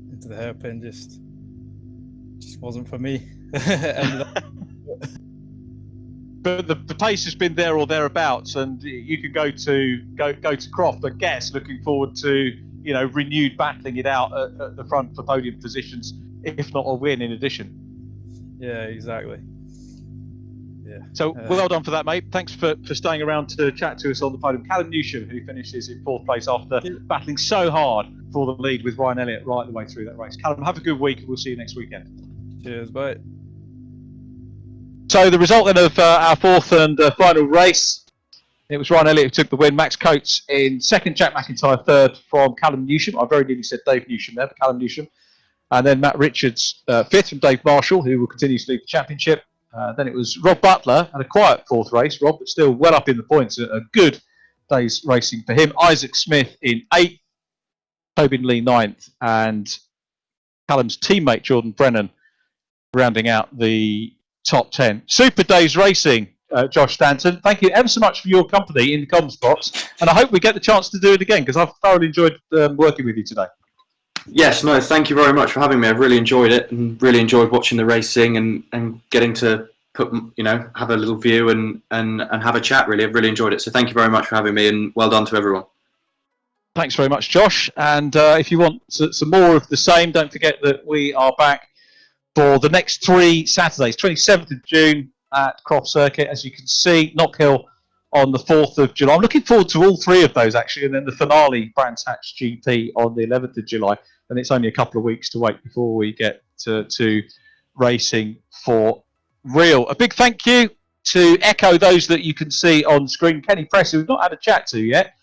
into the hairpin just wasn't for me. But the pace has been there or thereabouts, and you could go to Croft. But guess looking forward to renewed battling it out at the front for podium positions, if not a win in addition. Yeah, exactly. Yeah. So well done for that, mate. Thanks for staying around to chat to us on the podium. Callum Newsham, who finishes in 4th place after battling so hard for the lead with Ryan Elliott right the way through that race. Callum, have a good week, and we'll see you next weekend. Cheers, bye. So the result then of our 4th and final race, it was Ryan Elliott who took the win. Max Coates in 2nd, Jack MacIntyre 3rd from Callum Newsham. I very nearly said Dave Newsham there, but Callum Newsham. And then Matt Richards 5th from Dave Marshall, who will continue to lead the championship. Then it was Rob Butler, had a quiet 4th race, Rob, but still well up in the points. A good day's racing for him. Isaac Smith in 8th, Tobin Lee 9th, and Callum's teammate Jordan Brennan rounding out the top 10. Super day's racing, Josh Stanton. Thank you ever so much for your company in the comms box, and I hope we get the chance to do it again, because I've thoroughly enjoyed working with you today. Yes, no, thank you very much for having me. I've really enjoyed it, and really enjoyed watching the racing and getting to have a little view and have a chat. Really, I've really enjoyed it. So thank you very much for having me, and well done to everyone. Thanks very much, Josh. And if you want some more of the same, don't forget that we are back for the next 3 Saturdays. 27th of June at Croft Circuit, as you can see, Knockhill on the 4th of July. I'm looking forward to all 3 of those, actually, and then the finale, Brands Hatch GP, on the 11th of July. And it's only a couple of weeks to wait before we get to racing for real. A big thank you to echo those that you can see on screen. Kenny Press, who we've not had a chat to yet,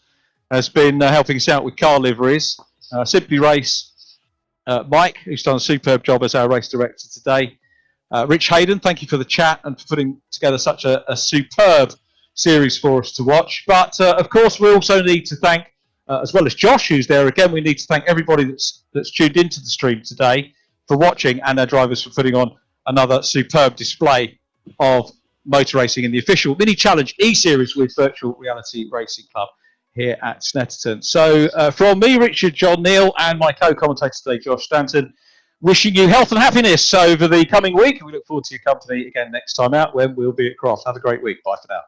has been helping us out with car liveries. Simply Race, Mike, who's done a superb job as our race director today. Rich Hayden, thank you for the chat and for putting together such a superb series for us to watch. But of course, we also need to thank, as well as Josh, who's there again, we need to thank everybody that's tuned into the stream today for watching, and our drivers for putting on another superb display of motor racing in the official mini challenge eSeries with Virtual Reality Racing Club here at Snetterton. So from me, Richard, John, Neil, and my co-commentator today, Josh Stanton, wishing you health and happiness over the coming week. And we look forward to your company again next time out when we'll be at Croft. Have a great week. Bye for now.